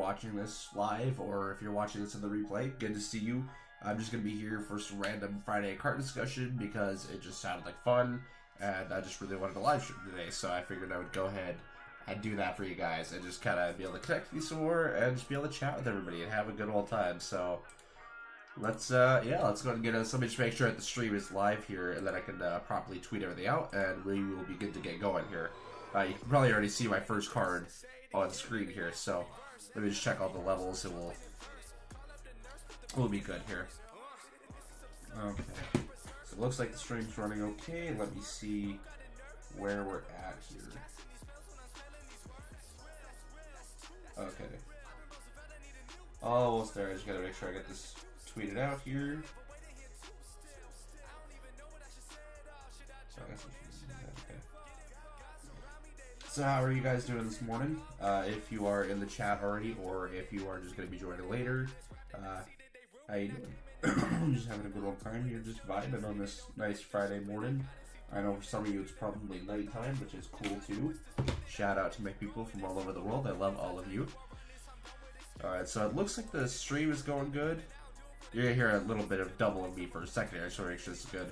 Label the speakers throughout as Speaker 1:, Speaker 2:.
Speaker 1: watching this live or if you're watching this in the replay. Good to see you. I'm just going to be here for some random Friday card discussion because it just sounded like fun, and I just really wanted to live stream today, so I figured I would go ahead and do that for you guys and just kind of be able to connect with you some more and just be able to chat with everybody and have a good old time. So let's go ahead and get us. Let me just make sure that the stream is live here and that I can properly tweet everything out, and we will be good to get going here. You can probably already see my first card on screen here, so let me just check all the levels and we'll be good here. Okay, so it looks like the stream's running okay. Let me see where we're at here. Okay, almost there. I just gotta make sure I get this tweeted out here. So I guess okay. So how are you guys doing this morning? If you are in the chat already, or if you are just gonna be joining later, how you doing? Just having a good old time here, just vibing on this nice Friday morning. I know for some of you it's probably nighttime, which is cool too. Shout out to my people from all over the world. I love all of you. Alright, so it looks like the stream is going good. You're gonna hear a little bit of double of me for a second here, so make sure this is good.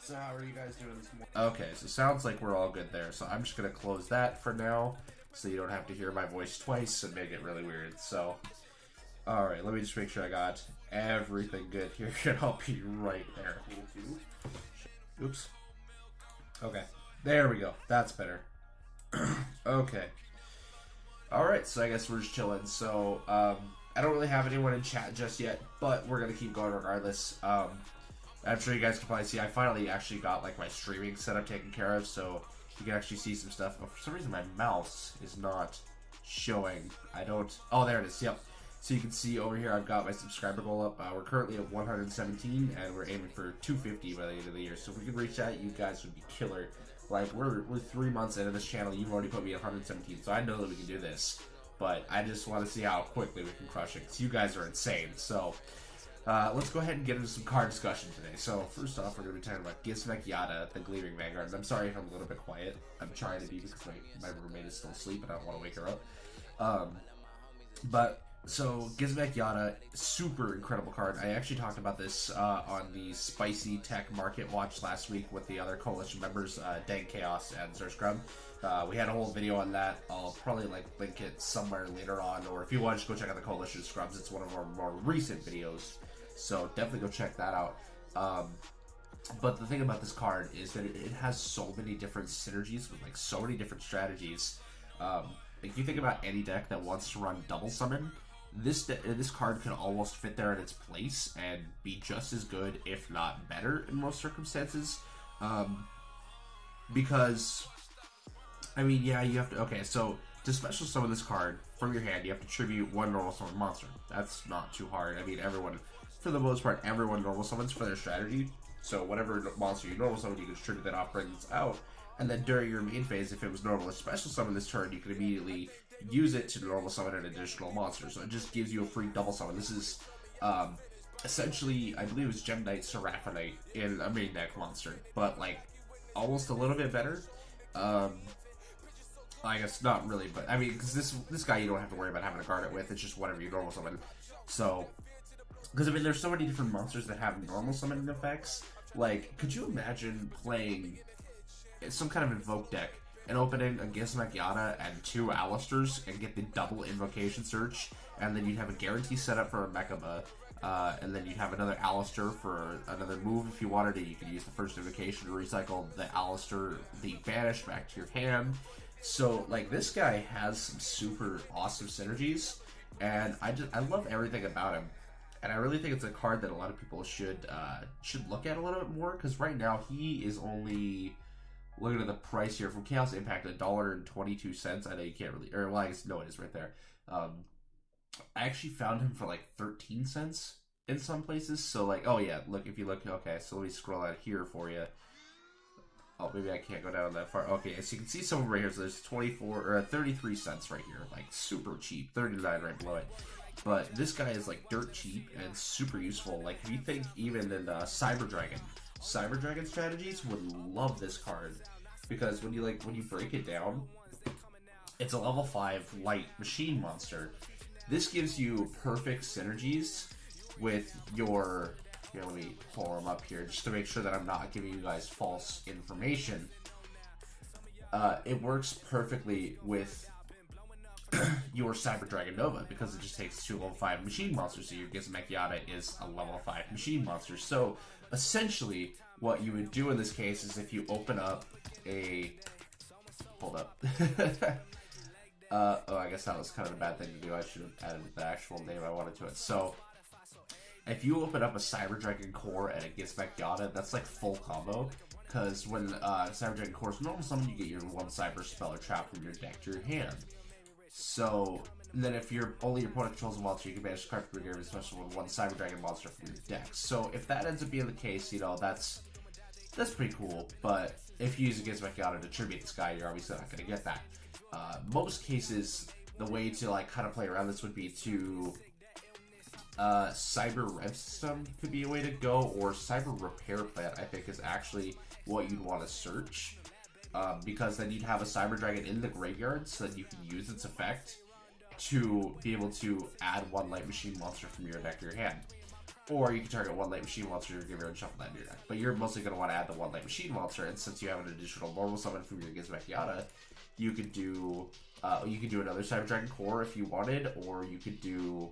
Speaker 1: So how are you guys doing this morning? Okay, so sounds like we're all good there. So I'm just gonna close that for now, so you don't have to hear my voice twice and make it really weird. So, alright, let me just make sure I got everything good here, and I'll be right there. Oops. Okay, there we go. That's better. Okay. Alright, so I guess we're just chilling. So, I don't really have anyone in chat just yet, but we're gonna keep going regardless. I'm sure you guys can probably see I finally actually got like my streaming setup taken care of, so you can actually see some stuff. But for some reason my mouse is not showing. Oh, there it is. Yep. So you can see over here I've got my subscriber goal up. We're currently at 117 and we're aiming for 250 by the end of the year. So if we could reach that, you guys would be killer. Like we're 3 months into this channel, you've already put me at 117, so I know that we can do this. But I just want to see how quickly we can crush it, because you guys are insane. So let's go ahead and get into some card discussion today. So first off, we're going to be talking about Gizmek Yada, the Gleaming Vanguard. I'm sorry if I'm a little bit quiet. I'm trying to be because my roommate is still asleep and I don't want to wake her up. So Gizmek Yada, super incredible card. I actually talked about this on the Spicy Tech Market Watch last week with the other coalition members, Dank Chaos and Zerscrum. We had a whole video on that. I'll probably link it somewhere later on, or if you want, just go check out the Coalition Scrubs. It's one of our more recent videos, so definitely go check that out. But the thing about this card is that it has so many different synergies with like so many different strategies. If you think about any deck that wants to run double summon, this card can almost fit there in its place and be just as good, if not better, in most circumstances. Because, I mean, yeah, you have to. Okay, so to special summon this card from your hand, you have to tribute one normal summon monster. That's not too hard. I mean, everyone, for the most part, everyone normal summons for their strategy. So whatever monster you normal summon, you can tribute that off, bring this out, and then during your main phase, if it was normal or special summon this turn, you can immediately use it to normal summon an additional monster. So it just gives you a free double summon. This is essentially, I believe it was Gem Knight Seraphinite in a main deck monster, but like almost a little bit better. I guess not really, but I mean, because this guy you don't have to worry about having to guard it with. It's just whatever you normal summon. So, because I mean, there's so many different monsters that have normal summoning effects. Like, could you imagine playing some kind of invoke deck and opening a Gizmek Yada and 2 Alistairs and get the double invocation search, and then you'd have a guarantee set up for a Mechaba, and then you'd have another Alistair for another move if you wanted to. You could use the first invocation to recycle the Alistair, the banish, back to your hand. So like this guy has some super awesome synergies, and I love everything about him. And I really think it's a card that a lot of people should look at a little bit more, because right now he is only, looking at the price here from Chaos Impact, $1.22. I know you can't really, or well, I guess no, it is right there. I actually found him for like 13 cents in some places. So like, oh yeah, look, if you look, okay, so let me scroll out here for you. Oh, maybe I can't go down that far. Okay, so you can see some right here. So there's 33 cents right here, like super cheap. 39 right below it. But this guy is like dirt cheap and super useful. Like if you think even in Cyber Dragon strategies would love this card, because when you break it down, It's a level 5 light machine monster. This gives you perfect synergies with your... Here, let me pull them up here just to make sure that I'm not giving you guys false information. It works perfectly with your Cyber Dragon Nova because it just takes 2 level 5 machine monsters. So your Gizmekiata is a level 5 machine monster. So essentially, what you would do in this case is if you open up a... Hold up. Oh, I guess that was kind of a bad thing to do. I should have added the actual name I wanted to it. So, if you open up a Cyber Dragon Core and a Gizmekiata, that's like full combo. Because when Cyber Dragon Core is normal summon, you get your 1 Cyber Spell or Trap from your deck to your hand. So, then if your opponent controls a monster, you can banish a card from your game, especially with 1 Cyber Dragon monster from your deck. So, if that ends up being the case, you know, that's pretty cool. But if you use a Gizmekiata to tribute this guy, you're obviously not going to get that. Most cases, the way to like kind of play around this would be to Cyber Rev System could be a way to go, or Cyber Repair Plant I think is actually what you'd want to search, because then you'd have a Cyber Dragon in the graveyard so that you can use its effect to be able to add 1 light machine monster from your deck to your hand. Or you can target 1 light machine monster to your graveyard and shuffle that in your deck. But you're mostly going to want to add the 1 light machine monster, and since you have an additional normal summon from your Gizmekiata, you could do another Cyber Dragon Core if you wanted, or you could do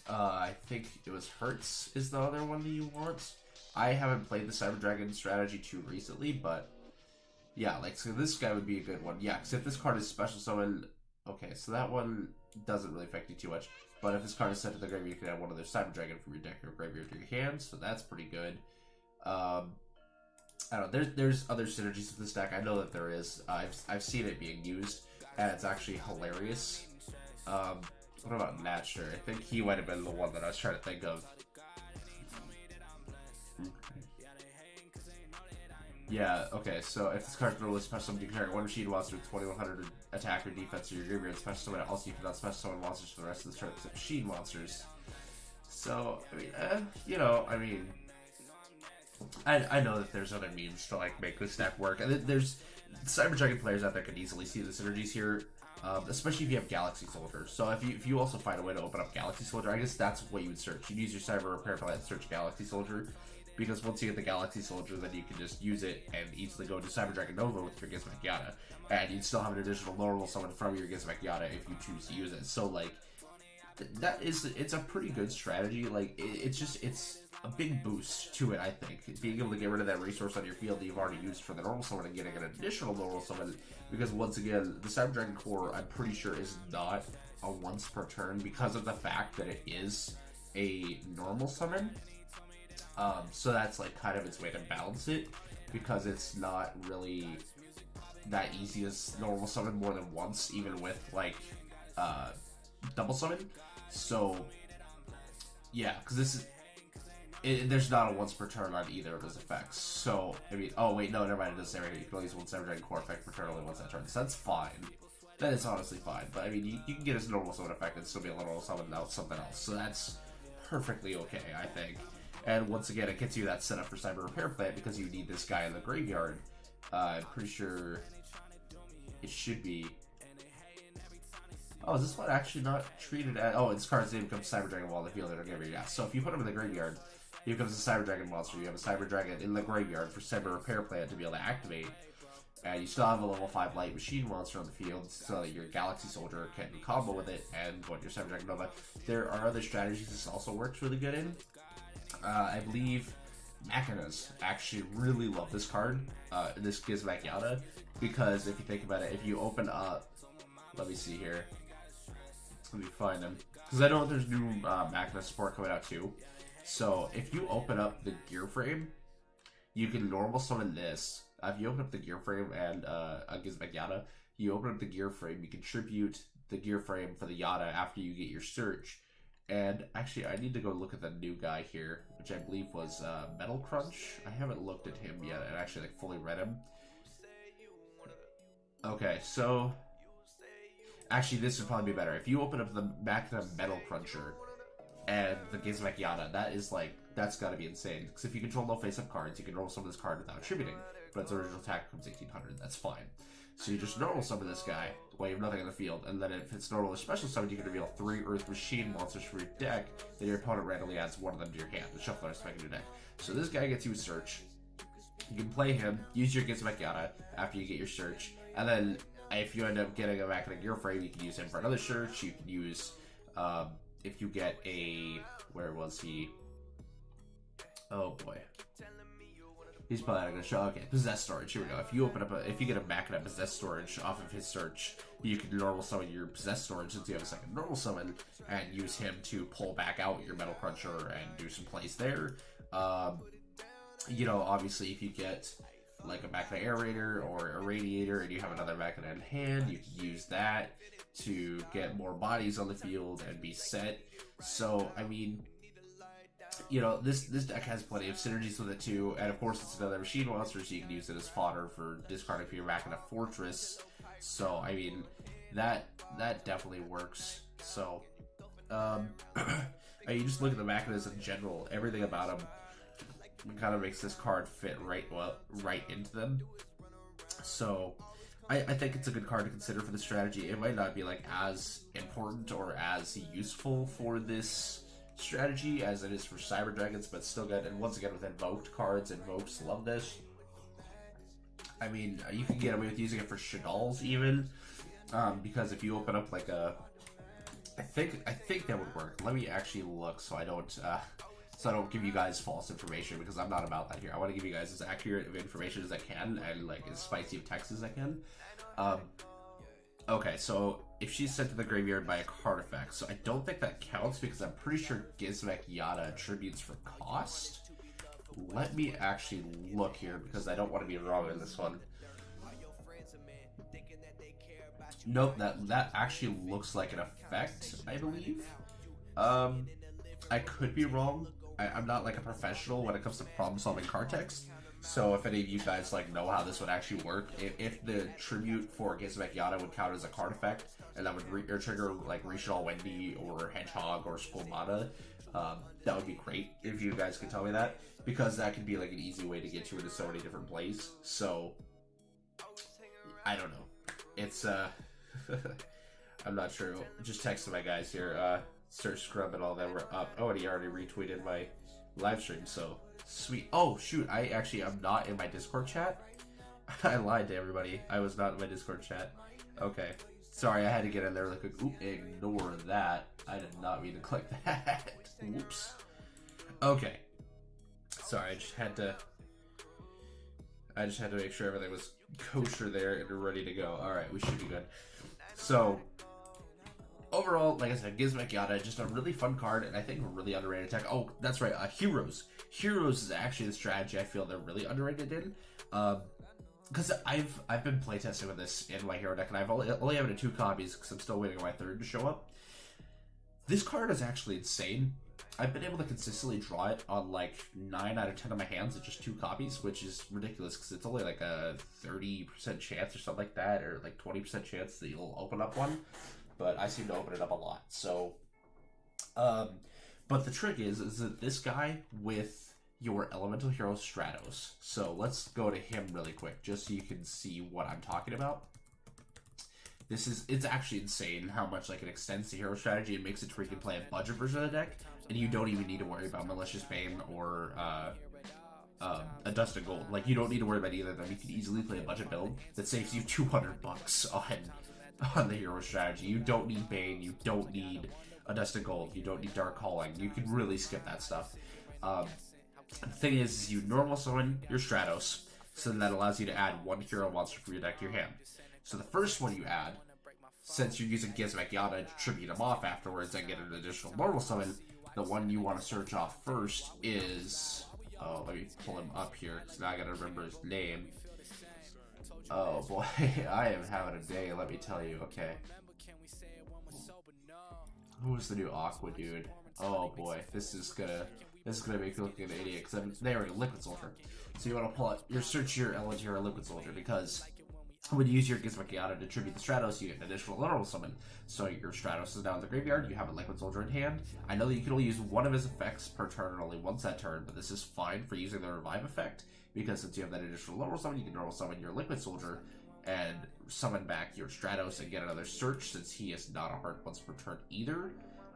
Speaker 1: I think it was Hertz is the other one that you want. I haven't played the Cyber Dragon strategy too recently, but yeah, like, so this guy would be a good one. Yeah, because if this card is special summon, okay, so that one doesn't really affect you too much. But if this card is sent to the graveyard, you can add 1 other Cyber Dragon from your deck or graveyard to your hand, so that's pretty good. I don't know, there's other synergies with this deck. I know that there is. I've seen it being used, and it's actually hilarious. What about Natcher? I think he might have been the one that I was trying to think of. Yeah, okay, so if this card is really special summon, you can target 1 machine monster with 2100 attack or defense to your graveyard special summon. Also, you cannot special summon monsters for the rest of the turn except machine monsters. So, I mean, you know, I mean, I know that there's other means to like make this deck work. And there's Cyber Dragon players out there can easily see the synergies here, especially if you have Galaxy Soldier. So if you also find a way to open up Galaxy Soldier, I guess that's what you would search. You'd use your Cyber Repair Plant to search Galaxy Soldier, because once you get the Galaxy Soldier, then you can just use it and easily go to Cyber Dragon Nova with your Gizmekiata, and you'd still have an additional normal summon from your Gizmekiata if you choose to use it. So like, it's a pretty good strategy. Like, it's a big boost to it, I think. Being able to get rid of that resource on your field that you've already used for the normal summon and getting an additional normal summon, because once again, the Cyber Dragon Core, I'm pretty sure, is not a once per turn because of the fact that it is a normal summon. So that's like kind of its way to balance it, because it's not really that easy as normal summon more than once, even with like double summon. So yeah, because this is there's not a once per turn on either of those effects. So I mean, oh wait, no, never mind. It does say right here you can only use 1 Cyber Dragon Core effect per turn only once that turn. So that's fine. That is honestly fine. But I mean, you can get a normal summon effect and still be able to normal summon out something else. So that's perfectly okay, I think. And once again, it gets you that setup for Cyber Repair Plant because you need this guy in the graveyard. I'm pretty sure it should be. Oh, is this one actually not treated as... Oh, this card's name becomes Cyber Dragon while in the field in the graveyard. Yeah, so if you put him in the graveyard, he becomes a Cyber Dragon monster. You have a Cyber Dragon in the graveyard for Cyber Repair Plant to be able to activate. And you still have a level 5 light machine monster on the field so that your Galaxy Soldier can combo with it and go into your Cyber Dragon Nova. There are other strategies this also works really good in. I believe Machinas actually really love this card, this Gizmekiata, because if you think about it, if you open up, let me see here, let me find them, because I know there's new Machina support coming out too. So if you open up the gear frame, you can normal summon this. If you open up the gear frame and a Gizmekiata, you open up the gear frame, you contribute the gear frame for the Yata after you get your search. And actually, I need to go look at the new guy here, which I believe was Metal Crunch. I haven't looked at him yet and actually like fully read him. Okay, so actually, this would probably be better. If you open up the Machina Metal Cruncher and the Gizmekiata, that is like, that's got to be insane. Because if you control no face-up cards, you can roll some of this card without attributing. But its original attack becomes 1800. That's fine. So you just normal summon this guy well, you have nothing on the field, and then if it's normal or special summon, you can reveal 3 Earth Machine monsters from your deck, then your opponent randomly adds one of them to your hand, and shuffle the rest back in your deck. So this guy gets you a search. You can play him, use your Gizmek Yada after you get your search, and then if you end up getting a back in a gear frame, you can use him for another search. You can use, if you get a, where was he? Oh boy. He's probably not going to show. Okay, Possess Storage. Here we go. If you open up if you get a back in a Possess Storage off of his search, you can normal summon your Possess Storage since you have a second normal summon, and use him to pull back out your Metal Cruncher and do some plays there. You know, obviously, if you get like a Machina Aerator or a Radiator and you have another Machina in hand, you can use that to get more bodies on the field and be set. So, I mean, you know, this deck has plenty of synergies with it too, and of course it's another machine monster, so you can use it as fodder for discarding for your Machina Fortress. So, I mean, that definitely works. So, I mean, you just look at the Machinas in general, everything about them kind of makes this card fit right into them. So I think it's a good card to consider for the strategy. It might not be like as important or as useful for this strategy as it is for Cyber Dragons, but still good. And once again, with invoked cards, invokes love this. I mean, you can get away with using it for Shadalls even, because if you open up like a, I think that would work. Let me actually look so I don't give you guys false information, because I'm not about that here. I want to give you guys as accurate of information as I can and like as spicy of text as I can. Okay, so if she's sent to the graveyard by a card effect, so I don't think that counts because I'm pretty sure Gizmek Yada attributes for cost. Let me actually look here because I don't want to be wrong in this one. Nope, that actually looks like an effect, I believe. I could be wrong. I'm not like a professional when it comes to problem-solving card text, so if any of you guys like know how this would actually work, if the tribute for Gizmek Yada would count as a card effect, and that would trigger like Rishal Wendy or Hedgehog or Squamata, that would be great if you guys could tell me that, because that could be like an easy way to get you into so many different plays. So I don't know. It's I'm not sure. Just texting my guys here. Search Scrub and all that were up. Oh, and he already retweeted my live stream, so sweet. Oh, shoot, I'm not in my Discord chat. I lied to everybody. I was not in my Discord chat. Okay. Sorry, I had to get in there like a oop, ignore that. I did not mean to click that. Whoops. Okay. Sorry, I just had to make sure everything was kosher there and ready to go. Alright, we should be good. So, overall, like I said, Gizmek Yada, just a really fun card, and I think a really underrated tech. Oh, that's right, Heroes. Heroes is actually the strategy I feel they're really underrated in. Because I've been playtesting with this in my hero deck, and I've only have it in 2 copies because I'm still waiting on my 3rd to show up. This card is actually insane. I've been able to consistently draw it on like 9 out of 10 of my hands at just 2 copies, which is ridiculous because it's only like a 30% chance or something like that, or like 20% chance that you'll open up one. But I seem to open it up a lot. So, but the trick is that this guy with your Elemental Hero Stratos. So let's go to him really quick, just so you can see what I'm talking about. It's actually insane how much like it extends the hero strategy and makes it to where you can play a budget version of the deck, and you don't even need to worry about Malicious Bane or a Dust of Gold. Like, you don't need to worry about either of them. You can easily play a budget build that saves you $200 on the hero strategy. You don't need Bane, you don't need a Dust of Gold, you don't need Dark Calling. You can really skip that stuff. The thing is you normal summon your Stratos, so that allows you to add 1 hero monster from your deck to your hand. So the first one you add, since you're using Gizmek Yada to tribute them off afterwards and get an additional normal summon, the one you want to search off first is... Oh, let me pull him up here, because now I gotta remember his name. Oh boy, I am having a day, let me tell you. Okay. Who's the new Aqua dude? Oh boy, this is gonna make me look like an idiot, because there we go, Liquid Soldier. So you want to pull out search your Elemental Hero Liquid Soldier, because when you use your Gizmek Yada to tribute the Stratos, you get an additional normal summon. So your Stratos is now in the graveyard, you have a Liquid Soldier in hand. I know that you can only use one of his effects per turn and only once that turn, but this is fine for using the Revive effect, because since you have that additional normal summon, you can normal summon your Liquid Soldier, and summon back your Stratos and get another search, since he is not a hard once per turn either.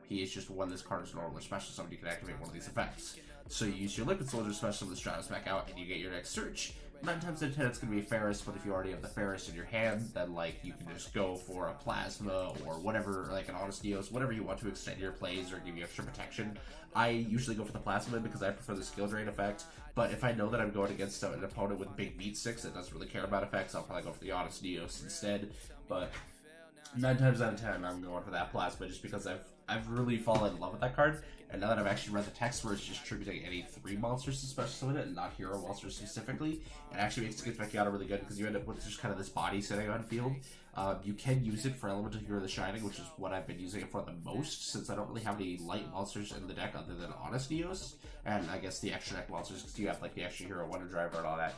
Speaker 1: He is just when this card is normal or special summon, you can activate one of these effects. So you use your Liquid Soldier special with the Stratos back out, and you get your next search. 9 times out of 10 it's going to be Ferris, but if you already have the Ferris in your hand, then like you can just go for a Plasma or whatever, like an Honest Neos, whatever you want to extend your plays or give you extra protection. I usually go for the Plasma because I prefer the skill drain effect, but if I know that I'm going against an opponent with big beat sticks that doesn't really care about effects, I'll probably go for the Honest Neos instead. But 9 times out of 10 I'm going for that Plasma just because I've really fallen in love with that card. And now that I've actually read the text where it's just tributing any 3 monsters to special summon it and not hero monsters specifically, it actually makes Gizmekiata really good because you end up with just kind of this body sitting on field. You can use it for Elemental Hero the Shining, which is what I've been using it for the most, since I don't really have any light monsters in the deck other than Honest Neos, and I guess the extra deck monsters, because you have like the extra Hero Wonder Driver and all that.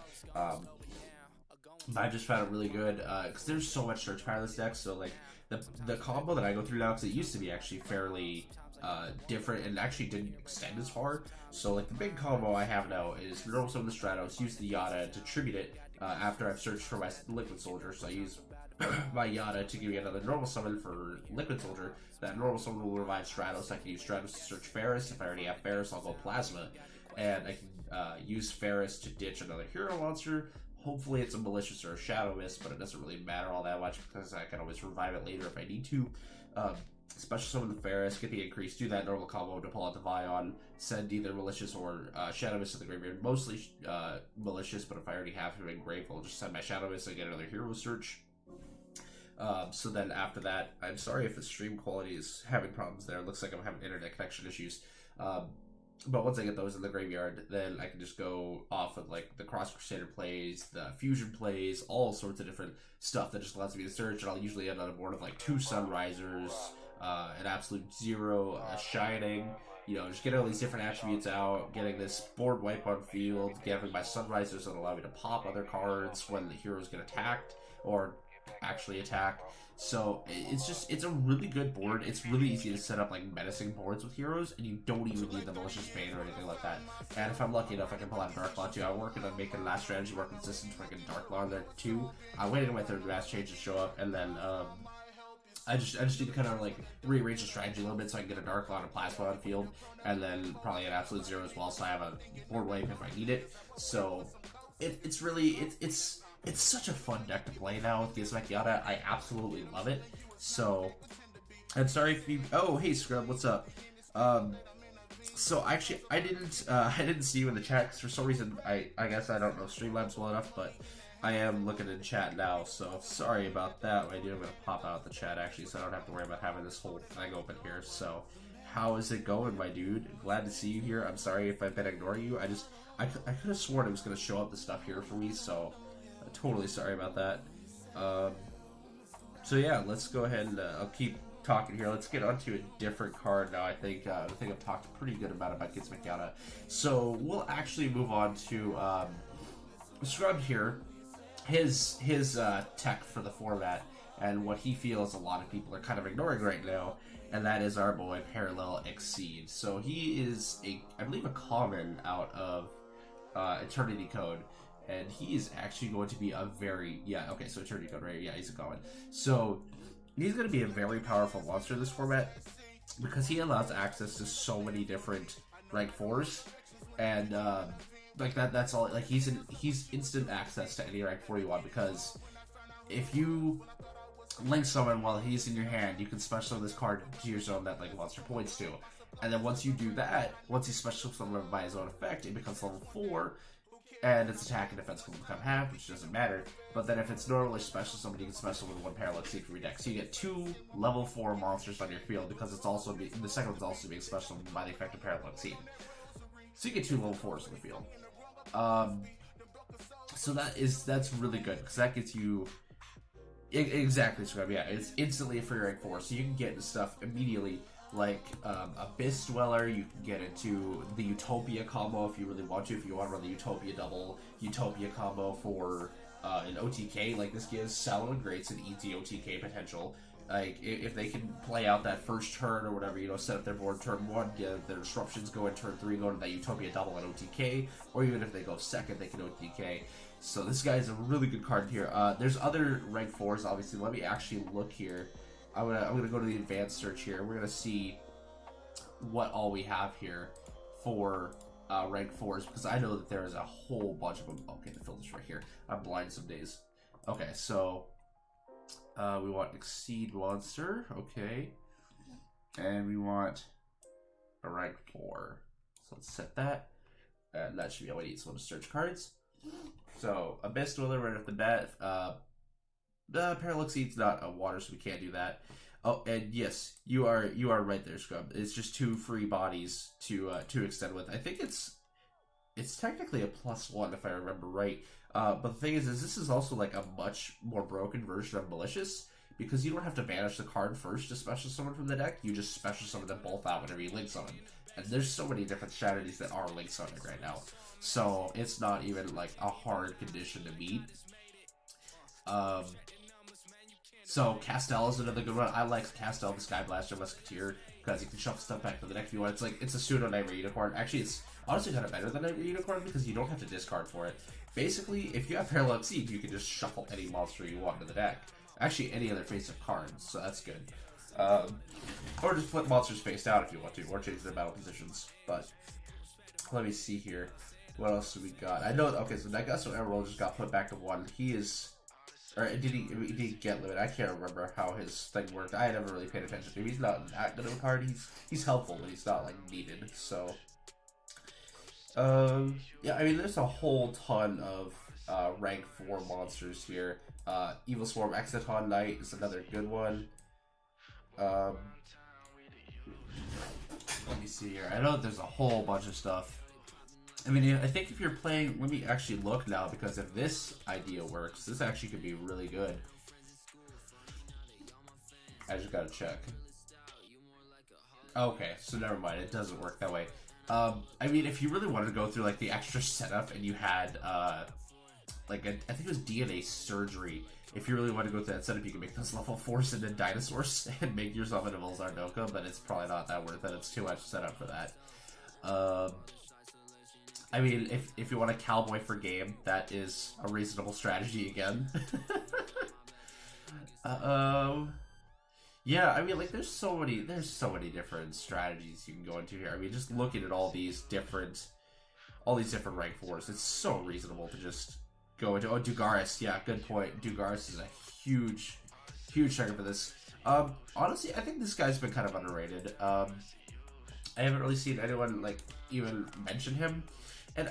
Speaker 1: I just found it really good, because there's so much search power in this deck, so like, the combo that I go through now, because it used to be actually fairly different and actually didn't extend as far. So like the big combo I have now is normal summon the Stratos, use the Yada to tribute it after I've searched for my Liquid Soldier. So I use my Yada to give me another normal summon for Liquid Soldier. That normal summon will revive Stratos. I can use Stratos to search Ferris. If I already have Ferris, I'll go Plasma. And I can use Ferris to ditch another hero monster. Hopefully it's a Malicious or a Shadow Mist, but it doesn't really matter all that much because I can always revive it later if I need to. Special summon the Ferris, get the increase, do that normal combo to pull out the Vion, send either Malicious or Shadow Mist to the graveyard. Mostly Malicious, but if I already have him in grave, I'll just send my Shadow Mist and get another hero search. So then after that, I'm sorry if the stream quality is having problems there. It looks like I'm having internet connection issues. But once I get those in the graveyard, then I can just go off with like the Cross Crusader plays, the Fusion plays, all sorts of different stuff that just allows me to search, and I'll usually end on a board of like 2 Sunrisers, an Absolute Zero, a Shining, you know, just getting all these different attributes out, getting this board wipe on field, getting my Sunrisers that allow me to pop other cards when the heroes get attacked, or actually attack. So it's a really good board. It's really easy to set up like menacing boards with heroes, and you don't even need the Malicious Bane or anything like that. And if I'm lucky enough, I can pull out Dark Law too. I'm working on making that strategy more consistent so I can Dark Law in there too. I'm waiting for my 3rd mass change to show up, and then I just need to kind of like rearrange the strategy a little bit so I can get a Dark Law and a Plasma on field, and then probably an Absolute Zero as well, so I have a board wipe if I need it. So it's really it's such a fun deck to play now with Gizmekiata. I absolutely love it. So I'm sorry if you. Oh, hey Scrub, what's up? So actually, I didn't see you in the chat because for some reason I guess I don't know Streamlabs well enough, but I am looking in chat now. So sorry about that. I do. I'm gonna pop out the chat actually, so I don't have to worry about having this whole thing open here. So how is it going, my dude? Glad to see you here. I'm sorry if I've been ignoring you. I could have sworn it was gonna show up the stuff here for me. So. Totally sorry about that. So yeah, let's go ahead and I'll keep talking here. Let's get onto a different card now. I think I've talked a pretty good about Gizmekiata. So we'll actually move on to Scrub here. His tech for the format and what he feels a lot of people are kind of ignoring right now, and that is our boy Parallel Exceed. So he is I believe a common out of Eternity Code. And he is actually going to be a very... Yeah, okay, so Eternity Code, right? Yeah, he's a common. So, he's going to be a very powerful monster in this format because he allows access to so many different rank 4s. And, like, that's all... Like, he's instant access to any rank 4 you want because if you link someone while he's in your hand, you can special summon this card to your zone that, like, monster points to. And then once you do that, once he special summons by his own effect, it becomes level 4... and its attack and defense can become half, which doesn't matter. But then if it's normally special, somebody can special with 1 Parallel Exceed from your deck. So you get 2 level 4 monsters on your field because it's also the second one's also being special by the effect of Parallel Exceed. So you get 2 level 4s in the field. So that's really good because that gets you exactly Scrub. Yeah, it's instantly for your rank 4, so you can get stuff immediately. Like Abyss Dweller, you can get into the Utopia combo if you really want to. If you want to run the Utopia double Utopia combo for an OTK, like this gives Salomon Greats an easy OTK potential. Like if they can play out that first turn or whatever, you know, set up their board turn 1, get their disruptions go in turn 3, go to that Utopia double and OTK, or even if they go second, they can OTK. So this guy is a really good card here. There's other rank 4s, obviously. Let me actually look here. I'm gonna go to the advanced search here. We're gonna see what all we have here for rank 4s, because I know that there is a whole bunch of them. Okay, the filter's right here. I'm blind some days. Okay, so we want Exceed Monster. Okay, and we want a rank 4. So let's set that, and that should be all we need. So let's search cards. So Abyss Dweller right off the bat. Parallax Seed's not a water, so we can't do that. Oh, and yes, you are right there, Scrub. It's just 2 free bodies to extend with. I think it's technically a +1 if I remember right. But the thing is this is also like a much more broken version of Malicious, because you don't have to banish the card first to special summon from the deck. You just special summon them both out whenever you link summon. And there's so many different strategies that are link summoning right now. So it's not even like a hard condition to meet. So Castel is another good one. I like Castel, the Sky Blaster Musketeer, because you can shuffle stuff back to the deck if you want. It's a pseudo Nightmare Unicorn. Actually, it's honestly kind of better than Nightmare Unicorn because you don't have to discard for it. Basically, if you have Parallel Seed, you can just shuffle any monster you want into the deck. Actually, any other face-up cards, so that's good. Or just flip monsters face down if you want to, or change their battle positions. But let me see here. What else do we got? I know. Okay, so Nagaso Emerald just got put back to 1. He is, or did he get limited? I can't remember how his thing worked. I never really paid attention to him. He's not that good of a card. He's helpful, but he's not like needed. So, yeah. I mean, there's a whole ton of rank 4 monsters here. Evil Swarm Exciton Knight is another good one. Let me see here. I know that there's a whole bunch of stuff. I mean, I think if you're playing, let me actually look now, because if this idea works, this actually could be really good. I just gotta check. Okay, so never mind, it doesn't work that way. I mean, if you really wanted to go through like the extra setup and you had like I think it was DNA Surgery. If you really want to go through that setup, you can make those level 4s into dinosaurs and make yourself into Volzarnoka, but it's probably not that worth it. It's too much setup for that. I mean, if you want a cowboy for game, that is a reasonable strategy again. Yeah, I mean, like, there's so many different strategies you can go into here. I mean, just looking at all these different rank 4s, it's so reasonable to just go into. Oh, Dugaris, yeah, good point. Dugaris is a huge checker for this. Honestly, I think this guy's been kind of underrated. I haven't really seen anyone like even mention him. And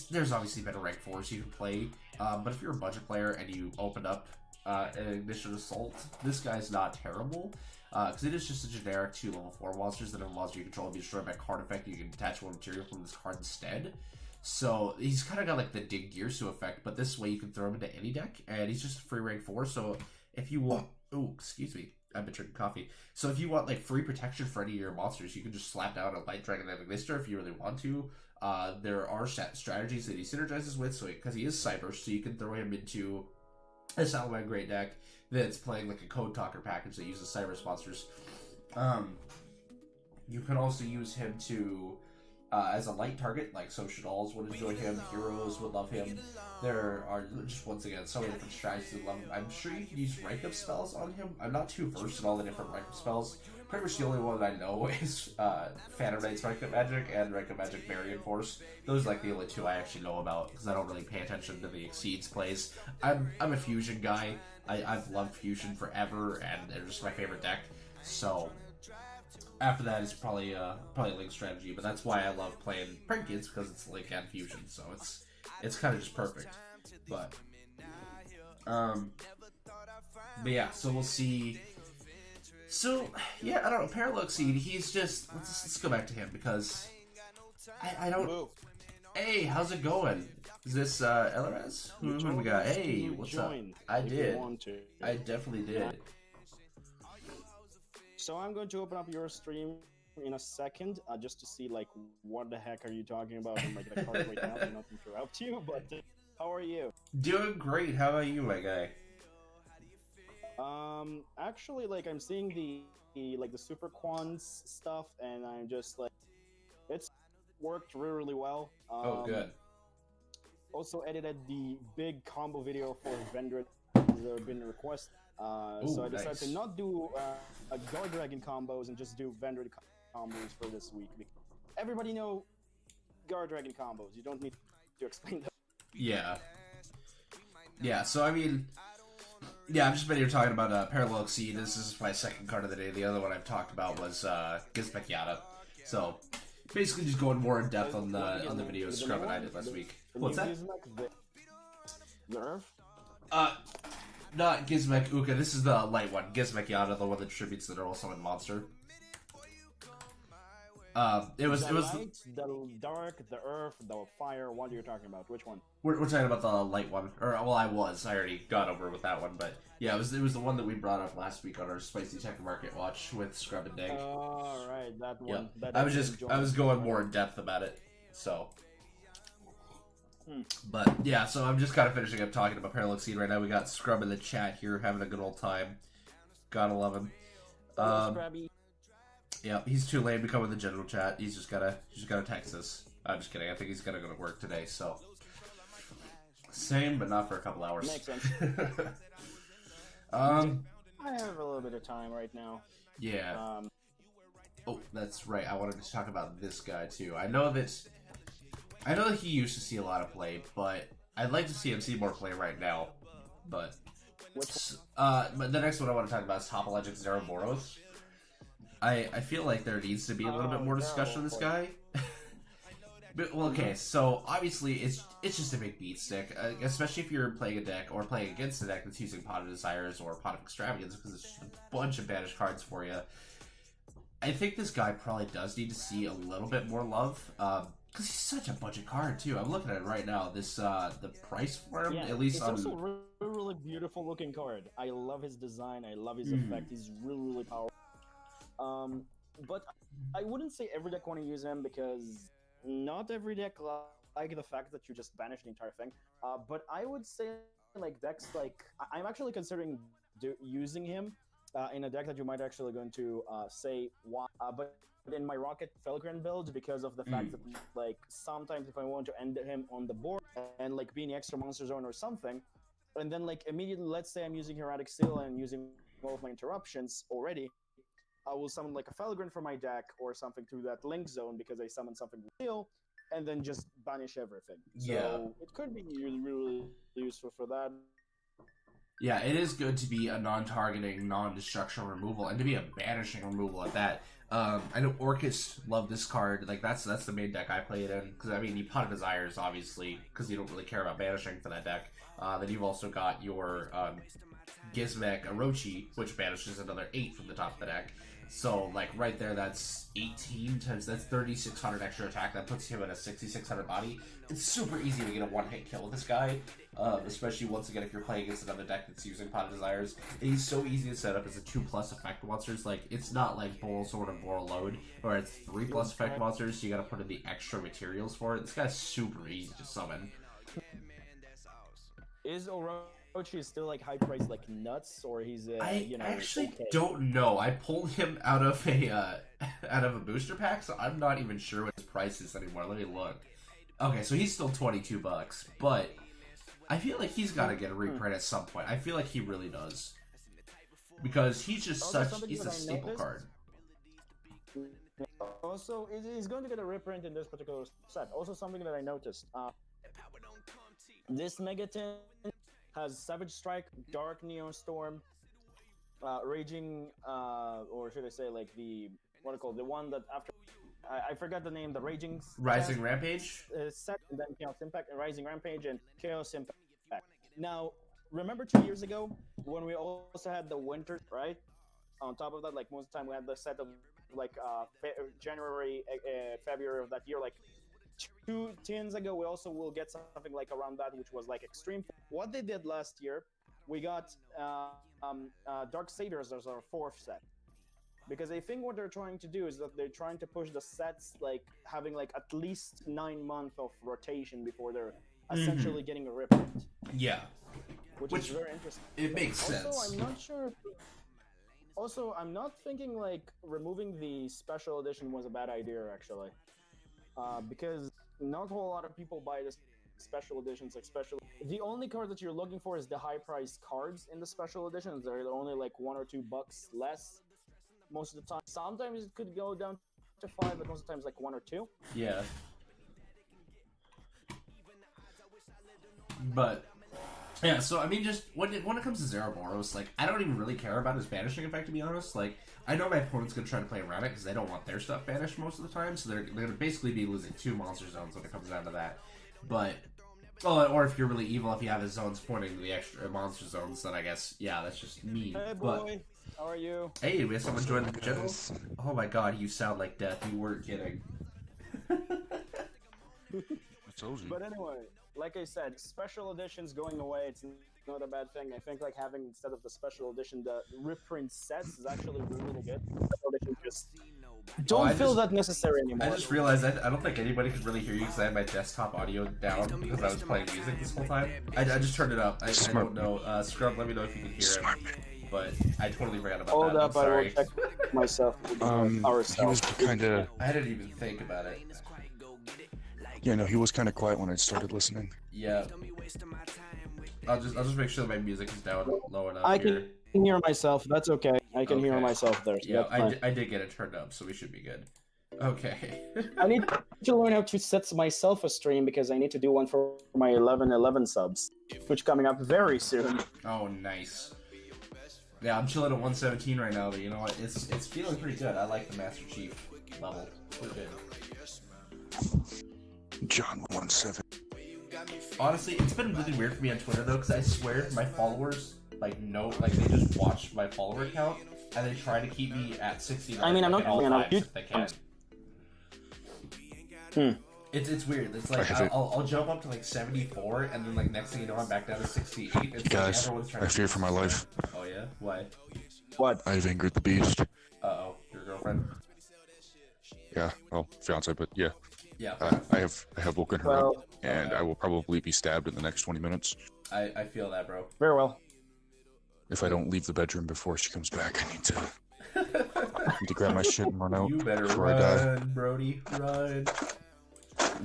Speaker 1: there's obviously better rank 4s you can play, but if you're a budget player and you open up an Ignition Assault, this guy's not terrible, because it is just a generic 2 level 4 monsters that have a monster you control be destroyed by card effect. You can detach one material from this card instead. So he's kind of got like the Dig Gearsu effect, but this way you can throw him into any deck, and he's just a free rank 4. So if you want, oh, excuse me, I've been drinking coffee. So if you want like free protection for any of your monsters, you can just slap down a Light Dragon and Ignister if you really want to. There are strategies that he synergizes with, so because he is Cyber, so you can throw him into a Salamangreat Great deck that's playing like a Code Talker package that uses Cyber monsters. You can also use him to as a light target, like Social Dolls would enjoy him, Heroes would love him. There are just, once again, so many different strategies that love him. I'm sure you can use rank up spells on him. I'm not too versed in all the different rank up spells. Pretty much the only one I know is Phantom Knight's Rank Up Magic and Rank Up Magic Marion Force. Those are like the only 2 I actually know about, because I don't really pay attention to the Exceeds plays. I'm a Fusion guy. I've loved Fusion forever, and they're just my favorite deck. So after that is probably Link strategy, but that's why I love playing Prinkids, because it's Link and Fusion, so it's kind of just perfect. But yeah, so we'll see. So yeah, I don't know. Parallax Seed, he's just let's go back to him, because I don't. Hey, how's it going? Is this LRS? Who we got? Hey, what's up? I did. I definitely did.
Speaker 2: So I'm going to open up your stream in a second, just to see like what the heck are you talking about and like the card right now. Do not interrupt you, but how are you?
Speaker 1: Doing great. How about you, my guy?
Speaker 2: Actually, like I'm seeing the like the Super Quants stuff, and I'm just like, it's worked really well.
Speaker 1: Oh, good.
Speaker 2: also edited the big combo video for Vendor that have been requested. So
Speaker 1: Ooh,
Speaker 2: I decided to
Speaker 1: nice.
Speaker 2: not do Guard Dragon combos and just do Vendor combos for this week. Everybody know Guard Dragon combos. You don't need to explain them.
Speaker 1: Yeah. Yeah, so I mean, yeah, I've just been here talking about Parallel Exceed. This is my second card of the day. The other one I've talked about was Gizmek Yada. So basically, just going more in depth on the video scrub that I did last week. What's that?
Speaker 2: The Earth?
Speaker 1: Not Gizmek Uka. This is the light one. Gizmek Yada, the one that distributes the Neural Summon monster. It was
Speaker 2: light, the dark, the earth, the fire. What are you talking about? Which one?
Speaker 1: We're talking about the light one, or well, I already got over with that one, but yeah, it was the one that we brought up last week on our Spicy Tech Market Watch with Scrub and Dank.
Speaker 2: Oh, right, that one.
Speaker 1: Yeah,
Speaker 2: That
Speaker 1: I was going more in depth about it, so. But yeah, so I'm just kind of finishing up talking about Parallel Exceed right now. We got Scrub in the chat here, having a good old time. Gotta love him. Yeah, he's too lame to come in the general chat. He's just gotta text us. I'm just kidding. I think he's gonna go to work today. So same, but not for a couple hours.
Speaker 2: Makes sense.
Speaker 1: I
Speaker 2: have a little bit of time right now.
Speaker 1: Yeah. Oh, that's right. I wanted to talk about this guy too. I know that he used to see a lot of play, but I'd like to see him see more play right now. But but the next one I want to talk about is Topologic Zero Boros. I feel like there needs to be a little bit more discussion on this guy. But, well, okay, so obviously it's just a big beat stick, especially if you're playing a deck or playing against a deck that's using Pot of Desires or Pot of Extravagance, because it's just a bunch of banished cards for you. I think this guy probably does need to see a little bit more love, because he's such a budget card too. I'm looking at it right now. This the price for him, at least
Speaker 2: it's
Speaker 1: on.
Speaker 2: Also a really beautiful looking card. I love his design. I love his effect. He's really powerful. But I wouldn't say every deck want to use him, because not every deck like the fact that you just banish the entire thing. But I would say like decks like I'm actually considering using him in a deck that you might actually going to say why. But in my Rocket Felgren build, because of the fact that like sometimes if I want to end him on the board and like be in the extra monster zone or something, and then like immediately, let's say I'm using Heretic Seal and using all of my interruptions already, I will summon like a Felgren for my deck or something through that link zone because I summon something with Seal, and then just banish everything. So it could be really useful for that.
Speaker 1: Yeah, it is good to be a non-targeting, non-destruction removal, and to be a banishing removal at that. I know Orcus love this card. Like that's the main deck I play it in, because I mean you Pot of Desires obviously because you don't really care about banishing for that deck. Then you've also got your Gizmek Orochi, which banishes another 8 from the top of the deck. So, like, right there, that's 18 times, that's 3,600 extra attack. That puts him at a 6,600 body. It's super easy to get a one-hit kill with this guy, especially, once again, if you're playing against another deck that's using Pot of Desires. And he's so easy to set up as a 2+ effect monsters. Like, it's not like Boral Sword or Boral Load, where it's 3+ effect monsters, so you gotta put in the extra materials for it. This guy's super easy to summon.
Speaker 2: Is Orochi still like high priced like nuts, or he's
Speaker 1: I actually
Speaker 2: okay?
Speaker 1: don't know. I pulled him out of a booster pack, so I'm not even sure what his price is anymore. Let me look. Okay, so he's still $22, but I feel like he's got to get a reprint at some point. I feel like he really does, because he's just he's a staple card.
Speaker 2: Also, he's going to get a reprint in this particular set. Also, something that I noticed. This Megaton has Savage Strike, Dark Neon Storm, Raging, or should I say like what do you call it? The one that after I forgot the name. The
Speaker 1: Rising Rampage.
Speaker 2: Set, and then Chaos Impact, and Rising Rampage, and Chaos Impact. Now, remember 2 years ago when we also had the Winter, right? On top of that, like most of the time we had the set of like January, February of that year, like 2 tins ago, we also will get something like around that, which was like Extreme. What they did last year, we got Dark Satyrs as our 4th set. Because I think what they're trying to do is that they're trying to push the sets like having like at least 9 months of rotation before they're essentially getting a reprint.
Speaker 1: Yeah.
Speaker 2: Which is very interesting.
Speaker 1: It makes sense.
Speaker 2: Also, I'm not sure. Also, I'm not thinking like removing the special edition was a bad idea, actually. Because not a whole lot of people buy this special editions, like special. The only card that you're looking for is the high-priced cards in the special editions. They're only like $1 or $2 less most of the time. Sometimes it could go down to 5, but most of the times like 1 or 2.
Speaker 1: Yeah. But yeah, so I mean, just when it comes to Zeraboros, like I don't even really care about his banishing effect, to be honest. Like I know my opponent's gonna try to play around it because they don't want their stuff banished most of the time, so they're gonna basically be losing 2 monster zones when it comes down to that. But or if you're really evil, if you have his zones pointing to the extra monster zones, then I guess yeah, that's just mean.
Speaker 2: Hey boy, how are you?
Speaker 1: Hey, we have someone join the channel. Oh my god, you sound like death. You weren't kidding.
Speaker 3: I told you.
Speaker 2: But anyway, like I said, special editions going away, it's not a bad thing. I think like having, instead of the special edition, the reprint sets is actually really good. Special edition just don't feel that necessary anymore.
Speaker 1: I just realized I don't think anybody could really hear you because I had my desktop audio down because I was playing music this whole time. I just turned it up. I don't know. Scrub, let me know if you can hear it. But I totally forgot about
Speaker 2: Hold
Speaker 1: that.
Speaker 2: up, I will check myself.
Speaker 3: He was kind of.
Speaker 1: I didn't even think about it.
Speaker 3: Yeah, no, he was kind of quiet when I started listening.
Speaker 1: Yeah. I'll just make sure that my music is down low enough.
Speaker 2: I
Speaker 1: here.
Speaker 2: can hear myself. That's okay. I can hear myself there. So
Speaker 1: yeah, I did get it turned up, so we should be good. Okay.
Speaker 2: I need to learn how to set myself a stream because I need to do one for my 11/11 subs, which coming up very soon.
Speaker 1: Oh, nice. Yeah, I'm chilling at 117 right now, but you know what? It's feeling pretty good. I like the Master Chief level. Pretty good.
Speaker 3: John 17.
Speaker 1: Honestly, it's been really weird for me on Twitter though, because I swear my followers they just watch my follower count and they try to keep me at 69.
Speaker 2: I mean, I'm not
Speaker 1: all
Speaker 2: on
Speaker 1: times if they can. It's weird. It's like I'll jump up to like 74, and then like next thing you know, I'm back down to 68. It's
Speaker 3: guys,
Speaker 1: like
Speaker 3: I fear for my life.
Speaker 1: Oh yeah, why?
Speaker 2: What?
Speaker 3: I've angered the beast.
Speaker 1: Oh, your girlfriend?
Speaker 3: Yeah, well, fiance, but yeah.
Speaker 1: Yeah.
Speaker 3: I have woken her up, and I will probably be stabbed in the next 20 minutes.
Speaker 1: I feel that, bro.
Speaker 2: Very well.
Speaker 3: If I don't leave the bedroom before she comes back, I need to grab my shit and run out
Speaker 1: You better
Speaker 3: before
Speaker 1: run,
Speaker 3: I die.
Speaker 1: Brody, run.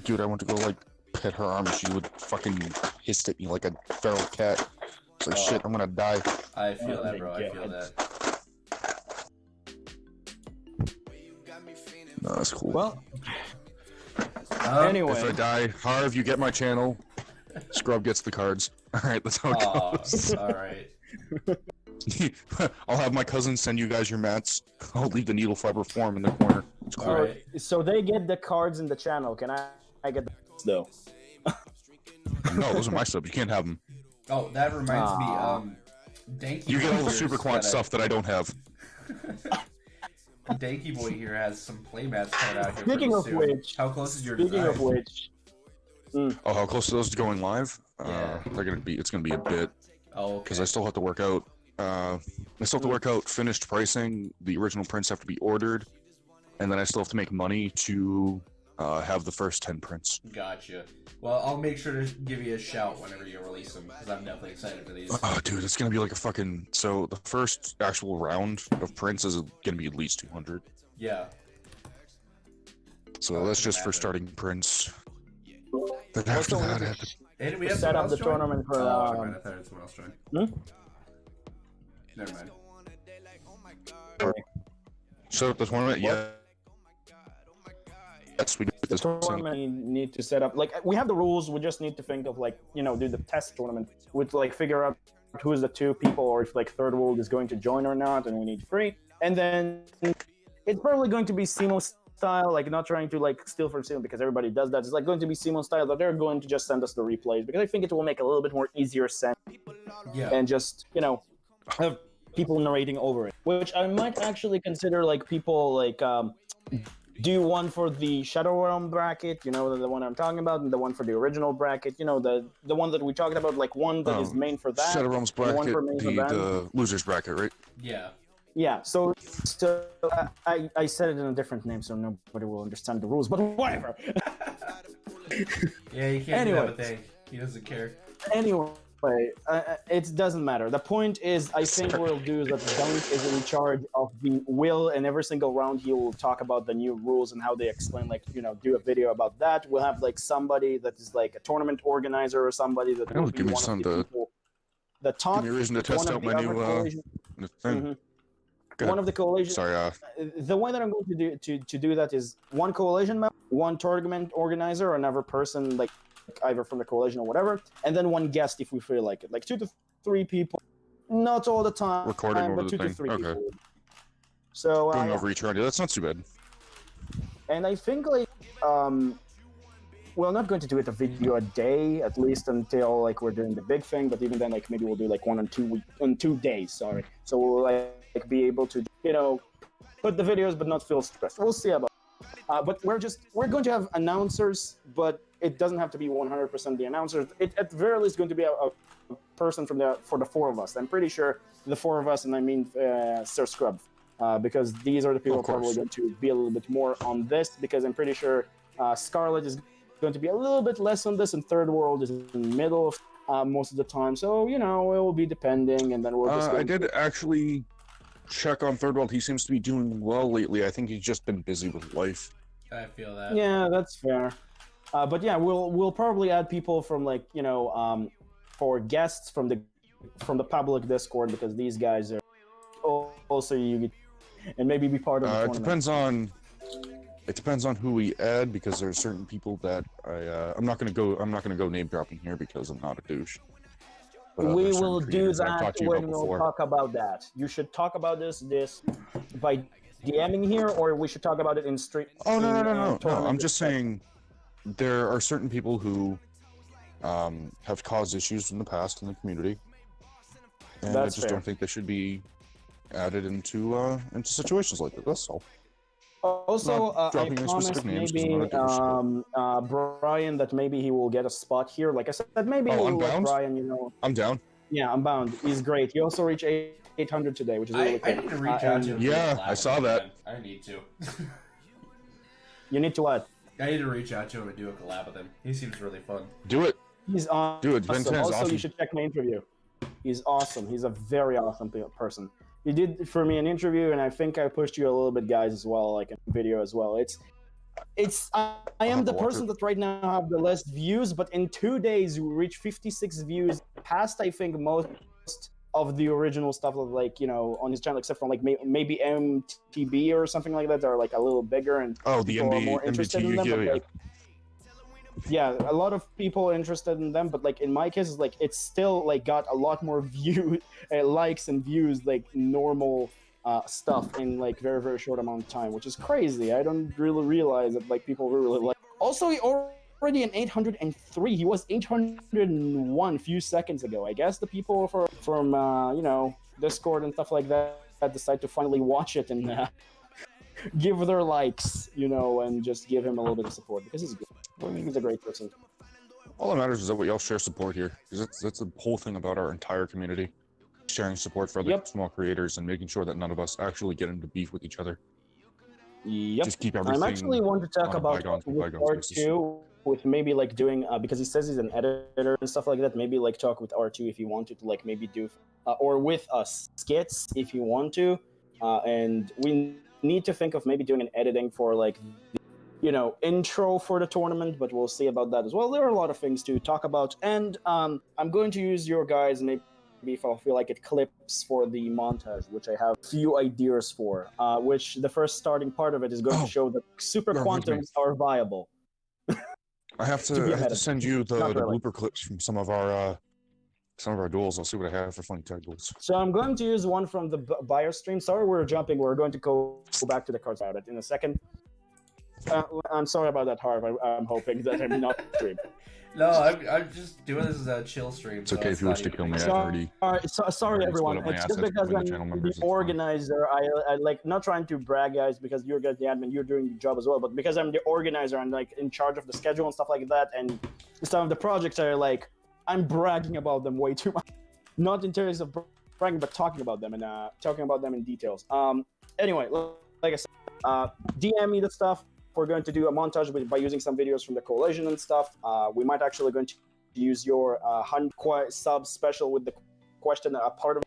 Speaker 3: Dude, I went to go like pet her arm, and she would fucking hiss at me like a feral cat. It's like shit, I'm gonna die.
Speaker 1: I feel that, bro. I feel that.
Speaker 3: No, that's cool.
Speaker 2: Well,
Speaker 3: If I die, Harv, you get my channel. Scrub gets the cards. Alright, that's how it goes.
Speaker 1: Alright.
Speaker 3: I'll have my cousin send you guys your mats. I'll leave the needle fiber form in the corner. It's cool.
Speaker 1: Alright.
Speaker 2: so they get the cards in the channel. Can I get the though?
Speaker 3: No, those are my subs. You can't have them.
Speaker 1: Oh, that reminds me, Danky
Speaker 3: You get all the
Speaker 1: Boy
Speaker 3: super quad stuff that I don't have.
Speaker 1: Danky Boy here has some playmats coming out here.
Speaker 2: Speaking of
Speaker 1: soon.
Speaker 2: which,
Speaker 1: How close is your
Speaker 2: Speaking
Speaker 1: design?
Speaker 2: of which,
Speaker 3: Oh, how close are those to going live?
Speaker 1: Yeah.
Speaker 3: It's gonna be a bit.
Speaker 1: Oh,
Speaker 3: Because I still have to work out. Finished pricing. The original prints have to be ordered, and then I still have to make money to have the first 10 prints.
Speaker 1: Gotcha. Well, I'll make sure to give you a shout whenever you release them, because I'm definitely excited for these.
Speaker 3: Oh, dude, it's gonna be like a fucking. So the first actual round of prints is gonna be at least 200.
Speaker 1: Yeah.
Speaker 3: So that's just for starting prints. But after that, I have to.
Speaker 1: Hey, did we have
Speaker 2: set
Speaker 1: someone
Speaker 2: up
Speaker 1: else
Speaker 2: the
Speaker 1: join?
Speaker 2: tournament for.
Speaker 1: Oh, never mind. I thought I had someone else join. Never mind.
Speaker 3: So the tournament, yeah. Yes, we did this.
Speaker 2: Tournament we need to set up, like, we have the rules, we just need to think of, like, do the test tournament with, like, figure out who's the 2 people, or if, like, Third World is going to join or not, and we need 3, and then it's probably going to be SEMO style, like, not trying to, like, steal from SEMO because everybody does that. It's like going to be SEMO style, but they're going to just send us the replays because I think it will make a little bit more easier sense.
Speaker 1: Yeah.
Speaker 2: And just have people narrating over it, which I might actually consider, like, people like do one for the Shadow Realm bracket, the one I'm talking about, and the one for the original bracket, the one that we talked about, like one that is main for that.
Speaker 3: Shadow Realms bracket,
Speaker 2: one for main for that.
Speaker 3: the losers bracket, right?
Speaker 1: Yeah.
Speaker 2: Yeah, so I said it in a different name, so nobody will understand the rules, but whatever.
Speaker 1: Yeah, you can't do that with Hank. He doesn't care.
Speaker 2: Anyway, It doesn't matter. The point is, I think what we'll do is that Dunk is in charge of the will, and every single round he will talk about the new rules and how they explain, like, do a video about that. We'll have like somebody that is like a tournament organizer or somebody that will be
Speaker 3: give me
Speaker 2: one
Speaker 3: some
Speaker 2: of the people that talk.
Speaker 3: Give me a reason to test out my new thing.
Speaker 2: One of the coalition.
Speaker 3: Sorry.
Speaker 2: The way that I'm going to do that is one coalition member, one tournament organizer, another person like either from the coalition or whatever, and then one guest if we feel like it. Like 2 to 3 people, not all the time,
Speaker 3: Recording over
Speaker 2: but
Speaker 3: the
Speaker 2: 2
Speaker 3: thing.
Speaker 2: to 3
Speaker 3: Okay.
Speaker 2: people. So
Speaker 3: Going over each round. Yeah, that's not too bad.
Speaker 2: and I think like we're not going to do it a video a day, at least until like we're doing the big thing. But even then, like maybe we'll do like 1 on 2 days. Sorry. So we'll like be able to put the videos but not feel stressed. We'll see about. But we're going to have announcers, but it doesn't have to be 100% the announcers. It at the very least going to be a person for the 4 of us. I'm pretty sure the 4 of us, and I mean Sir Scrub, because these are the people probably going to be a little bit more on this. Because I'm pretty sure Scarlet is going to be a little bit less on this, and Third World is in the middle of most of the time. So it will be depending, and then we'll just.
Speaker 3: I did actually check on Third World. He seems to be doing well lately. I think he's just been busy with life.
Speaker 1: I feel that.
Speaker 2: Yeah, that's fair. But yeah, we'll probably add people from like for guests from the public Discord, because these guys are also you and maybe be part of the tournament.
Speaker 3: It depends on who we add, because there are certain people that I'm not gonna go name dropping here because I'm not a douche.
Speaker 2: But, we will do that when we'll talk about that. You should talk about this by DMing here, or we should talk about it in stream.
Speaker 3: Oh no! I'm just saying there are certain people who have caused issues in the past in the community, and I just don't think they should be added into situations like this. That's all.
Speaker 2: Also, I promised maybe Brian that maybe he will get a spot here. Like I said, maybe we'll let Brian.
Speaker 3: I'm down.
Speaker 2: Yeah, I'm bound. He's great. He also reached 800 today, which is really cool.
Speaker 1: I need to reach out to him.
Speaker 3: Yeah, I saw that.
Speaker 1: I need to.
Speaker 2: You need to what?
Speaker 1: I need to reach out to him and do a collab with him. He seems really fun.
Speaker 3: Do it.
Speaker 2: He's awesome.
Speaker 3: Do it. Ben 10 is
Speaker 2: also,
Speaker 3: awesome.
Speaker 2: You should check my interview. He's awesome. He's a very awesome person. You did for me an interview, and I think I pushed you a little bit, guys, as well, like a video as well. I am the person that right now have the less views, but in 2 days we reached 56 views, past I think most of the original stuff of on his channel, except for like maybe MTB or something like that. They're like a little bigger and people are more interested in them. But, yeah, a lot of people are interested in them, but like in my case, it's still like got a lot more views, likes and views, like normal stuff in like very, very short amount of time, which is crazy. I don't really realize that like people really like. Also, he already in 803. He was 801 a few seconds ago. I guess the people from Discord and stuff like that decide to finally watch it and give their likes, and just give him a little bit of support, because he's good. I think he's a great person.
Speaker 3: All that matters is that we all share support here, because that's the whole thing about our entire community. Sharing support for other small creators and making sure that none of us actually get into beef with each other.
Speaker 2: Yep.
Speaker 3: Just keep everything.
Speaker 2: I'm actually want to talk about R2 with maybe like doing because he says he's an editor and stuff like that. Maybe like talk with R2 if you wanted to like maybe do or with us skits if you want to, and we need to think of maybe doing an editing for like intro for the tournament, but we'll see about that as well. There are a lot of things to talk about, and I'm going to use your guys maybe if I feel like it clips for the montage, which I have a few ideas for, which the first starting part of it is going to show that super quantums are viable.
Speaker 3: I have to send you the blooper clips from some of our duels. I'll see what I have for funny tag duels.
Speaker 2: So I'm going to use one from the buyer stream. Sorry, we're jumping. We're going to go back to the cards about it in a second. I'm sorry about that, Harv. I'm hoping that I'm not streaming.
Speaker 1: No, I'm just doing this as a chill stream.
Speaker 3: It's okay if you wish to kill me.
Speaker 2: Sorry, everyone. It's just because I'm the organizer. I like not trying to brag, guys, because you're the admin. You're doing your job as well. But because I'm the organizer, I'm like in charge of the schedule and stuff like that. And some of the projects are like I'm bragging about them way too much. Not in terms of bragging, but talking about them and talking about them in details. Anyway, like I said, DM me the stuff. We're going to do a montage by using some videos from the coalition and stuff. We might actually going to use your 100 sub special with the question a part of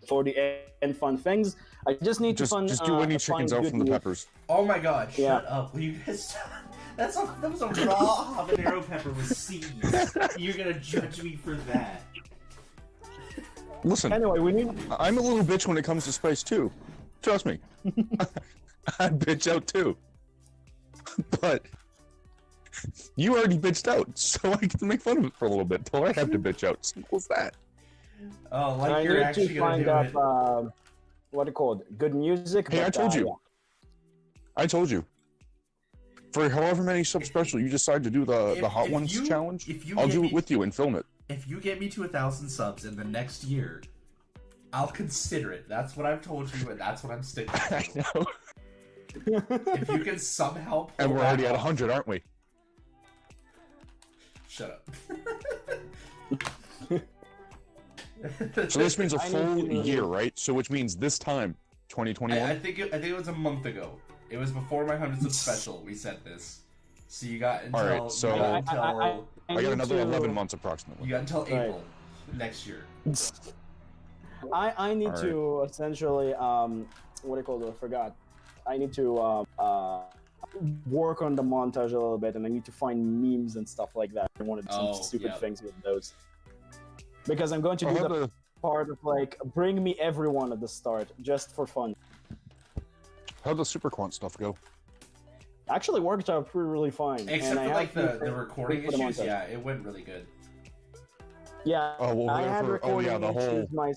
Speaker 2: for the end fun things. I just need to
Speaker 3: just do any chickens out from the peppers.
Speaker 1: Oh my god, shut
Speaker 2: Yeah.
Speaker 1: up. Will you guys stop? That was a raw habanero pepper with seeds. You're gonna judge me for that.
Speaker 3: Listen,
Speaker 2: Anyway, we need.
Speaker 3: I'm a little bitch when it comes to spice too. Trust me. I bitch out too. But you already bitched out, so I get to make fun of it for a little bit until I have to bitch out. Simple as that.
Speaker 1: Oh, like
Speaker 2: I
Speaker 1: you're
Speaker 2: need
Speaker 1: actually
Speaker 2: to
Speaker 1: gonna
Speaker 2: find
Speaker 1: do
Speaker 2: up
Speaker 1: it.
Speaker 2: what it called good music.
Speaker 3: Hey,
Speaker 2: but,
Speaker 3: I told you.
Speaker 2: yeah.
Speaker 3: I told you. For however many sub special you decide to do the Hot Ones challenge, I'll do it with you and film it.
Speaker 1: If you get me to 1,000 subs in the next year, I'll consider it. That's what I've told you, and that's what I'm sticking to.
Speaker 3: I know.
Speaker 1: If you can somehow pull
Speaker 3: And we're
Speaker 1: that
Speaker 3: already at
Speaker 1: off-
Speaker 3: 100, aren't we?
Speaker 1: Shut up.
Speaker 3: So this means a
Speaker 2: I
Speaker 3: full
Speaker 2: need to-
Speaker 3: year, right? So which means this time, 2021.
Speaker 1: I think it was a month ago. It was before my 100 sub special. We said this. So you got until
Speaker 3: Alright, so-
Speaker 1: you got until
Speaker 3: I got
Speaker 2: need
Speaker 3: another
Speaker 2: to-
Speaker 3: 11 months approximately.
Speaker 1: you got until
Speaker 2: Right.
Speaker 1: April next year.
Speaker 2: I need
Speaker 3: Alright.
Speaker 2: to essentially what do you call it? I forgot. I need to work on the montage a little bit, and I need to find memes and stuff like that. I wanted some
Speaker 1: Oh,
Speaker 2: stupid
Speaker 1: yeah.
Speaker 2: things with those because I'm going to
Speaker 3: I'll
Speaker 2: do
Speaker 3: have
Speaker 2: the
Speaker 3: to-
Speaker 2: part of like bring me everyone at the start just for fun.
Speaker 3: How'd the Super Quant stuff go?
Speaker 2: Actually worked out really fine.
Speaker 1: Except
Speaker 2: and I
Speaker 1: for
Speaker 2: have
Speaker 1: like
Speaker 2: few
Speaker 1: the
Speaker 2: things
Speaker 1: recording
Speaker 2: for the
Speaker 1: issues,
Speaker 2: montage.
Speaker 1: yeah, it went really good.
Speaker 2: Yeah,
Speaker 3: Oh, well,
Speaker 2: I had
Speaker 3: whatever. Oh, yeah,
Speaker 2: recording
Speaker 3: the whole.
Speaker 2: issues my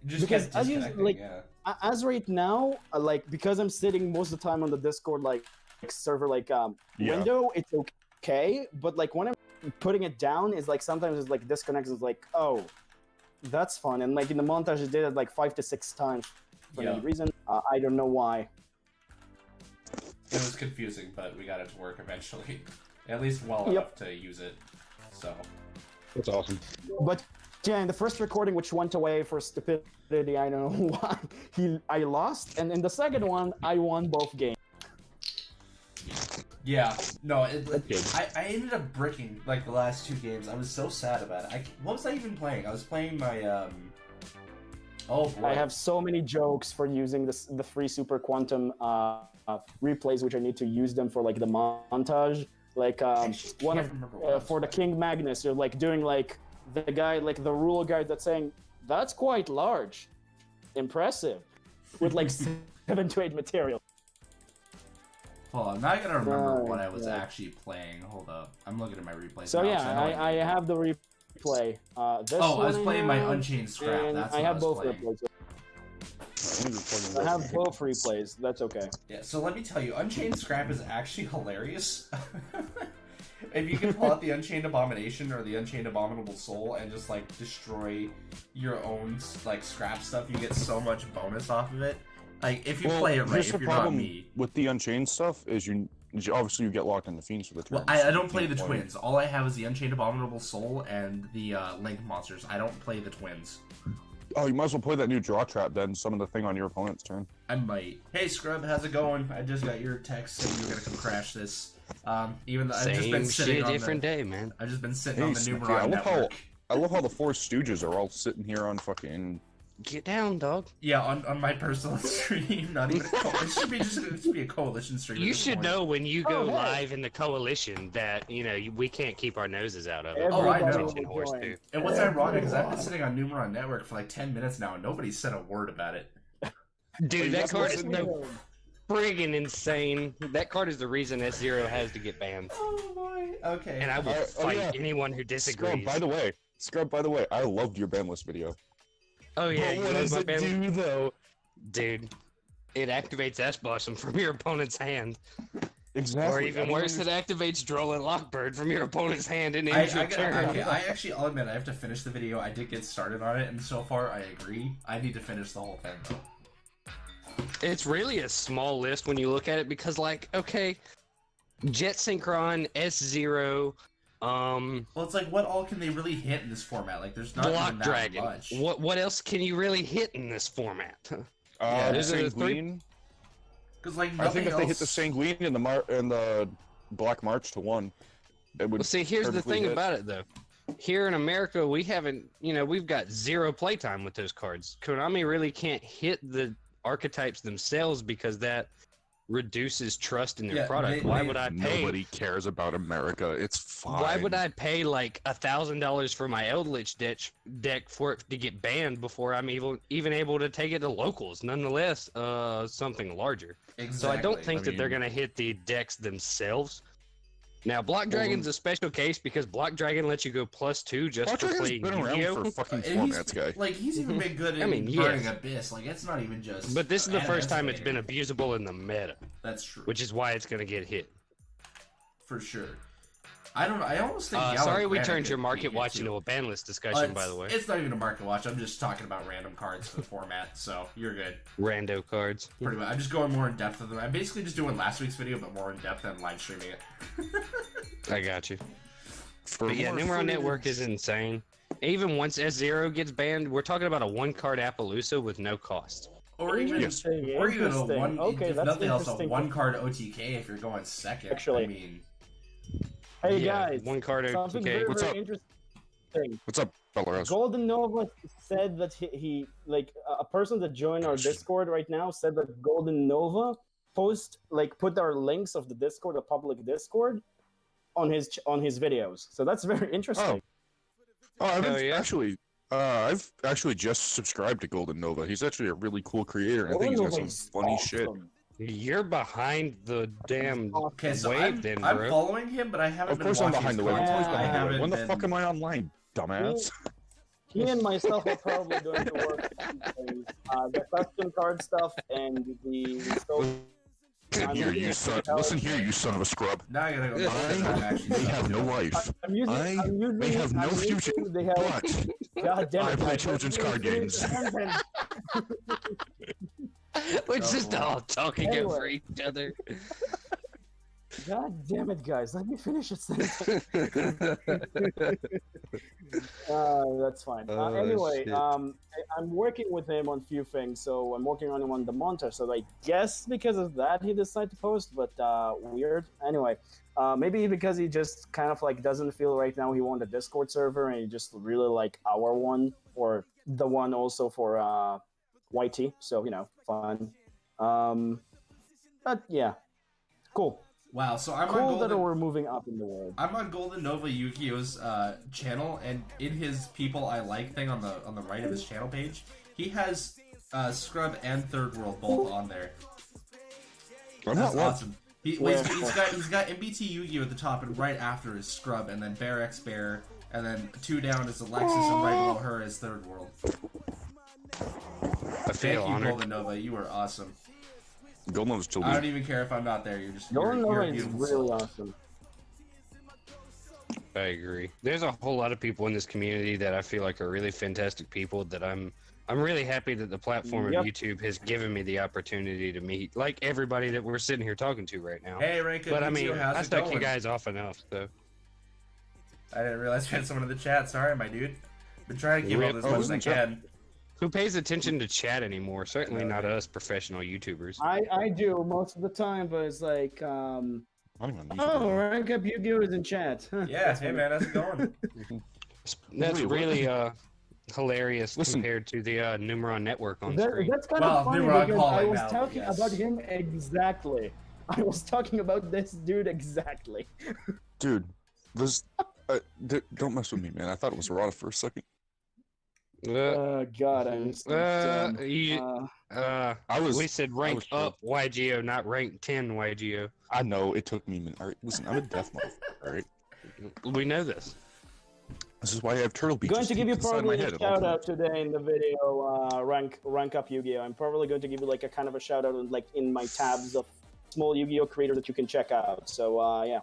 Speaker 1: Just
Speaker 2: Because
Speaker 1: kept
Speaker 2: as you-
Speaker 1: disconnecting,
Speaker 2: like-
Speaker 1: yeah.
Speaker 2: as right now, like because I'm sitting most of the time on the Discord like server
Speaker 3: Yeah.
Speaker 2: window, it's okay. But like when I'm putting it down, it's like sometimes it's like disconnects. It's like, oh, that's fun. And like in the montage, I did it like 5 to 6 times for
Speaker 1: Yeah.
Speaker 2: any reason. I don't know why.
Speaker 1: It was confusing, but we got it to work eventually. At least well
Speaker 2: Yep.
Speaker 1: enough to use it. So
Speaker 3: That's awesome.
Speaker 2: But yeah, in the first recording, which went away for stupidity, I don't know why, I lost. And in the second one, I won both games.
Speaker 1: yeah, no,
Speaker 3: good.
Speaker 1: I ended up bricking like the last 2 games. I was so sad about it. What was I even playing? I was playing my Oh boy.
Speaker 2: I have so many jokes for using the free Super Quantum replays, which I need to use them for like the montage. Like
Speaker 1: just
Speaker 2: one
Speaker 1: can't
Speaker 2: of
Speaker 1: remember what I was
Speaker 2: for the
Speaker 1: playing.
Speaker 2: King Magnus, you're like doing like the guy, like the ruler guy that's saying that's quite large, impressive, with like 7 to 8 material.
Speaker 1: Hold on, now I gotta remember
Speaker 2: Right,
Speaker 1: what I was
Speaker 2: right.
Speaker 1: actually playing. Hold up, I'm looking at my replays.
Speaker 2: So
Speaker 1: now, 'cause
Speaker 2: yeah,
Speaker 1: know
Speaker 2: I have the replay. This
Speaker 1: Oh, I was
Speaker 2: one
Speaker 1: playing my
Speaker 2: have,
Speaker 1: Unchained Scrap.
Speaker 2: and
Speaker 1: That's
Speaker 2: I
Speaker 1: what
Speaker 2: have
Speaker 1: I was
Speaker 2: both
Speaker 1: playing.
Speaker 2: replays. I have both replays. That's okay.
Speaker 1: Yeah, so let me tell you, Unchained Scrap is actually hilarious. If you can pull out the Unchained Abomination or the Unchained Abominable Soul and just like destroy your own like scrap stuff, you get so much bonus off of it. Like if you play it right,
Speaker 3: here's
Speaker 1: if
Speaker 3: the
Speaker 1: you're not
Speaker 3: problem
Speaker 1: me.
Speaker 3: with the Unchained stuff is obviously you get locked into Fiends for the turn.
Speaker 1: Well, I don't play the twins. All I have is the Unchained Abominable Soul and the Link monsters. I don't play the twins.
Speaker 3: Oh, you might as well play that new draw trap then. Summon the thing on your opponent's turn.
Speaker 1: I might. Hey Scrub, how's it going? I just got your text saying you're gonna come crash this. Even though I've just been
Speaker 4: Same
Speaker 1: sitting
Speaker 4: shit,
Speaker 1: on
Speaker 4: different
Speaker 1: the,
Speaker 4: day, man.
Speaker 1: I've just been sitting
Speaker 3: Hey,
Speaker 1: on the
Speaker 3: Snooki,
Speaker 1: Numeron network.
Speaker 3: I love how the Four Stooges are all sitting here on fucking.
Speaker 4: Get down, dog.
Speaker 1: Yeah, on my personal stream, not even. It should be a coalition stream. at
Speaker 4: You
Speaker 1: this
Speaker 4: should
Speaker 1: point.
Speaker 4: know when you go
Speaker 2: Oh, hey.
Speaker 4: live in the coalition that we can't keep our noses out of it.
Speaker 1: Oh, I
Speaker 2: Everybody
Speaker 1: know.
Speaker 2: will
Speaker 4: Attention horse,
Speaker 2: join.
Speaker 4: too.
Speaker 1: And what's ironic is I've been sitting on Numeron Network for like 10 minutes now, and nobody's said a word about it.
Speaker 4: Dude, that
Speaker 3: that's
Speaker 4: card
Speaker 3: what's
Speaker 4: is
Speaker 3: in
Speaker 4: no friggin' insane. That card is the reason S0 has to get banned.
Speaker 1: Oh boy. Okay.
Speaker 4: And I will
Speaker 3: Oh,
Speaker 4: fight
Speaker 3: yeah.
Speaker 4: anyone who disagrees.
Speaker 3: Scrub, by the way, I loved your ban list video.
Speaker 4: Oh yeah,
Speaker 3: But
Speaker 4: you
Speaker 3: what
Speaker 4: know
Speaker 3: does
Speaker 4: my
Speaker 3: it
Speaker 4: ban-
Speaker 3: do though?
Speaker 4: Dude, it activates S-Blossom from your opponent's hand.
Speaker 3: Exactly.
Speaker 4: Or even
Speaker 3: I don't
Speaker 4: worse, it
Speaker 3: understand-
Speaker 4: activates Droll and Lockbird from your opponent's hand and
Speaker 1: I,
Speaker 4: ends your turn.
Speaker 1: okay, I'll admit, I have to finish the video. I did get started on it, and so far, I agree. I need to finish the whole thing, though.
Speaker 4: It's really a small list when you look at it because, like, okay, Jet Synchron, S0,
Speaker 1: Well, it's like, what all can they really hit in this format? Like, there's not
Speaker 4: Block
Speaker 1: even that
Speaker 4: Dragon.
Speaker 1: much.
Speaker 4: What else can you really hit in this format?
Speaker 1: Yeah,
Speaker 3: the
Speaker 4: those are the three-
Speaker 3: Sanguine.
Speaker 1: Because, like,
Speaker 3: I think if
Speaker 1: nothing
Speaker 3: they hit the
Speaker 1: else-
Speaker 3: Sanguine and the Black March to 1. It would
Speaker 4: Well, see, here's the
Speaker 3: perfectly
Speaker 4: thing
Speaker 3: hit.
Speaker 4: about it, though. Here in America, we haven't, we've got zero playtime with those cards. Konami really can't hit the archetypes themselves because that reduces trust in their
Speaker 1: Yeah,
Speaker 4: product. Why would I pay?
Speaker 3: Nobody cares about America. It's fine.
Speaker 4: Why would I pay like $1,000 for my Eldritch deck for it to get banned before I'm even able to take it to locals? Nonetheless, something larger.
Speaker 1: Exactly.
Speaker 4: So I don't think
Speaker 3: I
Speaker 4: that they're
Speaker 3: mean-
Speaker 4: gonna hit the decks themselves. Now, Block Dragon's a special case because Block Dragon lets you go +2 just
Speaker 3: Block
Speaker 4: for
Speaker 3: Dragon's
Speaker 4: playing
Speaker 3: been around
Speaker 4: Yu-Gi-Oh.
Speaker 3: for fucking
Speaker 1: And
Speaker 3: formats, guy.
Speaker 1: Like, he's even been good in
Speaker 4: I mean,
Speaker 1: Burning
Speaker 4: yes.
Speaker 1: Abyss. Like, it's not even just.
Speaker 4: But this is the first time it's
Speaker 1: Animator.
Speaker 4: been abusable in the meta,
Speaker 1: That's true.
Speaker 4: which is why it's gonna get hit.
Speaker 1: For sure. I don't know. I almost think.
Speaker 4: Sorry we
Speaker 1: Galaxy
Speaker 4: turned your
Speaker 1: could
Speaker 4: market
Speaker 1: beat it,
Speaker 4: watch
Speaker 1: too.
Speaker 4: into a ban list discussion, by
Speaker 1: It's-
Speaker 4: the way.
Speaker 1: It's not even a market watch. I'm just talking about random cards for the format, so you're good.
Speaker 4: Rando cards.
Speaker 1: Pretty much. I'm just going more in depth with them. I'm basically just doing last week's video, but more in depth and live streaming it.
Speaker 4: I got you.
Speaker 3: For
Speaker 4: But yeah,
Speaker 3: more
Speaker 4: Numeron Network
Speaker 3: footage-
Speaker 4: is insane. Even once S0 gets banned, we're talking about a one-card Appaloosa with no cost.
Speaker 1: Or even,
Speaker 2: Interesting,
Speaker 1: or even a
Speaker 2: interesting.
Speaker 1: one.
Speaker 2: Okay,
Speaker 1: if
Speaker 2: that's
Speaker 1: nothing else, a
Speaker 2: interesting.
Speaker 1: one-card OTK if you're going second.
Speaker 2: Actually.
Speaker 1: I mean,
Speaker 2: Hey
Speaker 4: Yeah,
Speaker 2: guys,
Speaker 4: one card
Speaker 2: something
Speaker 4: OTK.
Speaker 2: very,
Speaker 3: What's
Speaker 2: very
Speaker 3: up?
Speaker 2: interesting.
Speaker 3: What's up, Belarus?
Speaker 2: Golden Nova said that he like a person that joined our Discord right now said that Golden Nova put our links of the Discord, the public Discord, on his videos. So that's very interesting.
Speaker 3: Oh,
Speaker 4: Hell
Speaker 3: I've actually just subscribed to Golden Nova. He's actually a really cool creator, and I
Speaker 2: Golden
Speaker 3: think he's got
Speaker 2: Nova
Speaker 3: some
Speaker 2: is
Speaker 3: funny shit.
Speaker 2: awesome.
Speaker 4: You're behind the damn
Speaker 1: okay, so
Speaker 4: wave,
Speaker 1: I'm,
Speaker 4: then,
Speaker 1: I'm
Speaker 4: bro.
Speaker 1: following him, but I haven't
Speaker 3: Of
Speaker 1: been
Speaker 3: course, I'm
Speaker 1: watching
Speaker 3: behind the
Speaker 1: his
Speaker 3: wave. I'm always
Speaker 1: content. I
Speaker 3: behind the wave.
Speaker 1: haven't
Speaker 3: When the
Speaker 1: been...
Speaker 3: fuck am I online, dumbass?
Speaker 2: He and myself are probably going to work on the custom card stuff and the
Speaker 3: Listen here, you son. Listen here, you son of a scrub.
Speaker 1: Now I gotta go. I'm actually
Speaker 3: They have no life.
Speaker 2: I'm using,
Speaker 3: I
Speaker 2: I'm using,
Speaker 3: may have no
Speaker 2: I'm using-
Speaker 3: future,
Speaker 2: They have,
Speaker 3: but
Speaker 2: God damn it,
Speaker 3: I play
Speaker 2: guys,
Speaker 3: children's
Speaker 2: let me
Speaker 3: card
Speaker 2: finish
Speaker 3: games.
Speaker 2: the sentence.
Speaker 4: We're just all talking
Speaker 2: Anyway.
Speaker 4: over each other.
Speaker 2: God damn it, guys, let me finish it. That's fine.
Speaker 4: Oh,
Speaker 2: Anyway,
Speaker 4: shit.
Speaker 2: I'm working with him on a few things. So I'm working on him on the montage. So I guess because of that he decided to post, but weird. Anyway, maybe because he just kind of like doesn't feel right now he won the Discord server and he just really like our one or the one also for YT. So fun. But yeah, cool.
Speaker 1: Wow, so I'm on
Speaker 2: Cool that
Speaker 1: Golden.
Speaker 2: we're moving up in the world.
Speaker 1: I'm on Golden Nova Yu-Gi-Oh's channel, and in his people I like thing on the right of his channel page, he has Scrub and Third World both on there.
Speaker 3: I'm
Speaker 1: That's
Speaker 3: not one.
Speaker 1: awesome. He's got MBT Yu-Gi-Oh at the top, and right after is Scrub, and then Bear X Bear, and then 2 down is Alexis, and right below her is Third World.
Speaker 4: I
Speaker 1: Thank
Speaker 4: feel
Speaker 1: you,
Speaker 4: honored.
Speaker 1: Golden Nova. You are awesome.
Speaker 3: Golden Nova's
Speaker 1: I don't
Speaker 3: children.
Speaker 1: even care if I'm not there. You're just
Speaker 2: Golden
Speaker 1: you're
Speaker 2: Nova
Speaker 1: a
Speaker 2: is
Speaker 1: beautiful
Speaker 2: really
Speaker 1: soul.
Speaker 2: awesome.
Speaker 4: I agree. There's a whole lot of people in this community that I feel like are really fantastic people that I'm really happy that the platform
Speaker 2: Yep.
Speaker 4: of YouTube has given me the opportunity to meet like everybody that we're sitting here talking to right now.
Speaker 1: Hey, Rankin,
Speaker 4: But I mean,
Speaker 1: how's
Speaker 4: I
Speaker 1: it
Speaker 4: stuck
Speaker 1: going?
Speaker 4: you guys off enough, so
Speaker 1: I didn't realize we had someone in the chat. Sorry, my dude. Been trying to keep up
Speaker 4: Rip.
Speaker 1: as
Speaker 3: Oh,
Speaker 1: much
Speaker 3: who's
Speaker 1: as I
Speaker 3: in chat?
Speaker 1: can.
Speaker 4: who pays attention to chat anymore? Certainly not us professional YouTubers.
Speaker 2: I do most of the time, but it's like,
Speaker 3: I don't even know.
Speaker 2: oh, Rank Up Yu-Gi-Oh is in chat.
Speaker 1: Yeah, hey man, how's it going?
Speaker 4: That's
Speaker 3: Wait, what?
Speaker 4: really hilarious
Speaker 3: Listen.
Speaker 4: compared to the Numeron network on screen.
Speaker 2: That's kind
Speaker 1: Well,
Speaker 2: of funny
Speaker 1: they were on
Speaker 2: because
Speaker 1: call
Speaker 2: I
Speaker 1: right
Speaker 2: was
Speaker 1: now,
Speaker 2: talking
Speaker 1: yes.
Speaker 2: about him exactly. I was talking about this dude exactly.
Speaker 3: Dude, this. Don't mess with me, man. I thought it was Rada for a second.
Speaker 2: God, I'm so dumb.
Speaker 4: We said rank
Speaker 3: was
Speaker 4: up YGO, not rank 10 YGO.
Speaker 3: I know it took me a minute. All right, listen, I'm a deaf motherfucker. All right,
Speaker 4: We know this.
Speaker 3: this is why I have turtle beaches.
Speaker 2: Going to give you
Speaker 3: inside my
Speaker 2: probably a
Speaker 3: head at all
Speaker 2: shout out
Speaker 3: times.
Speaker 2: today in the video, rank up Yu-Gi-Oh. I'm probably going to give you like a kind of a shout out like in my tabs of small Yu-Gi-Oh creators that you can check out. So yeah,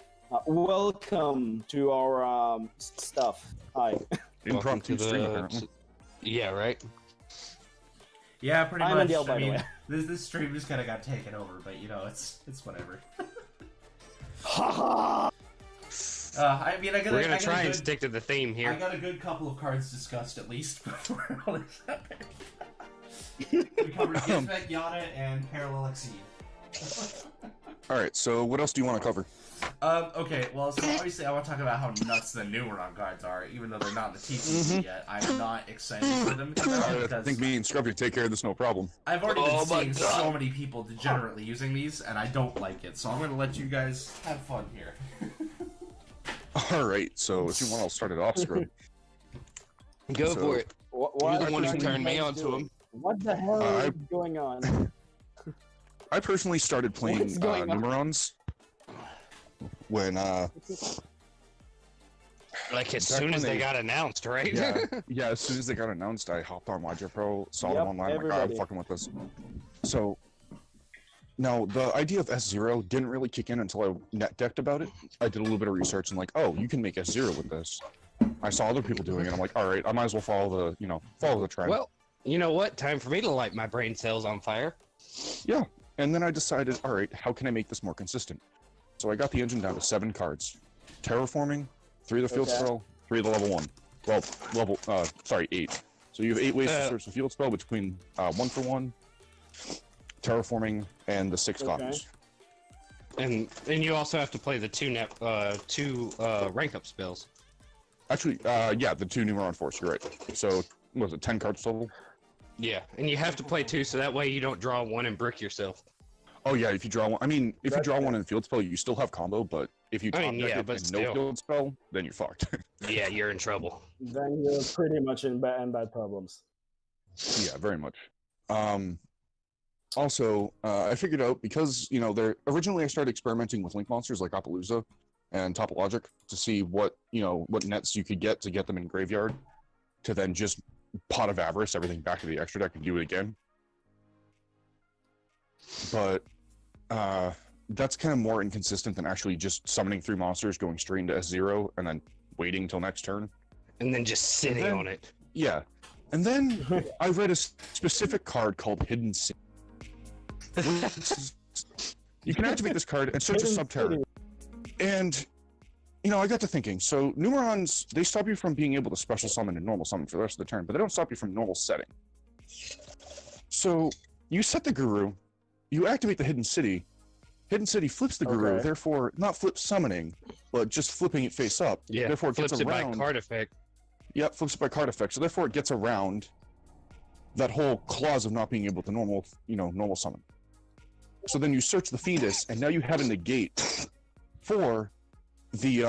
Speaker 2: welcome to our stuff. Hi.
Speaker 3: Impromptu
Speaker 4: Welcome to
Speaker 3: stream,
Speaker 4: the-
Speaker 3: apparently.
Speaker 4: Yeah, right?
Speaker 1: Yeah, pretty
Speaker 2: I'm
Speaker 1: much.
Speaker 2: Andiel, by
Speaker 1: I
Speaker 2: the
Speaker 1: mean,
Speaker 2: way.
Speaker 1: this stream just kind of got taken over, but you know, it's whatever. I mean, I got
Speaker 4: We're
Speaker 1: I
Speaker 4: gonna
Speaker 1: got
Speaker 4: try
Speaker 1: a
Speaker 4: and
Speaker 1: good,
Speaker 4: stick to the theme
Speaker 1: I
Speaker 4: here.
Speaker 1: got a good couple of cards discussed at least before all this happened. We covered Gizmek, Yada, and Parallel Exceed.
Speaker 3: All right, so what else do you want to cover?
Speaker 1: Okay, well, so obviously I want to talk about how nuts the Numeron cards are, even though they're not in the TCG yet. I'm not excited for them to come out
Speaker 3: I
Speaker 1: because
Speaker 3: think me and Scruffy take care of this, no problem.
Speaker 1: I've already been seeing so many people degenerately using these, and I don't like it. So I'm going to let you guys have fun here.
Speaker 3: Alright, so if you want, I'll start it off, Scrub.
Speaker 4: Go
Speaker 3: So-
Speaker 4: for it. You're the one who turned me on to him.
Speaker 2: What the hell is going on?
Speaker 3: I personally started playing
Speaker 2: What's going on?
Speaker 3: Numerons when,
Speaker 4: Like as
Speaker 3: Back
Speaker 4: soon
Speaker 3: when
Speaker 4: as they
Speaker 3: they-
Speaker 4: got announced, right?
Speaker 3: yeah, as soon as they got announced, I hopped on YJ Pro, saw
Speaker 2: Yep,
Speaker 3: them online, I'm like, oh, I'm
Speaker 2: everybody.
Speaker 3: fucking with this. So, now, the idea of S0 didn't really kick in until I net decked about it. I did a little bit of research and like, oh, you can make S0 with this. I saw other people doing it, I'm like, alright, I might as well follow the trend.
Speaker 4: Well, you know what? Time for me to light my brain cells on fire.
Speaker 3: Yeah, and then I decided, alright, how can I make this more consistent? So I got the engine down to 7 cards. Terraforming, 3 of the field
Speaker 2: Okay.
Speaker 3: spell, 3 of the level 1. Well, 8. So you have 8 ways to search the field spell between 1 for 1, terraforming, and the 6
Speaker 2: Okay.
Speaker 3: copies.
Speaker 4: And you also have to play the two rank up spells.
Speaker 3: Actually, yeah, the 2 Numeron Force, you're right. So, what was it, 10 cards total?
Speaker 4: Yeah, and you have to play 2 so that way you don't draw 1 and brick yourself.
Speaker 3: Oh yeah, if you draw one, I mean, if you
Speaker 2: That's
Speaker 3: draw
Speaker 2: fair.
Speaker 3: one in field spell, you still have combo, but if you
Speaker 4: I
Speaker 3: top
Speaker 4: mean,
Speaker 3: deck
Speaker 4: yeah,
Speaker 3: it
Speaker 4: but
Speaker 3: and no
Speaker 4: still.
Speaker 3: field spell, then you're fucked.
Speaker 4: Yeah, you're in trouble.
Speaker 2: Then you're pretty much in bad problems.
Speaker 3: Yeah, very much. Also, I figured out because originally I started experimenting with link monsters like Appaloosa and Topologic to see what nets you could get to get them in graveyard, to then just pot of avarice everything back to the extra deck and do it again. But that's kind of more inconsistent than actually just summoning 3 monsters, going straight into S0, and then waiting until next turn.
Speaker 4: And then just sitting
Speaker 3: then-
Speaker 4: on it.
Speaker 3: Yeah. And then I read a specific card called Hidden City. You can activate this card and search a
Speaker 2: Hidden
Speaker 3: subterror.
Speaker 2: City.
Speaker 3: And, I got to thinking, so Numerons, they stop you from being able to special summon and normal summon for the rest of the turn, but they don't stop you from normal setting. So, you set the Guru, you activate the Hidden City flips the Guru,
Speaker 2: Okay.
Speaker 3: therefore not flip summoning, but just flipping it face up.
Speaker 4: Yeah,
Speaker 3: Therefore it
Speaker 4: flips
Speaker 3: gets
Speaker 4: it by
Speaker 3: around.
Speaker 4: card effect.
Speaker 3: Yep, flips it by card effect. So therefore it gets around that whole clause of not being able to normal summon. So then you search the Fetus, and now you have a negate for the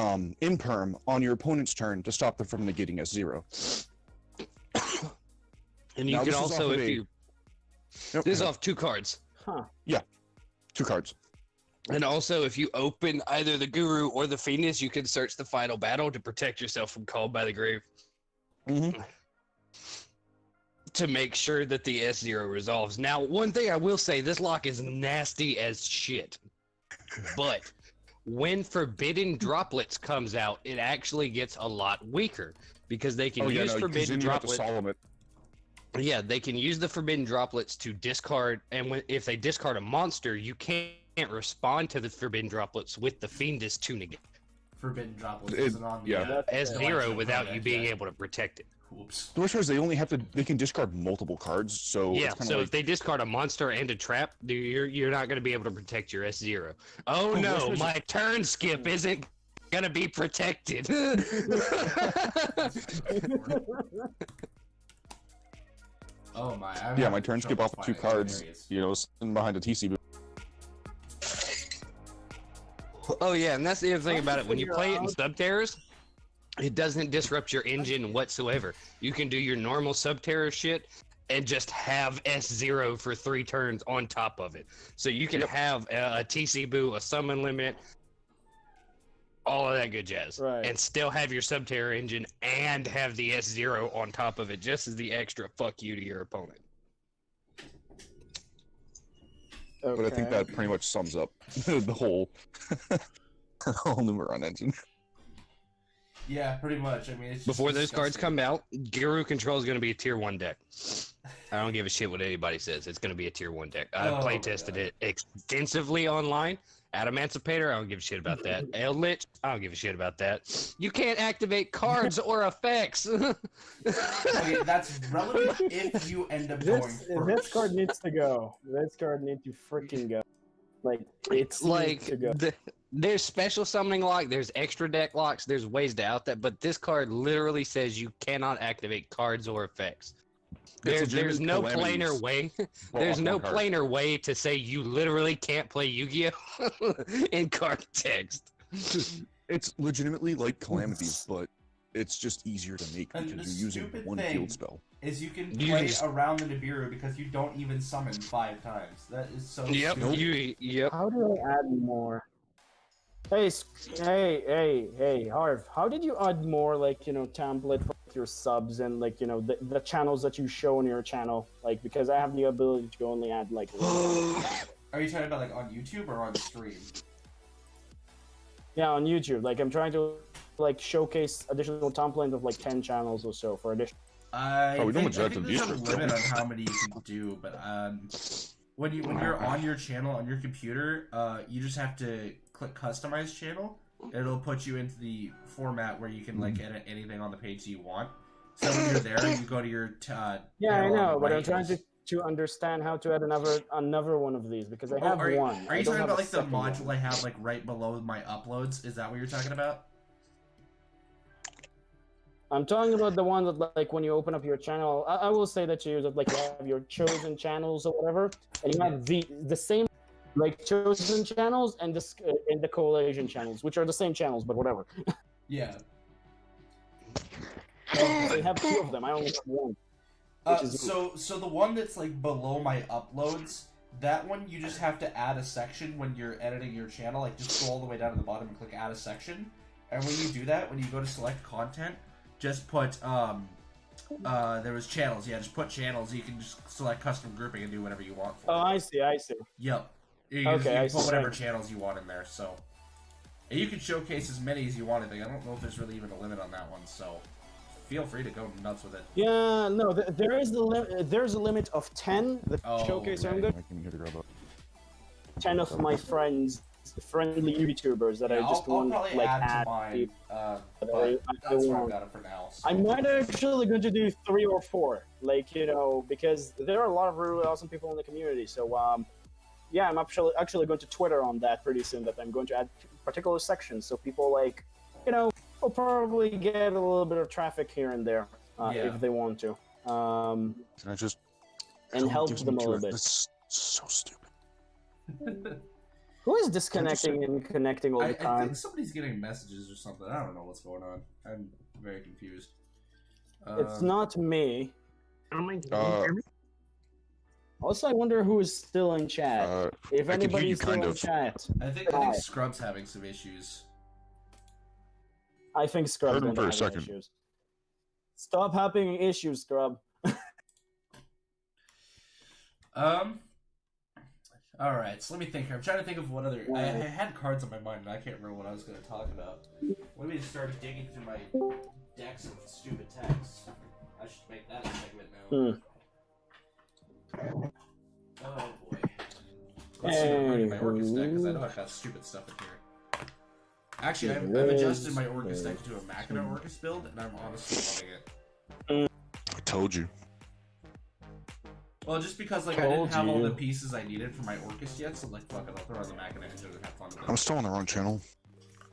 Speaker 3: imperm on your opponent's turn to stop them from negating S0.
Speaker 4: And you
Speaker 3: Now,
Speaker 4: can
Speaker 3: this is
Speaker 4: also,
Speaker 3: off of
Speaker 4: if
Speaker 3: a-
Speaker 4: you
Speaker 3: Yep,
Speaker 4: this is
Speaker 3: go ahead.
Speaker 4: off 2 cards.
Speaker 2: Huh.
Speaker 3: 2 cards.
Speaker 4: And also, if you open either the Guru or the Phoenix, you can search the final battle to protect yourself from Called by the Grave.
Speaker 3: Mm-hmm.
Speaker 4: To make sure that the S0 resolves. Now, one thing I will say, this lock is nasty as shit. But when Forbidden Droplets comes out, it actually gets a lot weaker. Because they can use Forbidden Droplets. Yeah, they can use the Forbidden Droplets to discard, and if they discard a monster, you can't respond to the Forbidden Droplets with the Fiendus to negate
Speaker 1: Forbidden Droplets
Speaker 3: It-
Speaker 1: isn't on the
Speaker 3: yeah.
Speaker 2: That's
Speaker 1: fair.
Speaker 4: S0
Speaker 1: Election
Speaker 4: without
Speaker 1: Codex
Speaker 4: you being
Speaker 1: yet.
Speaker 4: able to protect it.
Speaker 1: Whoops.
Speaker 3: The worst part is they can discard multiple cards, so
Speaker 4: Yeah,
Speaker 3: it's kind
Speaker 4: so
Speaker 3: of
Speaker 4: if they discard a monster and a trap, you're not going to be able to protect your S0. Oh
Speaker 3: Oh,
Speaker 4: no,
Speaker 3: which was-
Speaker 4: my turn skip isn't going to be protected.
Speaker 1: Oh my.
Speaker 3: yeah, my turn skip off of 2 cards, sitting behind a TC booth.
Speaker 4: Oh yeah, and that's the other thing about it. When you
Speaker 2: figure
Speaker 4: play it in
Speaker 2: out-
Speaker 4: Subterrors, it doesn't disrupt your engine whatsoever. You can do your normal Subterror shit and just have S0 for 3 turns on top of it. So you can have a TC Boo, a summon limit, all of that good jazz.
Speaker 2: Right.
Speaker 4: And still have your Subterror engine and have the S0 on top of it, just as the extra fuck you to your opponent.
Speaker 3: But I think
Speaker 2: Okay.
Speaker 3: that pretty much sums up the whole Numeron engine.
Speaker 1: Yeah, pretty much. I mean, it's just
Speaker 4: Before those cards
Speaker 1: disgusting.
Speaker 4: come out, Guru Control is going to be a tier 1 deck. I don't give a shit what anybody says. It's going to be a tier 1 deck. I've
Speaker 1: Oh
Speaker 4: play
Speaker 1: my
Speaker 4: tested
Speaker 1: God.
Speaker 4: it extensively online. Adamantipator, I don't give a shit about that. Eldritch, I don't give a shit about that. You can't activate cards or effects.
Speaker 1: Okay, that's relevant if you end up going
Speaker 2: This
Speaker 1: first.
Speaker 2: card needs to go. This card needs to freaking go. Like it's
Speaker 4: like
Speaker 2: to go.
Speaker 4: There's special summoning lock, there's extra deck locks, there's ways to out that, but this card literally says you cannot activate cards or effects. There's no plainer way. There's no plainer way to say you literally can't play Yu-Gi-Oh in card text.
Speaker 3: It's legitimately like calamities, but it's just easier to make because you're using one field spell.
Speaker 1: Is you can play around the Nibiru because you don't even summon 5 times. That is so stupid.
Speaker 4: Yep.
Speaker 2: How do I add more? Hey, Harv, how did you add more, like, you know, template for your subs and, like, you know, the channels that you show on your channel? Like, because I have the ability to only add, like...
Speaker 1: Are you talking about, like, on YouTube or on stream?
Speaker 2: Yeah, on YouTube. Like, I'm trying to, like, showcase additional templates of, like, 10 channels or so for additional...
Speaker 1: I think there's a limit on how many you can do, but when you're on your channel on your computer, you just have to click customize channel. It'll put you into the format where you can like edit anything on the page that you want. So when you're there, you go to your
Speaker 2: yeah, I know, but I'm trying to understand how to add another one of these because I have one.
Speaker 1: Are you talking about like the module I have like right below my uploads? Is that what you're talking about?
Speaker 2: I'm talking about the one that, like, when you open up your channel, I will say that you use, like, you have your chosen channels or whatever, and you have the same, like, chosen channels and the coalition channels, which are the same channels, but whatever.
Speaker 1: Yeah.
Speaker 2: I have 2 of them. I only have one.
Speaker 1: So the one that's like below my uploads, that one you just have to add a section when you're editing your channel. Like, just scroll all the way down to the bottom and click add a section, and when you do that, when you go to select content. Just put, there was channels. Yeah, just put channels. You can just select custom grouping and do whatever you want for it.
Speaker 2: I see.
Speaker 1: Yep. You can put whatever channels you want in there, so. And you can showcase as many as you want. I don't know if there's really even a limit on that one, so feel free to go nuts with it.
Speaker 2: Yeah, no, there's a limit of 10. The showcase I'm good. 10 of my friendly YouTubers that I just want to like add to mine,
Speaker 1: that's where I've got it for now. So.
Speaker 2: I might actually going to do 3 or 4, like, you know, because there are a lot of really awesome people in the community. So yeah, I'm actually going to Twitter on that pretty soon. That I'm going to add particular sections so people, like, you know, will probably get a little bit of traffic here and there if they want to.
Speaker 3: Can I just
Speaker 2: and help them a little bit.
Speaker 3: That's so stupid.
Speaker 2: Who is disconnecting and connecting all the time?
Speaker 1: I think somebody's getting messages or something. I don't know what's going on. I'm very confused.
Speaker 2: It's not me. Also, I wonder who is still in chat. If anybody's still in chat.
Speaker 1: I think Scrub's having some issues.
Speaker 2: I think Scrub's having issues. Stop having issues, Scrub.
Speaker 1: Alright, so let me think here. I'm trying to think of what other... I had cards on my mind, and I can't remember what I was going to talk about. Let me just start digging through my decks of stupid texts. I should make that a segment now. Oh, boy. Let's see what I'm running my Orcus deck, because I know I've got stupid stuff in here. Actually, I've adjusted my Orcus deck to a Machina Orcus build, and I'm honestly loving it.
Speaker 3: I told you.
Speaker 1: Well, just because, like, I didn't have all the pieces I needed for my Orcus yet, so, like, fuck it, I'll throw on the Machina Engine and have fun with it.
Speaker 3: I'm still on the wrong channel.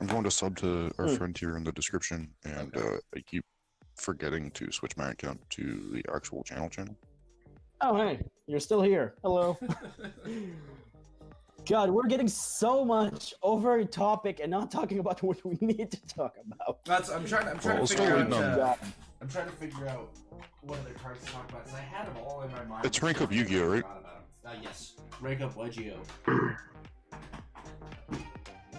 Speaker 3: I'm going to sub to our friend here in the description, and I keep forgetting to switch my account to the actual channel.
Speaker 2: Oh, hey, you're still here. Hello. God, we're getting so much over topic and not talking about what we need to talk about.
Speaker 1: I'm trying to figure out what other cards to talk about, because I had them all in my mind.
Speaker 3: It's Rank Up Yu-Gi-Oh, right?
Speaker 1: Yes. Rank Up Yu-Gi-Oh.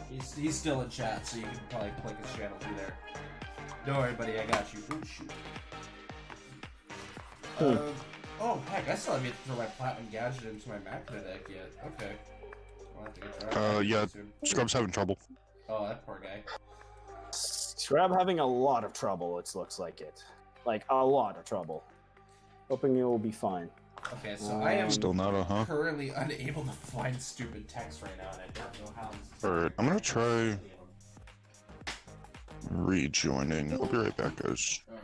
Speaker 1: He's still in chat, so you can probably click his channel through there. Don't worry, buddy, I got you. Ooh, shoot. Oh, heck, I still haven't throw my Platinum Gadget into my Machina deck yet. Okay. I'll have to get tried.
Speaker 3: Yeah, Scrub's having trouble.
Speaker 1: Oh, that poor guy.
Speaker 2: Scrub having a lot of trouble, it looks like it. Like, a lot of trouble. Hoping you will be fine.
Speaker 1: Okay, so I am
Speaker 3: still not
Speaker 1: currently unable to find stupid text right now, and I don't know how this is.
Speaker 3: Alright, I'm gonna try rejoining. I'll be right back, guys.
Speaker 1: Alright.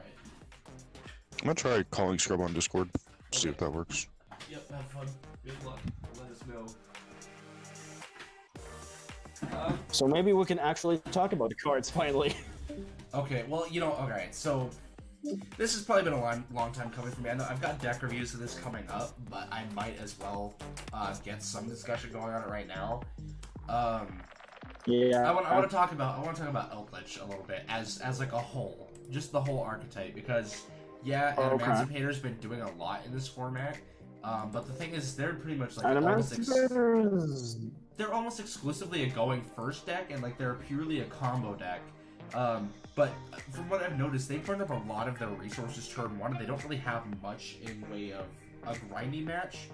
Speaker 3: I'm gonna try calling Scrub on Discord, see if that works.
Speaker 1: Yep, have fun. Good luck. Let us know.
Speaker 2: So maybe we can actually talk about the cards finally.
Speaker 1: Okay, well, okay, so this has probably been a long time coming for me. I know I've got deck reviews of this coming up, but I might as well get some discussion going on it right now.
Speaker 2: Yeah.
Speaker 1: I want to talk about Eldritch a little bit as like a whole, just the whole archetype, because Emancipator's been doing a lot in this format. But the thing is, they're pretty much like they're almost exclusively a going first deck, and like they're purely a combo deck. But from what I've noticed, they burned up a lot of their resources turn one, and they don't really have much in way of a grinding match.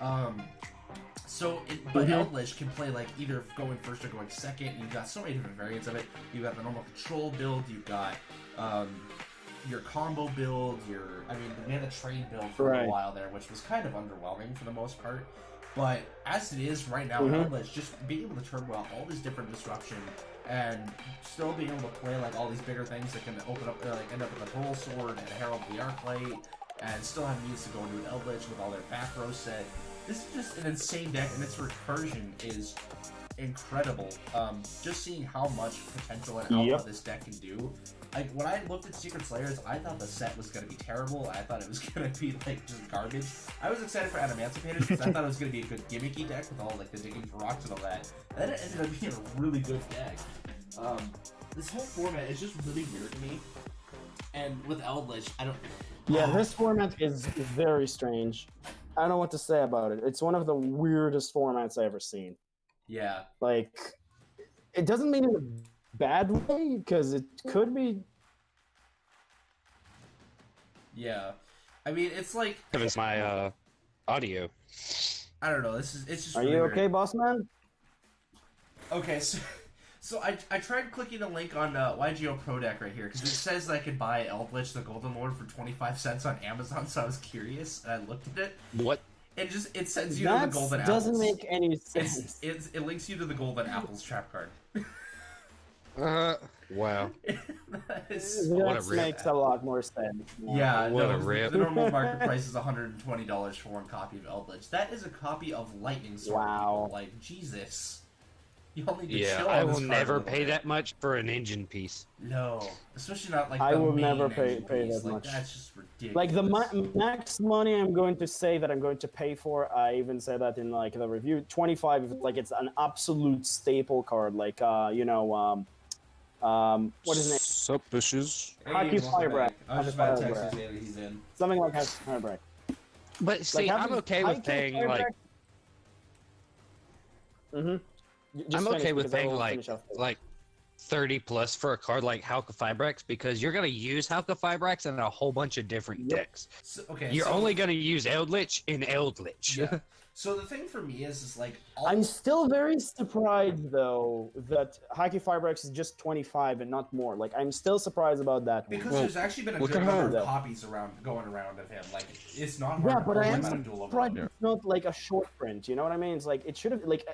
Speaker 1: But Eldritch can play like either going first or going second. You've got so many different variants of it. You've got the normal control build. You've got your combo build. We had a train build for a while there, which was kind of underwhelming for the most part. But as it is right now, Eldritch, just being able to turn well all this different disruption and still being able to play like all these bigger things that can open up, like end up with a Troll Sword and a Herald of the Arclight, and still have needs to go into an Eldritch with all their back row set. This is just an insane deck, and its recursion is incredible. Just seeing how much potential and output this deck can do. Like, when I looked at Secret Slayers, I thought the set was going to be terrible. I thought it was going to be, like, just garbage. I was excited for Emancipators because I thought it was going to be a good gimmicky deck with all, like, the digging for rocks and all that. And then it ended up being a really good deck. This whole format is just really weird to me. And with Eldritch, I don't...
Speaker 2: Yeah, this format is very strange. I don't know what to say about it. It's one of the weirdest formats I've ever seen.
Speaker 1: Yeah.
Speaker 2: Like, it doesn't mean in a bad way, because it could be.
Speaker 1: Yeah. I mean, it's like...
Speaker 4: It's my audio.
Speaker 1: I don't know, it's just
Speaker 2: Are
Speaker 1: really
Speaker 2: you
Speaker 1: weird.
Speaker 2: okay, boss man?
Speaker 1: Okay, so I tried clicking a link on YGO Pro Deck right here, because it says I could buy Eldritch the Golden Lord for 25 cents on Amazon, so I was curious, and I looked at it.
Speaker 4: What?
Speaker 1: It sends you to the Golden Apples.
Speaker 2: Doesn't make any sense.
Speaker 1: It links you to the Golden Apples trap card.
Speaker 4: Wow.
Speaker 2: That makes a lot more sense.
Speaker 1: Yeah,
Speaker 4: what a rip.
Speaker 1: The normal market price is $120 for one copy of Eldritch. That is a copy of Lightning Sword.
Speaker 2: Wow.
Speaker 1: People. Like, Jesus. You all need to
Speaker 4: Yeah,
Speaker 1: chill
Speaker 4: I
Speaker 1: on this
Speaker 4: will
Speaker 1: card
Speaker 4: never
Speaker 1: a little
Speaker 4: pay
Speaker 1: bit.
Speaker 4: that much for an engine piece.
Speaker 1: No, especially not like
Speaker 2: I
Speaker 1: the
Speaker 2: will
Speaker 1: main
Speaker 2: never pay
Speaker 1: engine piece.
Speaker 2: that
Speaker 1: Like,
Speaker 2: much.
Speaker 1: that's just ridiculous.
Speaker 2: Like the max money I'm going to say that I'm going to pay for, I even said that in like the review, 25. If like it's an absolute staple card, like what is his name?
Speaker 3: Sup, fishes?
Speaker 2: Hockey Firebreath.
Speaker 1: I was just about to text you saying that he's in.
Speaker 2: Something like Hockey Firebreath.
Speaker 4: But see, I'm okay with paying like. I'm okay with paying like 30 plus for a card like Halka Fibrex, because you're gonna use Halka Fibrex in a whole bunch of different decks.
Speaker 1: So,
Speaker 4: You're only gonna use Eldritch in Eldritch.
Speaker 1: Yeah. So the thing for me is like...
Speaker 2: I'm still very surprised, though, that Hockey Firebrex is just 25 and not more. Like, I'm still surprised about that.
Speaker 1: Because there's actually been a good number of copies going around of him. Like, it's not hard to
Speaker 2: but I am
Speaker 1: pull him out of Duel of
Speaker 2: surprised
Speaker 1: Wonder.
Speaker 2: it's not like a short print. You know what I mean? It's like, it should have, like,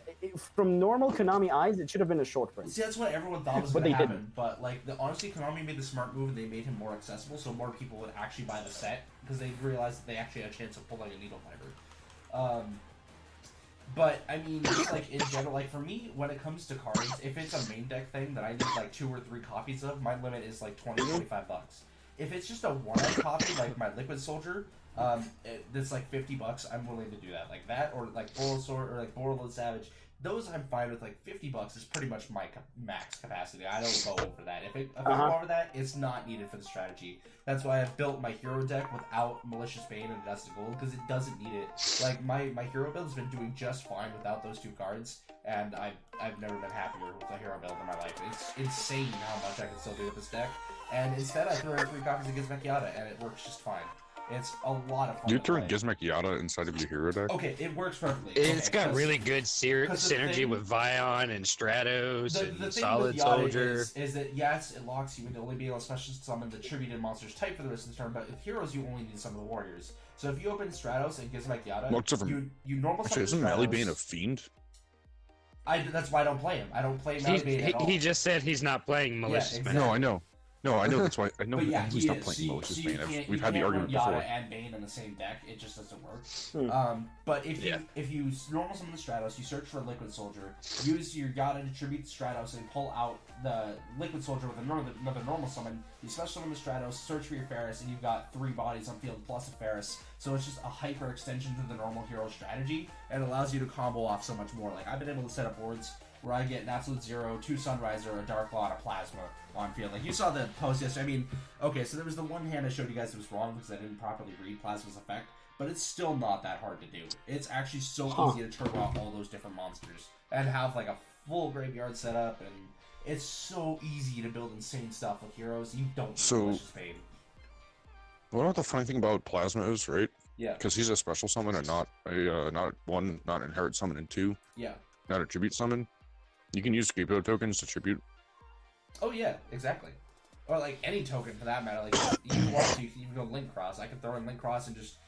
Speaker 2: from normal Konami eyes, it should have been a short print.
Speaker 1: See, that's what everyone thought was
Speaker 2: But
Speaker 1: going to
Speaker 2: they
Speaker 1: happen.
Speaker 2: didn't.
Speaker 1: But, like, honestly, Konami made the smart move and they made him more accessible, so more people would actually buy the set, because they realized that they actually had a chance of pulling a needle fiber. But, I mean, just, like, in general, like, for me, when it comes to cards, if it's a main deck thing that I need, like, 2 or 3 copies of, my limit is, like, $20-$25. If it's just a one-off copy, like my Liquid Soldier, that's, like, $50, I'm willing to do that. Like, that, or, like, Borrowsword, or, like, Borrowed Savage, those I'm fine with. Like, $50 is pretty much my max capacity. I don't go over that. If I go over that, it's not needed for the strategy. That's why I've built my hero deck without Malicious Bane and Dusted Gold, because it doesn't need it. Like, my hero build has been doing just fine without those 2 cards, and I've never been happier with a hero build in my life. It's insane how much I can still do with this deck. And instead, I throw in 3 copies of Gizmek Yada, and it works just fine. It's a lot of fun.
Speaker 3: Do you turn Gizmek Yada inside of your hero deck?
Speaker 1: Okay, it works perfectly.
Speaker 4: It's got really good synergy with Vion and Stratos and Solid Soldier.
Speaker 1: Is that, yes, it locks you into only being able to special summon the tributed monsters type for the rest of the turn, but with heroes, you only need some of the warriors. So if you open Stratos and Gizmek Yada, you normal
Speaker 3: Actually, isn't Mally Bane a fiend?
Speaker 1: That's why I don't play him. I don't play Mally Bane at all.
Speaker 4: He just said he's not playing Malicious Bane.
Speaker 3: No, I know. No, I know that's why. I know
Speaker 1: But yeah,
Speaker 3: he's
Speaker 1: he
Speaker 3: not
Speaker 1: is.
Speaker 3: playing Malicious
Speaker 1: you
Speaker 3: Bane.
Speaker 1: can't-
Speaker 3: We've
Speaker 1: you
Speaker 3: had the
Speaker 1: can't
Speaker 3: argument
Speaker 1: run Yada
Speaker 3: before.
Speaker 1: and Bane in the same deck. It just doesn't work. But if you normal summon the Stratos, you search for a Liquid Soldier, use your Yada to tribute the Stratos, and pull out the Liquid Soldier with another normal summon. You special summon the Stratos, search for your Ferris, and you've got 3 bodies on field plus a Ferris. So it's just a hyper extension to the normal hero strategy, and it allows you to combo off so much more. Like, I've been able to set up boards where I get an Absolute Zero, 2 Sunriser, a Dark Law, and a Plasma on field. Like, you saw the post yesterday. I mean, okay, so there was the one hand I showed you guys that was wrong because I didn't properly read Plasma's effect, but it's still not that hard to do. It's actually so easy to turbo out all those different monsters and have, like, a full graveyard set up, and it's so easy to build insane stuff with heroes. You don't need Malicious Bane.
Speaker 3: Well, what the funny thing about Plasma is, right?
Speaker 1: Yeah.
Speaker 3: Because he's a special summon and not a not inherit summon, and 2,
Speaker 1: Yeah.
Speaker 3: not a tribute summon. You can use scapegoat tokens to tribute.
Speaker 1: Oh yeah, exactly. Or like any token for that matter. Like you want to, you can even go Link Cross. I could throw in Link Cross and just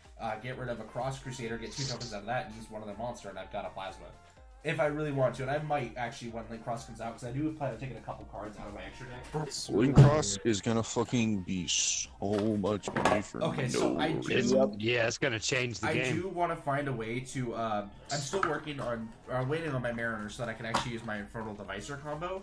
Speaker 1: get rid of a Cross Crusader, get 2 tokens out of that, and use one of their monster, and I've got a Plasma. If I really want to, and I might actually when Link Cross comes out, because I do plan on taking a couple cards out of my extra deck.
Speaker 3: Link Cross is gonna fucking be so much money for
Speaker 1: Okay, so I do.
Speaker 4: It's gonna change the game.
Speaker 1: I do want to find a way to. I'm still working on, waiting on my Mariner so that I can actually use my Infernal Devicer combo.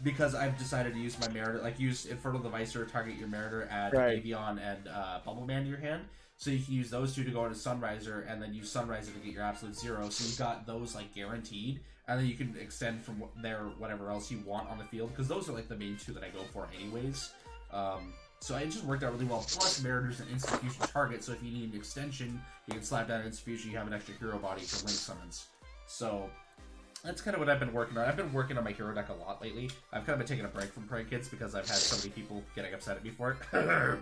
Speaker 1: Because I've decided to use my Mariner, like use Infernal Devicer, target your Mariner, add Avion and Bubble Man to your hand. So you can use those 2 to go into Sunriser, and then use Sunriser to get your Absolute Zero. So you've got those like guaranteed, and then you can extend from there whatever else you want on the field, because those are like the main 2 that I go for anyways. So it just worked out really well. Plus, Mariner's an Instant Fusion target, so if you need an extension, you can slap down Instant Fusion, you have an extra hero body for Link summons. So that's kind of what I've been working on. I've been working on my hero deck a lot lately. I've kind of been taking a break from prank kits because I've had so many people getting upset at me for it.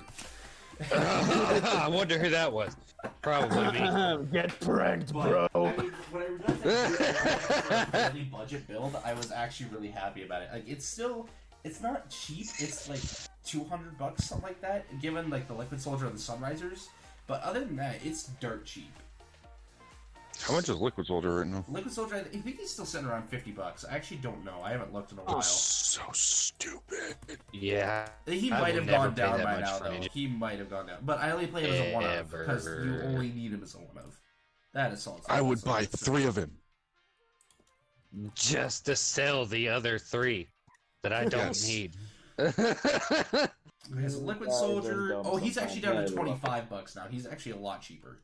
Speaker 4: I wonder who that was. Probably me.
Speaker 2: Get pranked, bro.
Speaker 1: I mean, when I realized for a fairly budget build, I was actually really happy about it. Like, it's not cheap. It's like $200, something like that, given like the Liquid Soldier and the Sunrisers. But other than that, it's dirt cheap.
Speaker 3: How much is Liquid Soldier right now?
Speaker 1: Liquid Soldier, I think he's still sitting around $50. I actually don't know. I haven't looked in a while.
Speaker 3: That's so stupid.
Speaker 4: Yeah.
Speaker 1: He might have gone down by now, though. He might have gone down. But I only play him as a one-of, because you only need him as a one-of. That is solid.
Speaker 3: I would buy 3 of him.
Speaker 4: Just to sell the other 3 that I don't need.
Speaker 1: He has a Liquid Soldier. Oh, he's actually down to $25 now. He's actually a lot cheaper.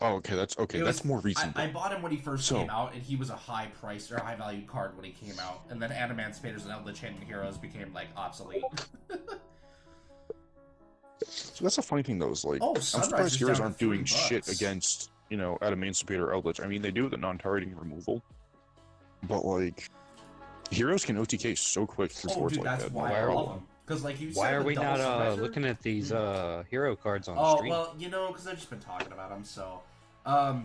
Speaker 3: Oh, okay, that's more reasonable.
Speaker 1: I bought him when he first came out, and he was a high price or high value card when he came out, and then Adamantimators and Eldritch Hand Heroes became like obsolete.
Speaker 3: So that's a funny thing though, is like I'm surprised heroes aren't doing shit against, Adamantimator or Eldritch. I mean, they do the non-targeting removal, but like heroes can OTK so quick through boards like
Speaker 1: that's
Speaker 3: that.
Speaker 1: why I love them. Because like you said,
Speaker 4: why are we not looking at these hero cards on stream?
Speaker 1: Oh well, because I've just been talking about them, so. I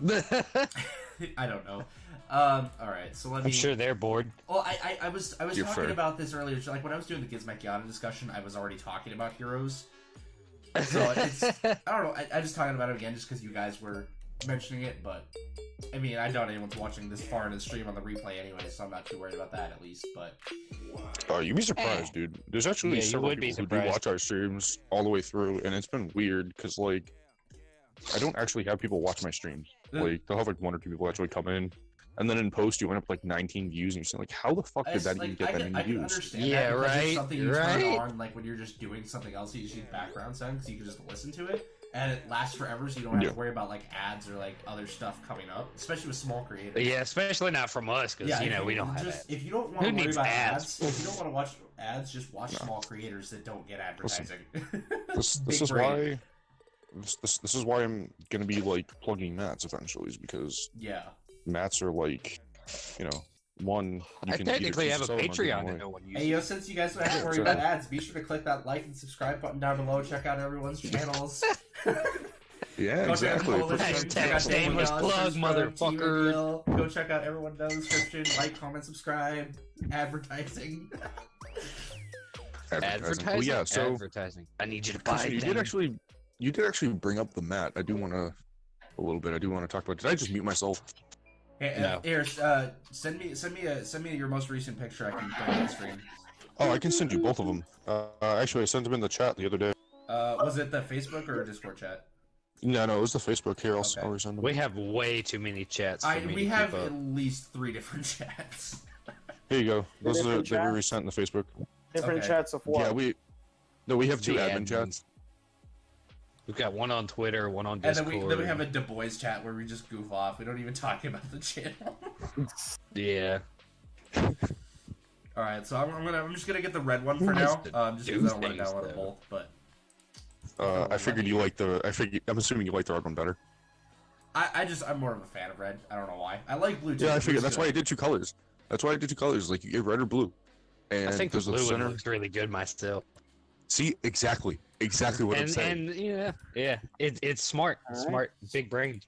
Speaker 1: don't know. All right, so let me.
Speaker 4: I'm sure they're bored.
Speaker 1: Well, I was talking about this earlier. Like when I was doing the Gizmek Yada discussion, I was already talking about heroes. So it's I don't know. I just talking about it again just because you guys were mentioning it. But I mean, I doubt anyone's watching this far in the stream on the replay anyway, so I'm not too worried about that at least. But
Speaker 3: you'd be surprised, dude. There's actually several people who do watch our streams all the way through, and it's been weird because like. I don't actually have people watch my streams. Like, they'll have like 1 or 2 people actually come in, and then in post you end up like 19 views, and you're saying like, how the fuck did that even get that many views?
Speaker 1: Understand that because it's something you turn on, like when you're just doing something else, you just use background sound because you can just listen to it, and it lasts forever, so you don't have to worry about like ads or like other stuff coming up, especially with small creators.
Speaker 4: Yeah, especially not from us, because we don't have ads.
Speaker 1: If you don't want to worry about ads, if you don't want to watch ads, just watch small creators that don't get advertising.
Speaker 3: This is why. This is why I'm gonna be like plugging mats eventually, is because mats are like, one.
Speaker 4: I technically have a Patreon and no one uses.
Speaker 1: Hey, since you guys don't have to worry about ads, be sure to click that like and subscribe button down below. Check out everyone's channels.
Speaker 3: Yeah, exactly.
Speaker 4: Hashtag shameless plug, motherfucker.
Speaker 1: Go check out everyone down in the description. Like, comment, subscribe. Advertising.
Speaker 4: Advertising.
Speaker 3: Well, yeah. So
Speaker 4: advertising. I need you to buy.
Speaker 3: So you did actually bring up the mat. I do want to talk about. Did I just mute myself?
Speaker 1: Hey, no. Here, send me your most recent picture. I can put on the screen.
Speaker 3: Oh, I can send you both of them. Actually, I sent them in the chat the other day.
Speaker 1: Was it the Facebook or Discord chat?
Speaker 3: No, it was the Facebook. Here, I'll
Speaker 1: Okay.
Speaker 3: resend them.
Speaker 4: We have way too many chats. For me
Speaker 1: We
Speaker 4: to
Speaker 1: have
Speaker 4: keep up.
Speaker 1: at least 3 different chats.
Speaker 3: Here you go. Those are
Speaker 2: different
Speaker 3: they were
Speaker 2: chats?
Speaker 3: resent in the Facebook.
Speaker 2: Different
Speaker 1: Okay.
Speaker 2: chats of what?
Speaker 3: Yeah, we have 2
Speaker 4: The
Speaker 3: admin
Speaker 4: admins.
Speaker 3: chats.
Speaker 4: We've got one on Twitter, one on
Speaker 1: And
Speaker 4: Discord.
Speaker 1: then we have a Du Bois chat where we just goof off. We don't even talk about the channel.
Speaker 4: Yeah.
Speaker 1: All right, so I'm just gonna get the red one for
Speaker 4: Who
Speaker 1: now.
Speaker 4: likes to
Speaker 1: Just
Speaker 4: do
Speaker 1: because I don't want to
Speaker 4: things,
Speaker 1: download them
Speaker 4: though?
Speaker 1: both. But
Speaker 3: I figured you like the. I'm assuming you like the red one better.
Speaker 1: I'm more of a fan of red. I don't know why. I like blue too.
Speaker 3: Yeah, I figured
Speaker 1: Blue's
Speaker 3: that's why I
Speaker 1: good.
Speaker 3: did 2 colors. That's why I did 2 colors. Like you get red or blue. And
Speaker 4: I think the
Speaker 3: there's
Speaker 4: blue one
Speaker 3: center.
Speaker 4: looks really good myself.
Speaker 3: See, exactly what I'm saying.
Speaker 4: And it's smart,
Speaker 2: All right.
Speaker 4: smart, big brain.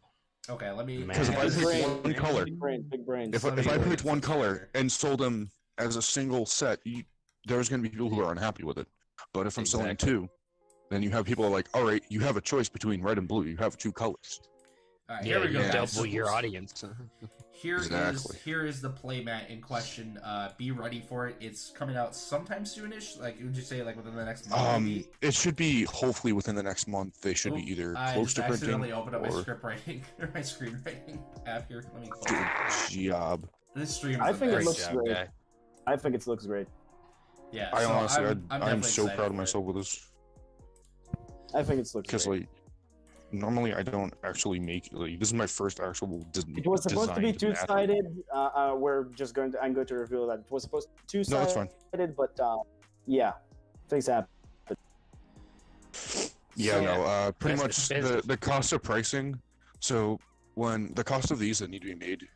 Speaker 1: Okay, let me.
Speaker 4: Man.
Speaker 3: Because if I
Speaker 4: Big
Speaker 3: picked
Speaker 2: brain,
Speaker 3: one color,
Speaker 2: Big brains, big brains.
Speaker 3: if
Speaker 1: Let me
Speaker 3: I
Speaker 1: go
Speaker 3: picked
Speaker 1: get
Speaker 3: one
Speaker 1: some
Speaker 3: color
Speaker 1: center.
Speaker 3: and sold them as a single set, there's going to be people who are unhappy with it. But if I'm selling
Speaker 4: Exactly.
Speaker 3: 2, then you have people who are like, all right, you have a choice between red and blue. You have 2 colors.
Speaker 1: All right,
Speaker 4: Yeah,
Speaker 1: here we go.
Speaker 4: you
Speaker 1: guys.
Speaker 4: double your audience.
Speaker 3: Exactly.
Speaker 1: Here is the playmat in question. Be ready for it. It's coming out sometime soonish. Like, would you say like within the next month? maybe?
Speaker 3: It should be hopefully within the next month. They should be
Speaker 1: Oop,
Speaker 3: either
Speaker 1: I
Speaker 3: close
Speaker 1: just
Speaker 3: to printing
Speaker 1: accidentally opened up my
Speaker 3: or
Speaker 1: script writing or my screenwriting app here. Let me close
Speaker 3: good
Speaker 1: it.
Speaker 3: job.
Speaker 1: This stream.
Speaker 2: I
Speaker 1: is
Speaker 2: think it
Speaker 1: the
Speaker 2: looks
Speaker 1: best.
Speaker 2: great.
Speaker 4: guy.
Speaker 2: I think it looks great.
Speaker 1: Yeah.
Speaker 3: I
Speaker 1: so
Speaker 3: honestly,
Speaker 1: I'm
Speaker 3: I'm
Speaker 1: definitely
Speaker 3: so
Speaker 1: excited
Speaker 3: proud of
Speaker 1: for it.
Speaker 3: myself with this
Speaker 2: I think it looks
Speaker 3: because
Speaker 2: great.
Speaker 3: like normally I don't actually make like this is my first actual
Speaker 2: It was supposed to be
Speaker 3: designed math.
Speaker 2: two-sided. I'm going to reveal that it was supposed to be
Speaker 3: No, that's
Speaker 2: two-sided,
Speaker 3: fine.
Speaker 2: but yeah, things happen.
Speaker 3: Yeah,
Speaker 1: So-
Speaker 3: no. Pretty
Speaker 4: That's
Speaker 3: much
Speaker 4: expensive.
Speaker 3: the cost of pricing. So when the cost of these that need to be made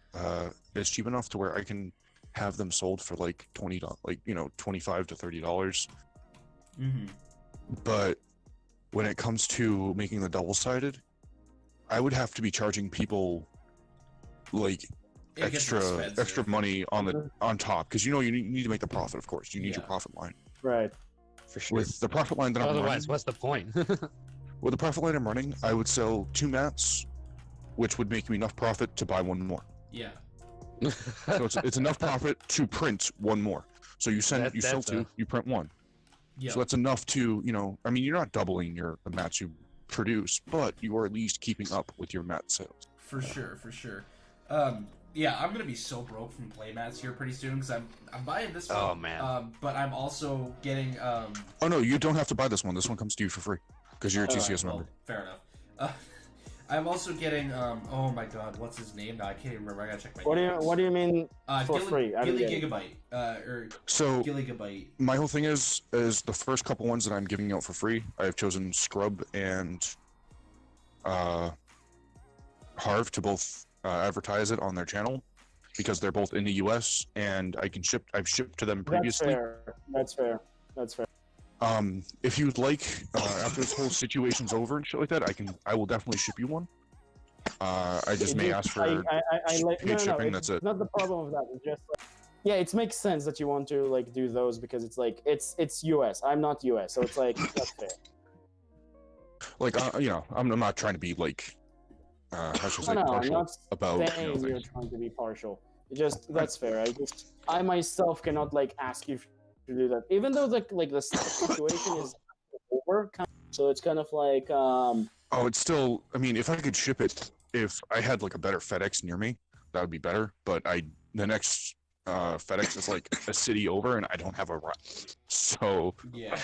Speaker 3: is cheap enough to where I can have them sold for like $20, like $25 to $30.
Speaker 1: Mhm.
Speaker 3: But when it comes to making the double-sided, I would have to be charging people like
Speaker 1: It gets
Speaker 3: extra
Speaker 1: expensive.
Speaker 3: money on top because you need to make the profit. Of course, you need your
Speaker 1: Yeah.
Speaker 3: profit line.
Speaker 2: Right.
Speaker 4: For sure.
Speaker 3: With the profit line that I'm running,
Speaker 4: Otherwise, what's the point?
Speaker 3: with the profit line I'm running, I would sell 2 mats, which would make me enough profit to buy 1 more.
Speaker 1: Yeah.
Speaker 3: So it's enough profit to print 1 more. So you sell
Speaker 4: That's
Speaker 3: 2, you print 1.
Speaker 1: Yeah.
Speaker 3: So that's enough to I mean, you're not doubling the mats you produce, but you are at least keeping up with your mat sales.
Speaker 1: For sure. Yeah, I'm gonna be so broke from playmats here pretty soon because I'm buying this one.
Speaker 4: Oh, man.
Speaker 1: But I'm also getting
Speaker 3: Oh no, you don't have to buy this one. This one comes to you for free because you're a
Speaker 1: alright,
Speaker 3: TCS
Speaker 1: well,
Speaker 3: member.
Speaker 1: fair enough. I'm also getting oh my god, what's his name now? I can't even remember. I gotta check my.
Speaker 2: What do you mean? for
Speaker 1: Gilly,
Speaker 2: free? I don't
Speaker 1: Gilly
Speaker 2: get it.
Speaker 1: Gigabyte, or
Speaker 3: So
Speaker 1: Gigabyte.
Speaker 3: my whole thing is the first couple ones that I'm giving out for free. I've chosen Scrub and Harv to both advertise it on their channel because they're both in the US and I've shipped to them
Speaker 2: That's
Speaker 3: previously.
Speaker 2: fair. That's fair. That's fair.
Speaker 3: If you'd like, after this whole situation's over and shit like that, I will definitely ship you one. I just may ask for
Speaker 2: I like
Speaker 3: paid shipping,
Speaker 2: it's
Speaker 3: that's it.
Speaker 2: not the problem of that. It's just yeah, it makes sense that you want to like do those because it's like it's US. I'm not US, so it's like that's fair.
Speaker 3: like I'm not trying to be like how should I say
Speaker 2: No, I'm
Speaker 3: partial
Speaker 2: not
Speaker 3: about
Speaker 2: saying you're
Speaker 3: things.
Speaker 2: trying to be partial. It just that's fair. I myself cannot like ask you to do that, even though the situation is over. So it's kind of like
Speaker 3: Oh, it's still. I mean, if I could ship it, if I had like a better FedEx near me, that would be better. But the next FedEx is like a city over, and I don't have a ride. So
Speaker 1: Yeah.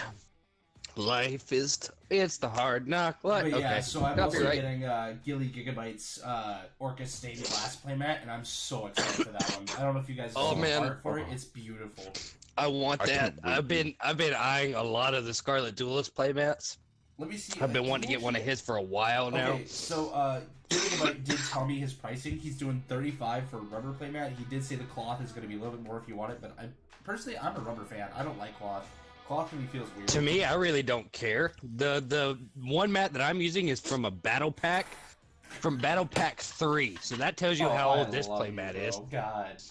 Speaker 4: Life is it's the hard knock luck.
Speaker 1: But yeah,
Speaker 4: Okay.
Speaker 1: so I'm also
Speaker 4: Copyright.
Speaker 1: getting Gilly Gigabyte's Orca Stained Glass playmat, and I'm so excited for that one. I don't know if you guys
Speaker 4: Oh,
Speaker 1: saw the
Speaker 4: man.
Speaker 1: art for it. It's beautiful.
Speaker 4: I want
Speaker 3: I
Speaker 4: that.
Speaker 3: can't wait,
Speaker 4: I've been eyeing a lot of the Scarlet Duelist playmats.
Speaker 1: Let me see.
Speaker 4: I've been wanting to get one of his for a while now.
Speaker 1: Okay, so Gilly Gigabyte did tell me his pricing. He's doing $35 for a rubber playmat. He did say the cloth is going to be a little bit more if you want it, but I'm a rubber fan. I don't like cloth. Cloth to me feels weird.
Speaker 4: To me, I really don't care. The one mat that I'm using is from a battle pack, from Battle Pack 3. So that tells you
Speaker 1: Oh,
Speaker 4: how
Speaker 1: I
Speaker 4: old this
Speaker 1: love
Speaker 4: playmat
Speaker 1: you,
Speaker 4: is.
Speaker 1: bro. God.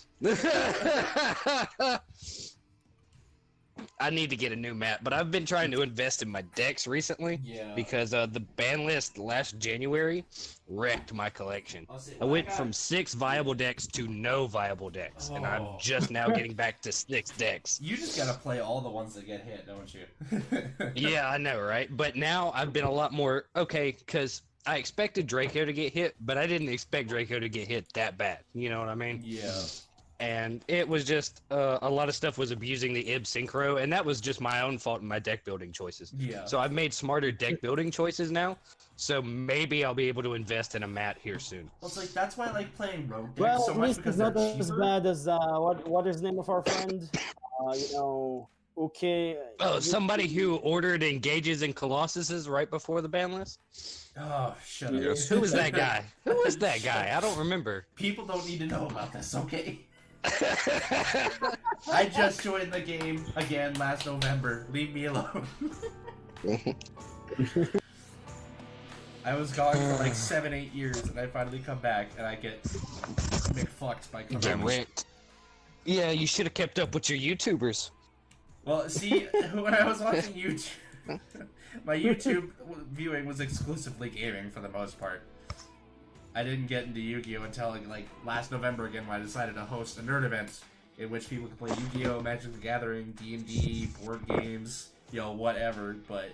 Speaker 4: I need to get a new map, but I've been trying to invest in my decks recently because the ban list last January wrecked my collection. I went from 6 viable decks to no viable decks, and I'm just now getting back to 6 decks.
Speaker 1: You just gotta play all the ones that get hit, don't you?
Speaker 4: Yeah, I know, right? But now I've been a lot more okay because I expected Draco to get hit, but I didn't expect Draco to get hit that bad. You know what I mean?
Speaker 1: Yeah.
Speaker 4: And it was just a lot of stuff was abusing the IB synchro, and that was just my own fault in my deck building choices.
Speaker 1: Yeah.
Speaker 4: So I've made smarter deck building choices now, so maybe I'll be able to invest in a mat here soon.
Speaker 1: Well, it's like that's why I like playing rogue decks
Speaker 2: Well,
Speaker 1: so
Speaker 2: at
Speaker 1: much
Speaker 2: least
Speaker 1: because
Speaker 2: it's not
Speaker 1: they're
Speaker 2: as
Speaker 1: cheaper.
Speaker 2: bad as what is the name of our friend? Okay.
Speaker 4: Oh, somebody who ordered Engages and Colossuses right before the ban list?
Speaker 1: Oh, shut up.
Speaker 3: Yes.
Speaker 4: Who was that guy? Who was that guy? I don't remember.
Speaker 1: People don't need to know about this, okay? I just joined the game again last November. Leave me alone. I was gone for like 7-8 years, and I finally come back, and I get McFucked by coming.
Speaker 4: Yeah, you should have kept up with your YouTubers.
Speaker 1: Well, see, when I was watching YouTube, my YouTube viewing was exclusively gaming for the most part. I didn't get into Yu-Gi-Oh until like last November again when I decided to host a nerd event in which people could play Yu-Gi-Oh, Magic the Gathering, D&D, board games, whatever. But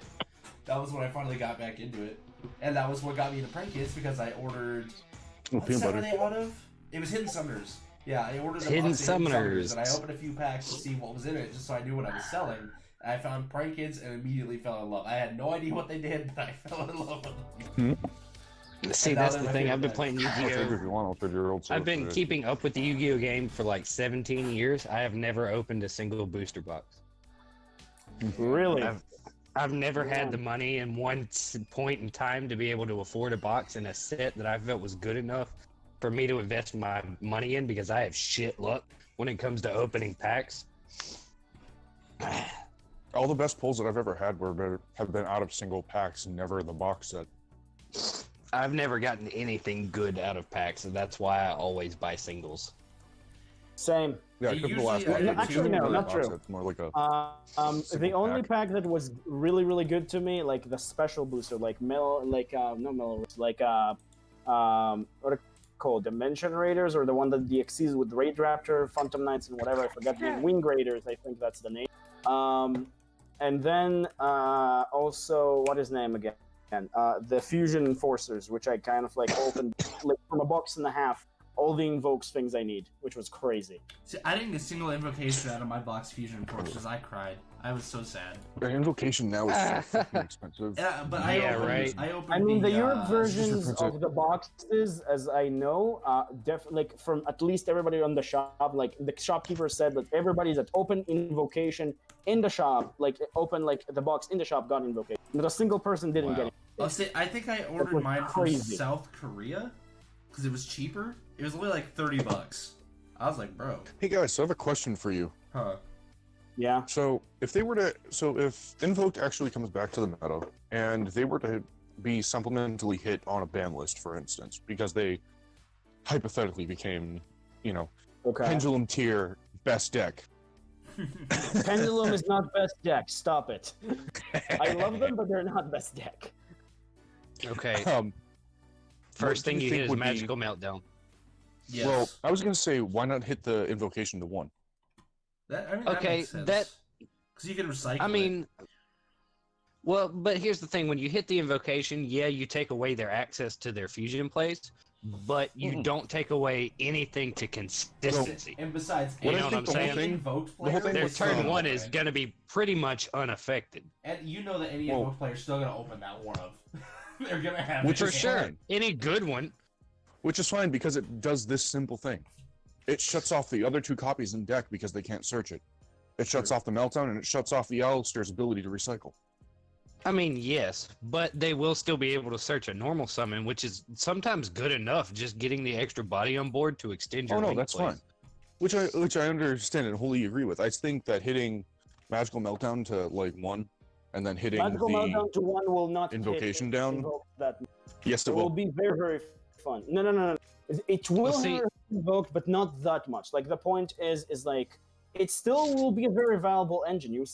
Speaker 1: that was when I finally got back into it, and that was what got me into Prank Kids because I ordered. What set were they out of? It was Hidden Summoners. Yeah, I ordered a
Speaker 4: Hidden
Speaker 1: box of Hidden
Speaker 4: Summoners,
Speaker 1: and I opened a few packs to see what was in it, just so I knew what I was selling. And I found Prank Kids and immediately fell in love. I had no idea what they did, but I fell in love with them.
Speaker 4: See, that's the thing. I've been playing
Speaker 3: If you
Speaker 4: Yu-Gi-Oh.
Speaker 3: want, I'll trade your old
Speaker 4: I've been
Speaker 3: sword.
Speaker 4: keeping up with the Yu-Gi-Oh game for like 17 years. I have never opened a single booster box.
Speaker 2: Really?
Speaker 4: I've never had the money in one point in time to be able to afford a box and a set that I felt was good enough for me to invest my money in because I have shit luck when it comes to opening packs.
Speaker 3: All the best pulls that I've ever had have been out of single packs, never the box set.
Speaker 4: I've never gotten anything good out of packs, and that's why I always buy singles.
Speaker 2: Same.
Speaker 3: Yeah,
Speaker 1: They
Speaker 3: because the last
Speaker 1: usually-
Speaker 3: one.
Speaker 2: Actually, no, not
Speaker 3: box
Speaker 2: true.
Speaker 3: set's more like a.
Speaker 2: The
Speaker 3: Single
Speaker 2: only
Speaker 3: pack.
Speaker 2: pack that was really, really good to me, like the special booster, like not Mellow, like what are they called? Dimension Raiders, or the one that DXCs with Raid Raptor, Phantom Knights, and whatever. I forgot the Wing Raiders. I think that's the name. And then also what is his name again? The Fusion Enforcers, which I kind of like opened like from a box and a half. All the invokes things I need, which was crazy.
Speaker 1: See, I didn't get a single invocation out of my box Fusion Forces. I cried. I was so sad.
Speaker 3: The invocation now is so fucking expensive.
Speaker 1: Yeah, but
Speaker 4: Yeah, right.
Speaker 1: I opened
Speaker 2: I mean, the Europe
Speaker 1: uh,
Speaker 2: versions
Speaker 3: Prince
Speaker 2: of the boxes, as I know, like from at least everybody on the shop, like the shopkeeper said that everybody's at open invocation in the shop, like open like the box in the shop got invocation, but a single person didn't
Speaker 1: Wow.
Speaker 2: get it.
Speaker 1: I'll say, I think I ordered
Speaker 2: was
Speaker 1: mine from
Speaker 2: crazy.
Speaker 1: South Korea because it was cheaper. It was only like $30. I was like, bro,
Speaker 3: Hey guys, so I have a question for you.
Speaker 1: huh?
Speaker 2: Yeah.
Speaker 3: So if Invoked actually comes back to the meta, and they were to be supplementally hit on a ban list, for instance, because they hypothetically became,
Speaker 2: Okay.
Speaker 3: Pendulum tier best deck.
Speaker 2: Pendulum is not best deck. Stop it. I love them, but they're not best deck.
Speaker 4: Okay,
Speaker 3: What
Speaker 4: first
Speaker 3: do
Speaker 4: thing
Speaker 3: you
Speaker 4: you
Speaker 3: think
Speaker 4: hit is
Speaker 3: would be-
Speaker 4: Magical Meltdown.
Speaker 1: Yes.
Speaker 3: Well, I was gonna say, why not hit the invocation to 1?
Speaker 1: that
Speaker 4: okay,
Speaker 1: makes sense.
Speaker 4: that-
Speaker 1: because you can recycle.
Speaker 4: I
Speaker 1: it.
Speaker 4: mean, well, but here's the thing: when you hit the invocation, yeah, you take away their access to their fusion plays, but you don't take away anything to consistency.
Speaker 1: And besides,
Speaker 4: You
Speaker 3: What I
Speaker 4: know what I'm
Speaker 3: think the whole
Speaker 4: saying?
Speaker 3: thing-
Speaker 1: invoked
Speaker 3: the whole
Speaker 1: player
Speaker 3: thing
Speaker 4: Their
Speaker 3: with
Speaker 4: turn
Speaker 3: Turn
Speaker 4: one is going to be pretty much unaffected.
Speaker 1: and you know that any
Speaker 3: Well-
Speaker 1: invoked player is still gonna open that one of. They're gonna have
Speaker 3: Which
Speaker 1: it.
Speaker 4: For
Speaker 3: is
Speaker 4: sure.
Speaker 3: fine.
Speaker 4: Any good one.
Speaker 3: Which is fine because it does this simple thing. It shuts off the other 2 copies in deck because they can't search it. It shuts off the Meltdown, and it shuts off the Alistair's ability to recycle.
Speaker 4: I mean, yes, but they will still be able to search a normal summon, which is sometimes good enough just getting the extra body on board to extend your
Speaker 3: Oh no,
Speaker 4: link
Speaker 3: that's
Speaker 4: plays.
Speaker 3: fine. Which I understand and wholly agree with. I think that hitting Magical Meltdown to like 1, and then hitting
Speaker 2: Magical
Speaker 3: the
Speaker 2: Meltdown to 1 will not hit
Speaker 3: invocation down?
Speaker 2: invoke that.
Speaker 3: yes,
Speaker 2: It
Speaker 3: it
Speaker 2: will
Speaker 3: will.
Speaker 2: be very, very fun. No. It will
Speaker 4: see-
Speaker 2: hurt invoked, but not that much. Like the point is like it still will be a very valuable engine. You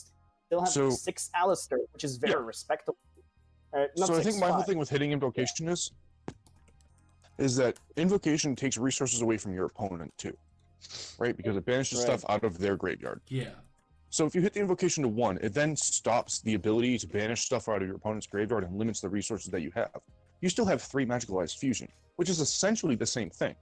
Speaker 2: still have
Speaker 3: So-
Speaker 2: 6 Alistair, which is very respectable. Not
Speaker 3: So I
Speaker 2: 6,
Speaker 3: think my whole
Speaker 2: 5.
Speaker 3: thing with hitting invocation is that invocation takes resources away from your opponent too, right? Because it banishes
Speaker 2: Right.
Speaker 3: stuff out of their graveyard.
Speaker 1: Yeah.
Speaker 3: So if you hit the invocation to 1, it then stops the ability to banish stuff out of your opponent's graveyard and limits the resources that you have. You still have 3 Magicalized Fusion, which is essentially the same thing.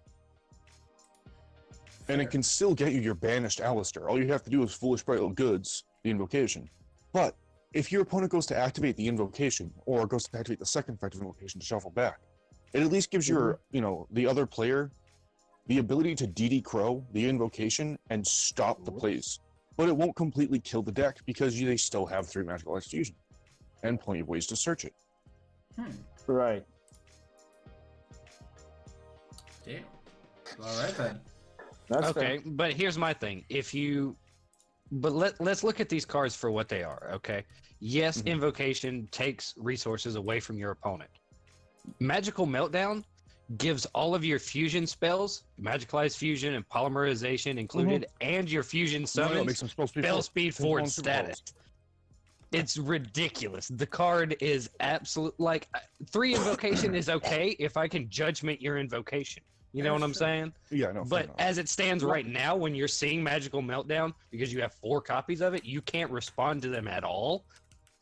Speaker 3: And it can still get you your banished Alistair. All you have to do is Foolish Brittle Goods, the invocation. But if your opponent goes to activate the invocation, or goes to activate the second effective invocation to shuffle back, it at least gives your, the other player the ability to DD Crow the invocation and stop the plays. But it won't completely kill the deck because they still have 3 Magicalized Fusion and plenty of ways to search it.
Speaker 2: Right.
Speaker 1: Damn. All right then.
Speaker 2: That's
Speaker 4: Okay, but here's my thing. Let's look at these cards for what they are, okay? Yes, Invocation takes resources away from your opponent. Magical Meltdown gives all of your fusion spells, Magicalized Fusion and Polymerization included, and your fusion summons,
Speaker 3: makes them
Speaker 4: spell speed 4 status. It's ridiculous. The card is absolute. 3 Invocation is okay if I can Judgment your Invocation. You know what I'm saying?
Speaker 3: Yeah, no.
Speaker 4: But as it stands right now, when you're seeing Magical Meltdown, because you have 4 copies of it, you can't respond to them at all.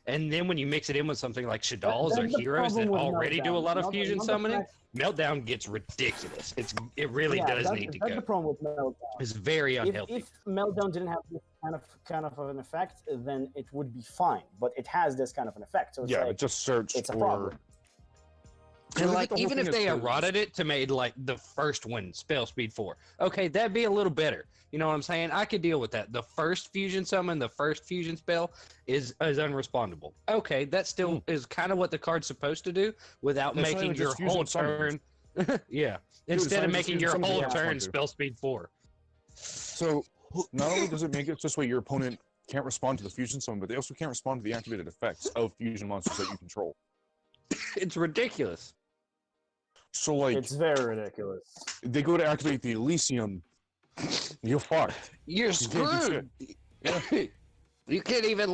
Speaker 4: And then when you mix it in with something like Shaddolls or
Speaker 2: That's the
Speaker 4: heroes that
Speaker 2: problem with
Speaker 4: already do a
Speaker 2: Meltdown.
Speaker 4: lot of
Speaker 2: Not-
Speaker 4: fusion
Speaker 2: not the
Speaker 4: summoning,
Speaker 2: fact-
Speaker 4: Meltdown gets ridiculous. It really does
Speaker 2: that's,
Speaker 4: need to
Speaker 2: that's
Speaker 4: go.
Speaker 2: the problem with Meltdown.
Speaker 4: It's very unhealthy.
Speaker 2: If Meltdown didn't have this kind of an effect, then it would be fine. But it has this kind of an effect, so it's
Speaker 3: Yeah,
Speaker 2: like,
Speaker 3: but just search
Speaker 2: it's a
Speaker 3: for...
Speaker 2: problem.
Speaker 4: And
Speaker 3: I think the whole
Speaker 4: even
Speaker 3: thing
Speaker 4: if
Speaker 3: is
Speaker 4: they
Speaker 3: to-
Speaker 4: eroded it to made the first one spell speed 4, okay, that'd be a little better. You know what I'm saying? I could deal with that. The first fusion summon, the first fusion spell is unrespondable. Okay, that still is kind of what the card's supposed to do without
Speaker 3: That's not
Speaker 4: making
Speaker 3: even
Speaker 4: your
Speaker 3: just fusion
Speaker 4: whole
Speaker 3: summons.
Speaker 4: turn. Yeah,
Speaker 3: it's
Speaker 4: instead
Speaker 3: not
Speaker 4: of
Speaker 3: just
Speaker 4: making
Speaker 3: fusion
Speaker 4: your
Speaker 3: summons,
Speaker 4: whole
Speaker 3: yeah.
Speaker 4: turn
Speaker 3: Respond to.
Speaker 4: spell speed 4.
Speaker 3: So not only does it make it this way your opponent can't respond to the fusion summon, but they also can't respond to the activated effects of fusion monsters that you control.
Speaker 4: It's ridiculous.
Speaker 3: So
Speaker 2: It's very ridiculous.
Speaker 3: they go to activate the Elysium, you're fucked.
Speaker 4: You're
Speaker 3: You can't do
Speaker 4: screwed. You can't even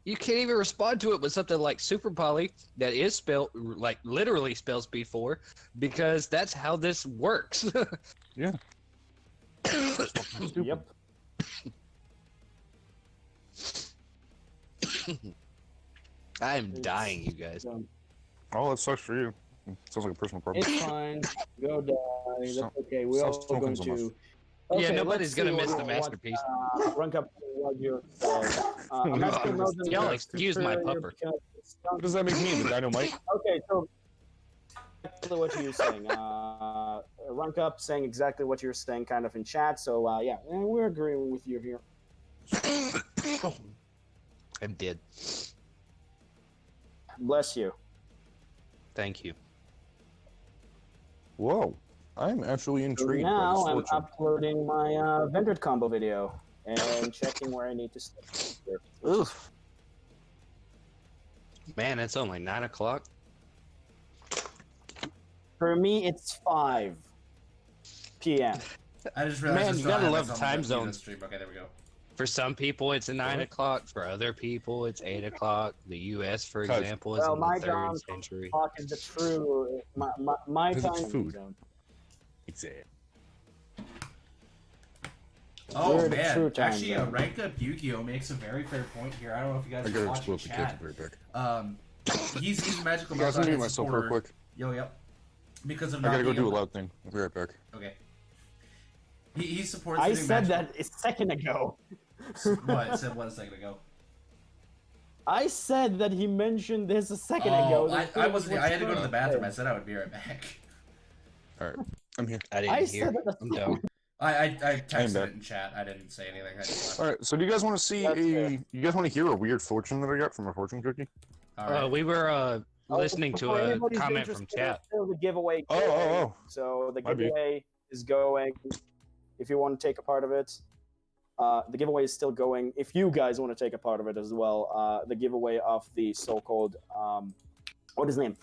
Speaker 4: you can't even respond to it with something like Super Poly that is literally spell speed 4, because that's how this works.
Speaker 3: Yeah.
Speaker 2: Yep.
Speaker 4: I am dying, you guys.
Speaker 3: Oh, that sucks for you. Sounds like a personal problem.
Speaker 2: It's fine. Go die. That's
Speaker 3: Stop-
Speaker 2: okay. We're
Speaker 3: stop
Speaker 2: all
Speaker 3: smoking
Speaker 2: going
Speaker 3: so
Speaker 2: to.
Speaker 3: much.
Speaker 4: Yeah,
Speaker 2: Okay,
Speaker 4: nobody's
Speaker 2: let's
Speaker 4: gonna
Speaker 2: see
Speaker 4: miss the
Speaker 2: what,
Speaker 4: masterpiece.
Speaker 2: Rank up what you said. Master Meltdown
Speaker 4: Y'all
Speaker 2: is
Speaker 4: excuse my
Speaker 2: superior
Speaker 4: pupper.
Speaker 2: because it's
Speaker 3: What does that make me, the Dynamite?
Speaker 2: Okay, so exactly what you're saying. Rank up saying exactly what you're saying, kind of in chat. So yeah, we're agreeing with you here.
Speaker 4: I'm dead.
Speaker 2: Bless you.
Speaker 4: Thank you.
Speaker 3: Whoa. I'm actually
Speaker 2: So
Speaker 3: intrigued by
Speaker 2: now
Speaker 3: this
Speaker 2: I'm
Speaker 3: fortune.
Speaker 2: uploading my Vendred combo video and checking where I need to start. Here.
Speaker 4: Oof. Man, it's only 9 o'clock.
Speaker 2: For me, it's 5 p.m.
Speaker 1: I just realized
Speaker 4: Man,
Speaker 1: I
Speaker 4: you
Speaker 1: still
Speaker 4: gotta
Speaker 1: have
Speaker 4: love
Speaker 1: this on
Speaker 4: time
Speaker 1: the
Speaker 4: zones.
Speaker 1: Stream. Okay, there we go.
Speaker 4: For some people, it's 9
Speaker 3: Really?
Speaker 4: o'clock. For other people, it's 8 o'clock. The U.S., for
Speaker 3: Cause-
Speaker 4: example, is
Speaker 2: Well,
Speaker 4: in
Speaker 2: my
Speaker 4: the
Speaker 2: time
Speaker 4: 3rd century.
Speaker 2: clock is the true my
Speaker 3: Because it's
Speaker 2: time
Speaker 3: food.
Speaker 2: zone.
Speaker 3: Exactly.
Speaker 1: Oh
Speaker 2: We're the true
Speaker 1: man,
Speaker 2: time
Speaker 1: actually,
Speaker 2: zone.
Speaker 1: Ranked Up Yu-Gi-Oh makes a very fair point here. I don't know if you guys
Speaker 3: I
Speaker 1: are
Speaker 3: gotta
Speaker 1: watching
Speaker 3: explode the kids
Speaker 1: chat.
Speaker 3: very quick.
Speaker 1: He's a magical
Speaker 3: Guys, I'm
Speaker 1: Meltdown
Speaker 3: muting myself real
Speaker 1: supporter.
Speaker 3: quick.
Speaker 1: Yep. Because of
Speaker 3: I
Speaker 1: not
Speaker 3: gotta go
Speaker 1: being
Speaker 3: do a
Speaker 1: able-
Speaker 3: loud thing. I'll be right back.
Speaker 1: Okay. He supports.
Speaker 2: I
Speaker 1: the new
Speaker 2: said
Speaker 1: magical...
Speaker 2: that a second ago.
Speaker 1: What? I said what a second ago.
Speaker 2: I said that he mentioned this a second
Speaker 1: Oh,
Speaker 2: ago.
Speaker 1: I wasn't. I had to go to the bathroom. I said I would be right back.
Speaker 3: Alright. I'm here.
Speaker 4: I didn't
Speaker 2: I
Speaker 4: hear.
Speaker 2: said that.
Speaker 4: I'm dumb.
Speaker 1: I texted
Speaker 3: back.
Speaker 1: it in chat. I didn't say anything. I just left.
Speaker 3: Alright, so do you guys want to see
Speaker 2: That's fair.
Speaker 3: you guys want to hear a weird fortune that I got from a fortune cookie?
Speaker 1: All right.
Speaker 4: We were listening to
Speaker 2: For
Speaker 4: a
Speaker 2: anybody's
Speaker 4: comment from
Speaker 2: interested,
Speaker 4: chat.
Speaker 2: still the giveaway.
Speaker 3: Oh, oh.
Speaker 2: So the
Speaker 3: Might be.
Speaker 2: giveaway is going. If you want to take a part of it, the giveaway is still going. If you guys want to take a part of it as well, the giveaway of the so-called what is his name?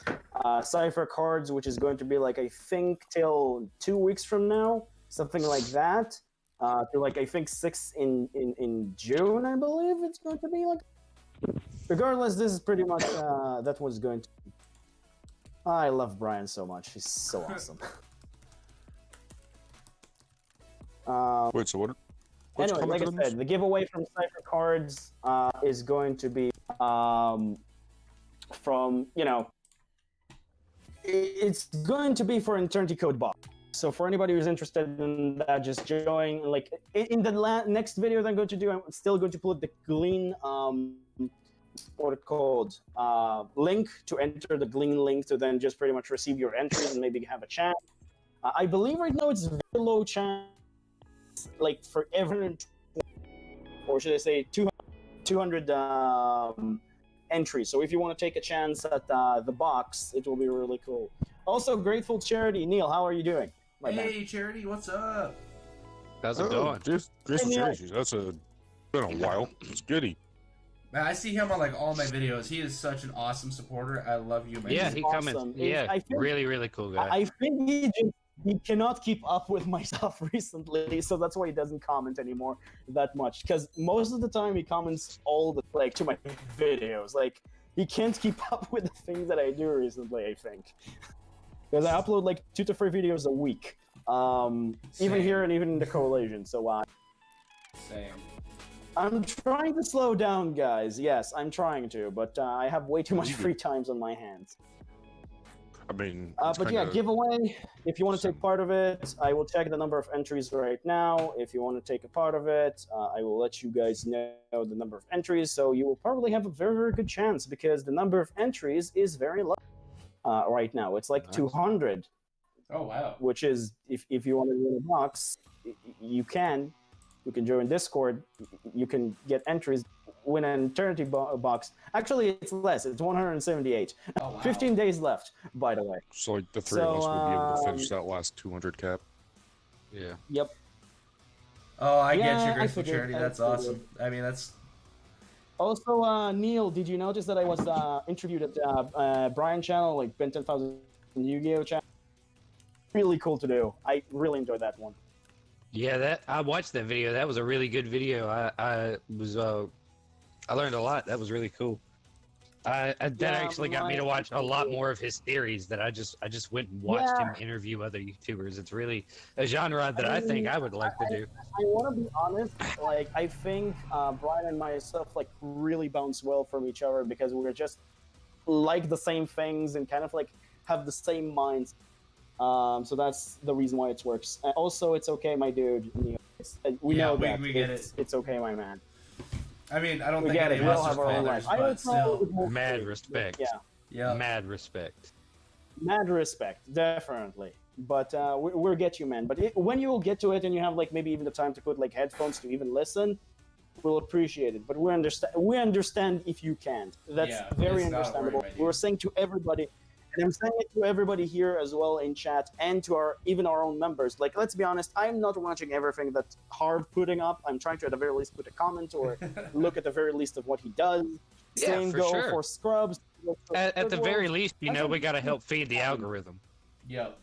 Speaker 2: Cipher cards, which is going to be like I think till 2 weeks from now, something like that. to like I think 6 in June, I believe it's going to be like. Regardless, this is pretty much that was going to. I love Brian so much. He's so awesome.
Speaker 3: Wait, so what's
Speaker 2: Anyway, like I said, the giveaway from Cypher Cards is going to be from, it's going to be for an Eternity Code box. So for anybody who's interested in that, just join. Like in the next video that I'm going to do, I'm still going to put the Glean, what it called, link to enter the Glean link to then just pretty much receive your entries and maybe have a chance. I believe right now it's very low chance, like for every, or should I say 200 entries. So if you want to take a chance at the box, it will be really cool. Also, Grateful Charity, Neil, how are you doing?
Speaker 1: Hey, Charity, what's up?
Speaker 4: How's it going?
Speaker 3: Just Charity. That's been a while. It's goody.
Speaker 1: Man, I see him on like all my videos. He is such an awesome supporter. I love you, man.
Speaker 4: Yeah,
Speaker 1: He's
Speaker 4: he
Speaker 2: awesome.
Speaker 4: comments. Yeah,
Speaker 2: I think,
Speaker 4: really cool guy.
Speaker 2: I think he cannot keep up with my stuff recently, so that's why he doesn't comment anymore that much. Because most of the time he comments all the like to my videos. Like he can't keep up with the things that I do recently. I think because I upload like 2 to 3 videos a week, even here and even in the coalition. So
Speaker 1: Same.
Speaker 2: I'm trying to slow down, guys. Yes, I'm trying to, but I have way too much free times on my hands.
Speaker 3: I mean,
Speaker 2: but yeah, giveaway. If you want to take part of it, I will check the number of entries right now. If you want to take a part of it, I will let you guys know the number of entries. So you will probably have a very good chance because the number of entries is very low right now. It's like 200.
Speaker 1: Oh wow!
Speaker 2: Which is if you want to win a box, you can. You can join Discord. You can get entries. Win an eternity box. Actually, it's less. It's 178.
Speaker 1: Oh, wow.
Speaker 2: 15 days left, by the way.
Speaker 3: So like the three of us would be able to finish that last 200 cap.
Speaker 4: Yeah.
Speaker 2: Yep.
Speaker 1: Oh, I get
Speaker 2: Yeah,
Speaker 1: you,
Speaker 2: I
Speaker 1: Grateful
Speaker 2: figured,
Speaker 1: Charity.
Speaker 2: I
Speaker 1: That's
Speaker 2: figured.
Speaker 1: awesome. I mean, that's.
Speaker 2: Also, Neil, did you notice that I was interviewed at Brian channel, like Ben 10,000 Yu-Gi-Oh channel? Really cool to do. I really enjoyed that one.
Speaker 4: Yeah, I watched that video. That was a really good video. I learned a lot. That was really cool. That actually got me to watch a lot more of his theories. That I just went and watched him interview other YouTubers. It's really a genre that I think I would like to do.
Speaker 2: I want to be honest. Like I think Brian and myself like really bounce well from each other because we're just like the same things and kind of like have the same minds. So that's the reason why it works. Also, it's okay, my dude. We know that.
Speaker 1: We get it.
Speaker 2: It's okay, my man.
Speaker 1: I mean, I don't
Speaker 2: We
Speaker 1: think
Speaker 2: get
Speaker 1: any
Speaker 2: it.
Speaker 1: of
Speaker 2: We
Speaker 1: us
Speaker 2: all
Speaker 1: are
Speaker 2: have our own
Speaker 1: fathers,
Speaker 2: life.
Speaker 1: but still.
Speaker 4: Mad respect.
Speaker 2: Yeah.
Speaker 1: Yeah.
Speaker 4: Mad respect.
Speaker 2: Mad respect, definitely. But we'll get you, man. But when you will get to it and you have like maybe even the time to put like headphones to even listen, we'll appreciate it. But we understand if you can't. That's very understandable. We're saying to everybody, and I'm saying it to everybody here as well in chat and to even our own members. Like, let's be honest, I'm not watching everything that Harv putting up. I'm trying to at the very least put a comment or look at the very least of what he does. Same go for Scrubs.
Speaker 4: At the very least, we got to help feed the algorithm.
Speaker 1: Yep.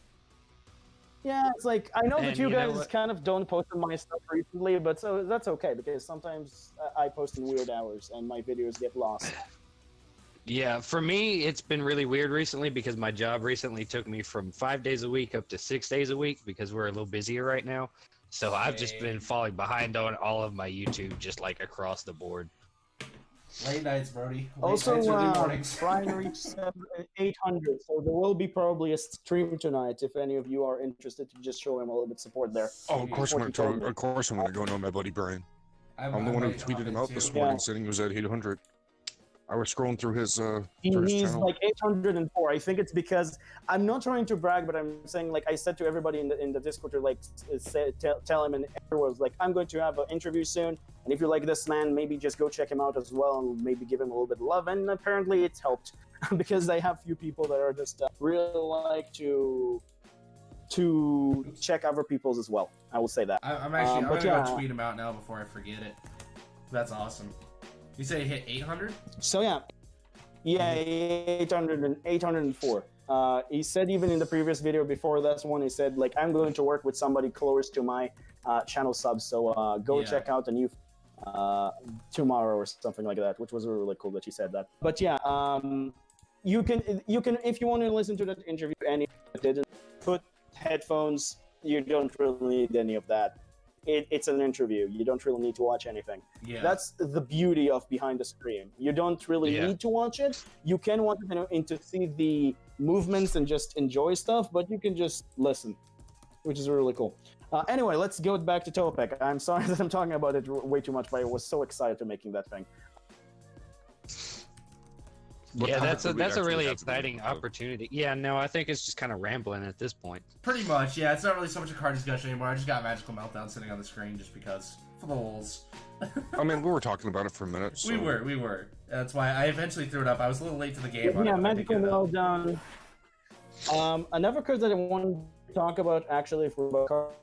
Speaker 2: Yeah, it's like, I know that you
Speaker 4: know
Speaker 2: guys kind of don't post on my stuff recently, but so that's okay, because sometimes I post in weird hours and my videos get lost.
Speaker 4: Yeah, for me, it's been really weird recently because my job recently took me from 5 days a week up to 6 days a week because we're a little busier right now. So I've just been falling behind on all of my YouTube, just like across the board.
Speaker 1: Late nights, Brody.
Speaker 2: Also,
Speaker 1: mornings.
Speaker 2: Brian reached 800, so there will be probably a stream tonight if any of you are interested to just show him a little bit of support there.
Speaker 3: Oh, of course I'm going to go know my buddy Brian. I'm the one who tweeted him out this morning saying he was at 800. I was scrolling through his
Speaker 2: He's
Speaker 3: channel.
Speaker 2: like 804. I think it's because I'm not trying to brag, but I'm saying, like I said to everybody in the Discord to like tell him, and everyone was like, I'm going to have an interview soon, and if you like this man, maybe just go check him out as well and maybe give him a little bit of love. And apparently it's helped because I have few people that are just really like to check other people's as well. I will say that.
Speaker 1: I'm gonna go tweet him out now before I forget it. That's awesome. You say he hit 800?
Speaker 2: So yeah, 804. He said even in the previous video before this one, he said like, I'm going to work with somebody close to my channel subs. So go check out the new tomorrow or something like that, which was really cool that she said that. But yeah, you can if you want to listen to that interview and you didn't put headphones, you don't really need any of that. It's an interview. You don't really need to watch anything.
Speaker 1: Yeah.
Speaker 2: That's the beauty of behind the stream. You don't really need to watch it. You can watch it and to see the movements and just enjoy stuff, but you can just listen, which is really cool. Anyway, let's go back to Topek. I'm sorry that I'm talking about it way too much, but I was so excited to making that thing.
Speaker 4: Yeah, that's a really exciting opportunity. Yeah, no, I think it's just kind of rambling at this point.
Speaker 1: Pretty much, yeah. It's not really so much a card discussion anymore. I just got Magical Meltdown sitting on the screen just because. For the lulz.
Speaker 3: I mean, we were talking about it for a minute. So.
Speaker 1: We were. That's why I eventually threw it up. I was a little late to the game.
Speaker 2: Yeah, Magical Meltdown. Another card that I want to talk about, actually, for cards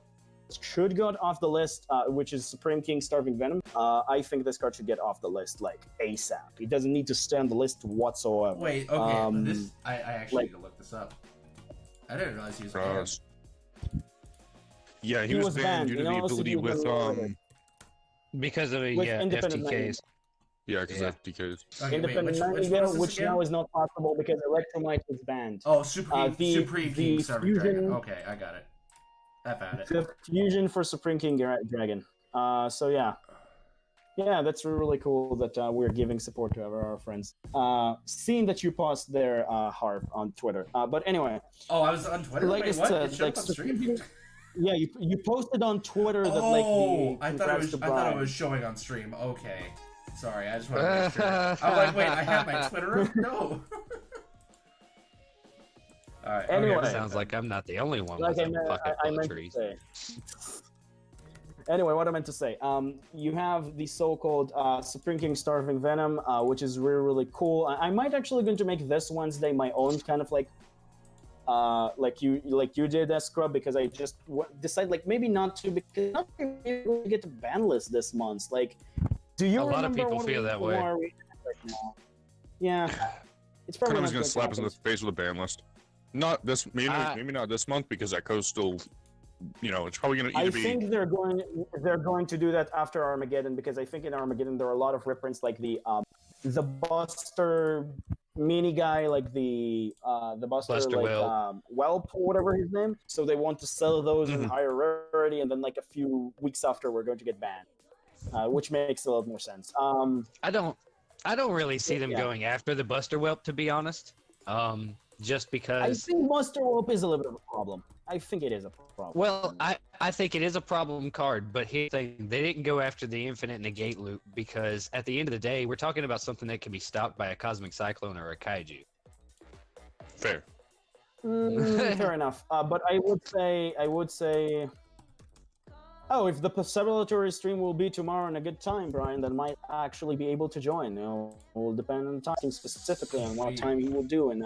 Speaker 2: should go off the list, which is Supreme King Starving Venom. I think this card should get off the list, like, ASAP. It doesn't need to stay on the list whatsoever.
Speaker 1: Wait, okay. I actually need to look this up. I didn't realize he was banned.
Speaker 3: Yeah, he was banned due to the ability with,
Speaker 4: because of FTKs.
Speaker 3: Yeah, because of FTKs.
Speaker 1: Okay,
Speaker 2: Independent Nightingale, which now is not possible because Electromite is banned.
Speaker 1: Oh, Supreme King Starving Dragon. Okay, I got it. I found it.
Speaker 2: The fusion for Supreme King Dragon. So yeah. Yeah, that's really cool that we're giving support to our friends. Seeing that you paused there, Harp, on Twitter. But anyway.
Speaker 1: Oh, I was on Twitter?
Speaker 2: Like
Speaker 1: Wait, what? It showed up on stream?
Speaker 2: Yeah, you posted on Twitter that like the
Speaker 1: I thought it was showing on stream. Okay. Sorry, I just want to make sure. I'm like, wait, I have my Twitter up? No. Alright,
Speaker 2: anyway.
Speaker 1: Okay,
Speaker 4: sounds like I'm not the only one
Speaker 2: like
Speaker 4: with fucking trees.
Speaker 2: Anyway, what I meant to say, you have the so-called Supreme King Starving Venom, which is really, really cool. I might actually going to make this Wednesday my own kind of like you did, Scrub, because I just decided like maybe not to, because not going to get to ban list this month. Like, do you?
Speaker 4: A lot of people feel that way.
Speaker 2: Right now? Yeah, it's probably
Speaker 3: Konami's gonna slap us in the face with a ban list. Not this, maybe not this month because Echo's still, it's probably gonna.
Speaker 2: I think they're going to do that after Armageddon, because I think in Armageddon there are a lot of reprints like the Buster mini guy, like the Buster like Whelp or whatever his name. So they want to sell those in higher rarity, and then like a few weeks after we're going to get banned, which makes a lot more sense.
Speaker 4: I don't really see them going after the Buster Whelp, to be honest. Just because
Speaker 2: I think Buster Whelp is a little bit of a problem. I think it is a problem.
Speaker 4: Well, I think it is a problem card, but here's the thing: they didn't go after the Infinite Negate loop because at the end of the day, we're talking about something that can be stopped by a Cosmic Cyclone or a Kaiju.
Speaker 3: Fair.
Speaker 2: Fair enough. But I would say. Oh, if the Celebratory stream will be tomorrow in a good time, Brian, then might actually be able to join. It will depend on the time, specifically on what time he will do in,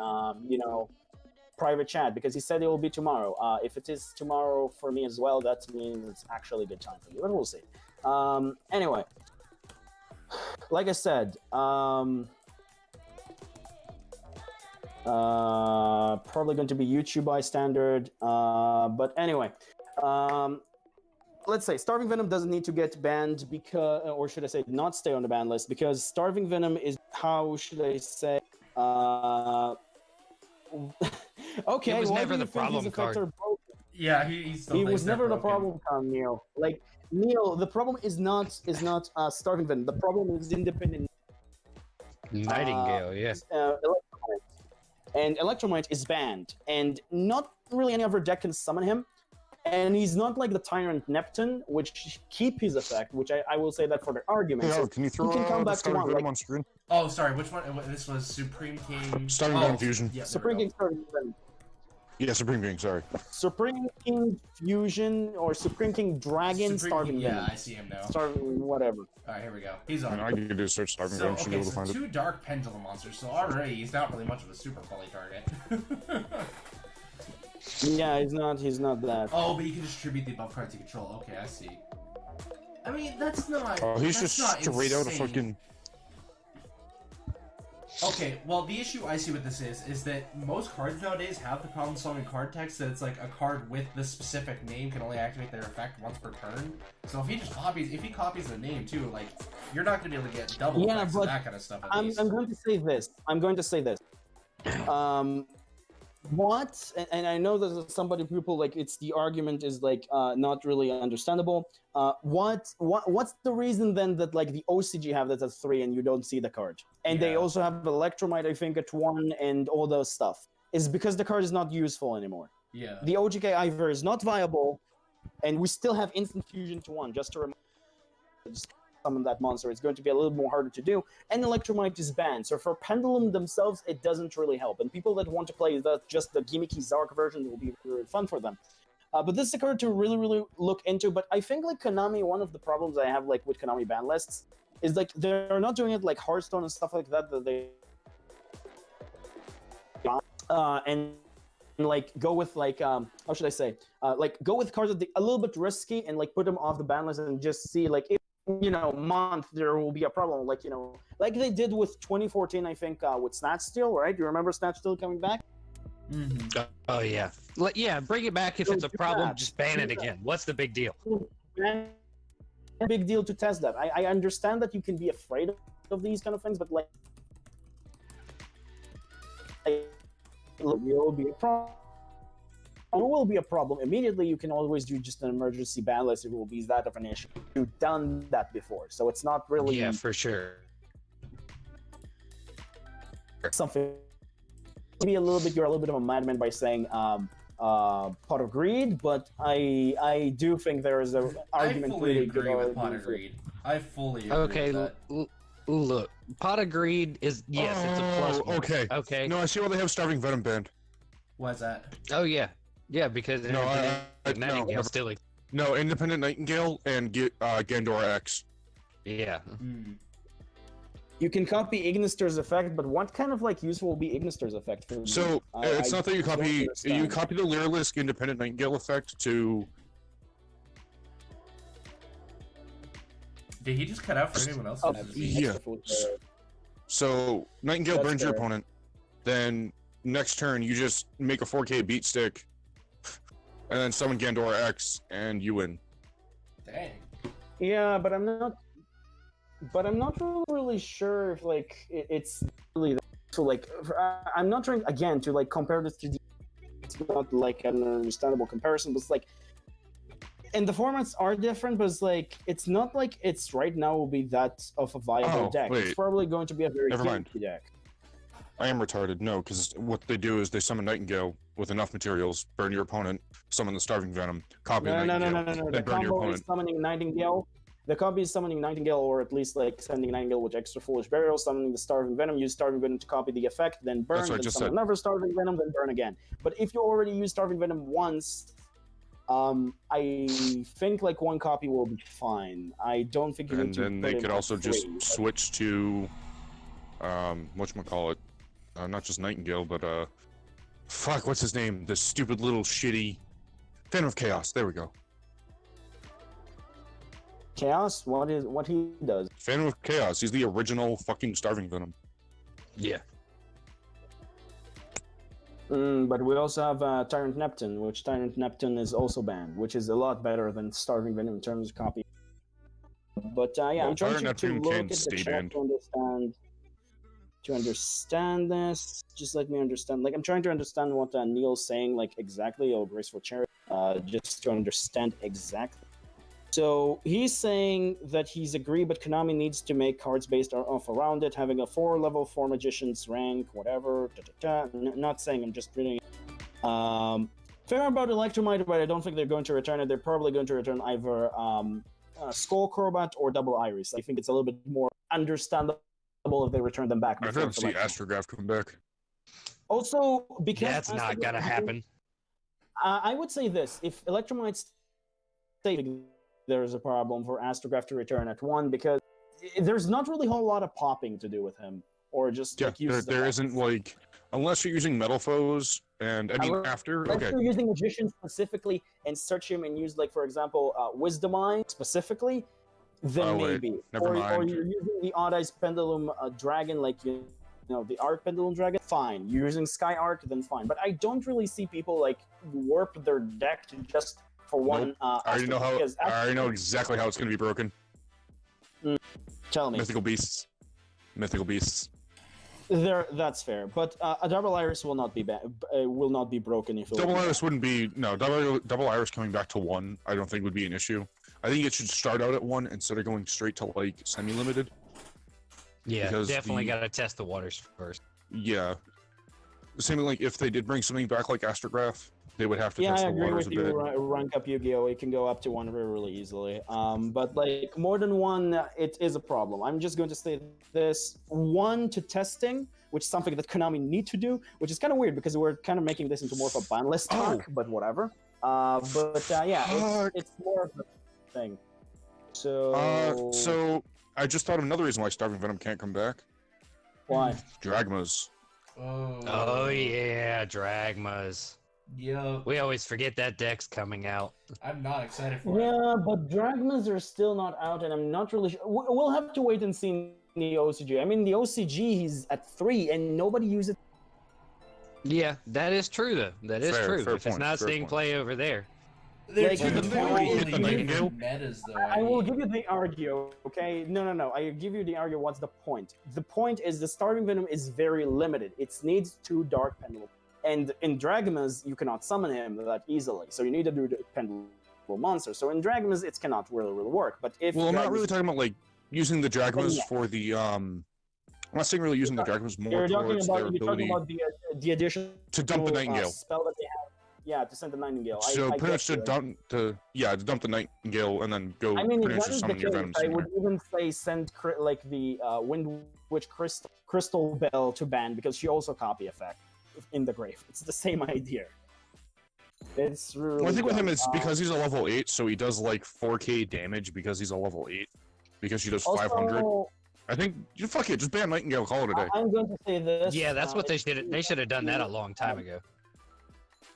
Speaker 2: private chat, because he said it will be tomorrow. If it is tomorrow for me as well, that means it's actually a good time for you, but we'll see. Anyway, like I said, probably going to be YouTube by standard, but anyway, let's say Starving Venom doesn't need to get banned because, or should I say, not stay on the ban list, because Starving Venom is, how should I say, okay.
Speaker 4: It was never the problem card.
Speaker 1: Yeah, he
Speaker 2: was never the problem card, Neil. Like, Neil, the problem is not Starving Venom. The problem is Independent
Speaker 4: Nightingale,
Speaker 2: Electromite. And Electromite is banned, and not really any other deck can summon him. And he's not like the Tyrant Neptune, which keep his effect, which I will say that for the argument.
Speaker 3: Hey, can you throw Starving Venom on screen?
Speaker 1: Oh, sorry, which one? This was Supreme King...
Speaker 3: Starving Venom Fusion.
Speaker 1: Yeah,
Speaker 2: Supreme King Starving Venom.
Speaker 3: Yeah, Supreme King, sorry.
Speaker 2: Supreme King Fusion, or Supreme King Dragon, Starving Venom.
Speaker 1: Yeah, I see him now.
Speaker 2: Starving whatever.
Speaker 1: Alright, here we go. He's on.
Speaker 3: I can do search Starving Venom, should be able to find it.
Speaker 1: Two Dark Pendulum monsters, so already he's not really much of a super poly target.
Speaker 2: Yeah, he's not that.
Speaker 1: Oh, but you can distribute the above cards you control. Okay, I see. I mean, that's not.
Speaker 3: Oh, he's just straight out of fucking.
Speaker 1: Okay, well, the issue I see with this is that most cards nowadays have the problem-solving card text that it's like a card with the specific name can only activate their effect once per turn. So if he copies the name too, like, you're not going to be able to get double effects and that kind of stuff.
Speaker 2: I'm going to say this. What, and I know that somebody people like it's the argument is like not really understandable. What's the reason then that like the OCG have that at 3 and you don't see the card, and they also have Electromite I think at 1 and all those stuff is because the card is not useful anymore.
Speaker 1: Yeah.
Speaker 2: The OGK Ivor is not viable, and we still have Instant Fusion to 1 just to remind. Summon that monster, it's going to be a little more harder to do, and Electromite is banned. So for Pendulum themselves, it doesn't really help. And people that want to play just the gimmicky Zark version will be really fun for them. But this is a card to really, really look into. But I think like Konami, one of the problems I have like with Konami ban lists is like they're not doing it like Hearthstone and stuff like that. That they and like go with like how should I say like go with cards that a little bit risky and like put them off the ban list and just see like if month there will be a problem like like they did with 2014 I think with Snatch Steal, right? You remember Snatch Steal coming back?
Speaker 4: Mm-hmm. Oh yeah, yeah. Bring it back if it's a problem. Just ban it again. What's the big deal?
Speaker 2: Big deal to test that. I understand that you can be afraid of these kind of things, but like it will be a problem. It will be a problem. Immediately, you can always do just an emergency ban list. It will be that of an issue. You've done that before, so it's not really.
Speaker 4: Yeah, for sure.
Speaker 2: Something. Maybe you're a little bit of a madman by saying Pot of Greed, but I do think there is an argument.
Speaker 1: I fully agree with Pot of Greed. I fully agree.
Speaker 4: Okay,
Speaker 1: with that.
Speaker 4: Look, Pot of Greed is it's a plus.
Speaker 3: Okay.
Speaker 4: Okay.
Speaker 3: No, I see why they have Starving Venom banned.
Speaker 1: Why's that?
Speaker 4: Oh yeah, because Nightingale still.
Speaker 3: No, Independent Nightingale and Gandora X.
Speaker 4: Yeah.
Speaker 2: You can copy Ignister's effect, but what kind of like useful will be Ignister's effect for me?
Speaker 3: So it's not that you copy. You copy the Lyrilisk Independent Nightingale effect to.
Speaker 1: Did he just cut out for anyone else?
Speaker 3: Yeah. So Nightingale burns your opponent, then next turn you just make a 4K beat stick, and then summon Gandora X, and you win.
Speaker 1: Dang.
Speaker 2: Yeah, but I'm not really sure if like it's really that. So like I'm not trying again to like compare this to the. It's not like an understandable comparison, but it's like. And the formats are different, but it's like it's not like it's right now will be that of a viable deck.
Speaker 3: Wait.
Speaker 2: It's probably going to be a very
Speaker 3: gimmicky
Speaker 2: deck.
Speaker 3: I am retarded. No, because what they do is they summon Nightingale with enough materials, burn your opponent, summon the Starving Venom, copy Nightingale,
Speaker 2: No.
Speaker 3: then
Speaker 2: The
Speaker 3: burn your
Speaker 2: combo
Speaker 3: opponent.
Speaker 2: is summoning Nightingale. The copy is summoning Nightingale, or at least like sending Nightingale with extra Foolish Burial, summoning the Starving Venom, use Starving Venom to copy the effect, then burn,
Speaker 3: That's what I
Speaker 2: then
Speaker 3: just
Speaker 2: summon
Speaker 3: said.
Speaker 2: another Starving Venom, then burn again. But if you already use Starving Venom once, I think like one copy will be fine. I don't think you
Speaker 3: And
Speaker 2: need to.
Speaker 3: then they could also just switch to, whatchamacallit, not just Nightingale, but fuck, what's his name? The stupid little shitty Phantom of Chaos. There we go.
Speaker 2: Chaos. What he does?
Speaker 3: Phantom of Chaos. He's the original fucking Starving Venom.
Speaker 4: Yeah.
Speaker 2: But we also have Tyrant Neptune, which Tyrant Neptune is also banned, which is a lot better than Starving Venom in terms of copy. But yeah,
Speaker 3: Well,
Speaker 2: I'm trying
Speaker 3: Tyrant
Speaker 2: to
Speaker 3: Neptune
Speaker 2: look
Speaker 3: can
Speaker 2: at the
Speaker 3: stay
Speaker 2: chat
Speaker 3: banned.
Speaker 2: to understand this. Just let me understand. Like I'm trying to understand what Neil's saying, like exactly. Oh, Graceful Chariot. Just to understand exactly. So he's saying that he's agreed, but Konami needs to make cards based off around it, having a 4-level 4 magicians rank, whatever. Not saying, I'm just reading. Fair about Electromite, but I don't think they're going to return it. They're probably going to return either Skull Crobat or Double Iris. I think it's a little bit more understandable if they return them back.
Speaker 3: I'd rather see Astrograph come back.
Speaker 2: Also, because
Speaker 4: That's not gonna happen.
Speaker 2: I would say this: if Electromite's there's a problem for Astrograph to return at 1 because there's not really a whole lot of popping to do with him, or just
Speaker 3: Yeah,
Speaker 2: like use
Speaker 3: there isn't like unless you're using Metal Foes, and I mean after
Speaker 2: Unless
Speaker 3: okay.
Speaker 2: you're using Magician specifically and search him and use like for example Wisdom Eye specifically, then
Speaker 3: Oh, wait.
Speaker 2: maybe.
Speaker 3: Never
Speaker 2: Or
Speaker 3: mind.
Speaker 2: you're using the Odd Eyes Pendulum Dragon like the Arc Pendulum Dragon, fine. You're using Sky Arc, then fine. But I don't really see people like warp their deck to just for one.
Speaker 3: I already know
Speaker 2: aspect,
Speaker 3: how. I already know exactly how it's going to be broken.
Speaker 2: Tell me.
Speaker 3: Mythical beasts. Mythical beasts.
Speaker 2: That's fair, but a double iris will not be broken if
Speaker 3: Double iris wouldn't be double iris coming back to 1. I don't think would be an issue. I think it should start out at 1 instead of going straight to like semi-limited.
Speaker 4: Yeah,
Speaker 3: Because
Speaker 4: definitely got to test the waters first.
Speaker 3: Yeah, same like if they did bring something back like Astrograph, they would have to
Speaker 2: Yeah,
Speaker 3: test
Speaker 2: I
Speaker 3: the
Speaker 2: agree
Speaker 3: waters
Speaker 2: with
Speaker 3: a
Speaker 2: you.
Speaker 3: bit.
Speaker 2: Rank up Yu-Gi-Oh! It can go up to 1 really easily. But like more than 1, it is a problem. I'm just going to say this: 1 to testing, which is something that Konami need to do, which is kind of weird because we're kind of making this into more of a ban list talk. But whatever. Yeah, it's more of a thing.
Speaker 3: So I just thought of another reason why Starving Venom can't come back.
Speaker 2: Why?
Speaker 3: Dragmas.
Speaker 4: Oh yeah, Dragmas.
Speaker 1: Yeah.
Speaker 4: We always forget that deck's coming out.
Speaker 1: I'm not excited for it.
Speaker 2: Yeah, but Dragmas are still not out, and I'm not really sure. We'll have to wait and see in the OCG. I mean, the OCG, he's at 3, and nobody uses it.
Speaker 4: Yeah, that is true though. That is true.
Speaker 3: Fair
Speaker 4: If it's
Speaker 3: point,
Speaker 4: not
Speaker 3: fair
Speaker 4: seeing
Speaker 3: point.
Speaker 4: play over there.
Speaker 1: There's
Speaker 2: Like,
Speaker 1: totally
Speaker 3: Nightingale?
Speaker 1: different metas, though.
Speaker 2: I will give you the argue, okay? No. I give you the argue. What's the point? The point is the starting Venom is very limited. It needs 2 Dark Pendulum. And in Dragmas, you cannot summon him that easily. So you need to do the Pendulum monster. So in Dragmas, it cannot really work. But if
Speaker 3: Well, I'm not
Speaker 2: Dragmas-
Speaker 3: really talking about like using the Dragmas
Speaker 2: Yeah.
Speaker 3: for the I'm not saying really using the Dragmas more
Speaker 2: You're talking
Speaker 3: towards their
Speaker 2: about
Speaker 3: ability
Speaker 2: the addition
Speaker 3: to dump the Nightingale.
Speaker 2: spell that they have. Yeah, to send the Nightingale.
Speaker 3: So
Speaker 2: I
Speaker 3: pretty much
Speaker 2: get
Speaker 3: to
Speaker 2: you.
Speaker 3: dump the Nightingale and then go
Speaker 2: I mean, if
Speaker 3: pretty much
Speaker 2: that
Speaker 3: just
Speaker 2: is the
Speaker 3: summon your
Speaker 2: case,
Speaker 3: Venoms
Speaker 2: I
Speaker 3: in
Speaker 2: would
Speaker 3: there.
Speaker 2: even say send like the Wind Witch Crystal Bell to ban because she also copy effect in the grave. It's the same idea. It's really.
Speaker 3: Well, I think with him
Speaker 2: dumb.
Speaker 3: it's because he's a level 8, so he does like 4k damage because he's a level 8. Because she does 500.
Speaker 2: Also,
Speaker 3: I think fuck it, just ban Nightingale, call it a day.
Speaker 2: I'm going to say this.
Speaker 4: Yeah, that's what they should have done that a long time ago.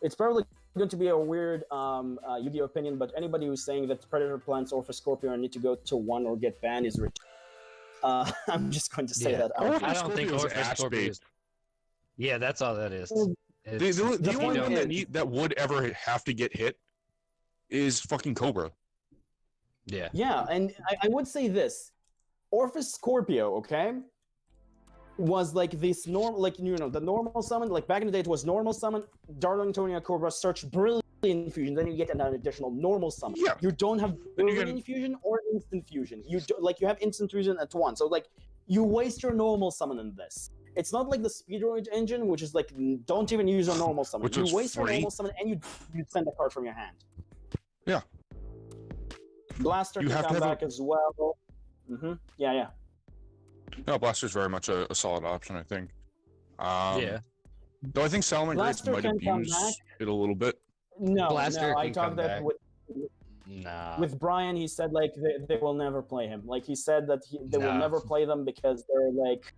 Speaker 2: It's probably going to be a weird Yu-Gi-Oh opinion, but anybody who's saying that Predator Plants or for Scorpion need to go to 1 or get banned is rich. I'm just going to say that.
Speaker 3: Or
Speaker 2: out
Speaker 3: for
Speaker 4: I don't think
Speaker 3: Scorpio's
Speaker 4: Orphan
Speaker 3: ash
Speaker 4: Scorpion
Speaker 3: bait.
Speaker 4: is. Yeah, that's all that is.
Speaker 3: The
Speaker 2: The
Speaker 3: only
Speaker 2: point
Speaker 3: one
Speaker 2: is-
Speaker 3: that would ever have to get hit is fucking Cobra.
Speaker 4: Yeah.
Speaker 2: Yeah, and I would say this. Orphis Scorpio, okay, was like this normal, like, the normal summon. Like back in the day, it was normal summon, Darling Tonia Cobra, search Brilliant Infusion, then you get an additional normal summon.
Speaker 3: Yeah.
Speaker 2: You don't have
Speaker 3: Then you
Speaker 2: Brilliant
Speaker 3: get-
Speaker 2: Infusion or Instant Fusion. You you have Instant Fusion at 1, so like you waste your normal summon in this. It's not like the Speedroid engine, which is like don't even use a normal summon.
Speaker 3: Which
Speaker 2: You
Speaker 3: is
Speaker 2: waste your
Speaker 3: free.
Speaker 2: normal summon and you send a card from your hand.
Speaker 3: Yeah.
Speaker 2: Blaster
Speaker 3: You
Speaker 2: can
Speaker 3: have to
Speaker 2: come
Speaker 3: have a-
Speaker 2: back as well. Yeah.
Speaker 3: No, Blaster's very much a solid option, I think.
Speaker 4: Yeah.
Speaker 3: Though I think Salmon Grates
Speaker 2: Blaster
Speaker 3: might
Speaker 2: can come
Speaker 3: abuse
Speaker 2: back.
Speaker 3: it a little bit.
Speaker 2: No,
Speaker 4: Blaster
Speaker 2: I
Speaker 4: can
Speaker 2: talked
Speaker 4: come
Speaker 2: that
Speaker 4: back. Nah.
Speaker 2: with Brian. He said like they will never play him. Like he said that they will
Speaker 4: Nah.
Speaker 2: never play them because they're like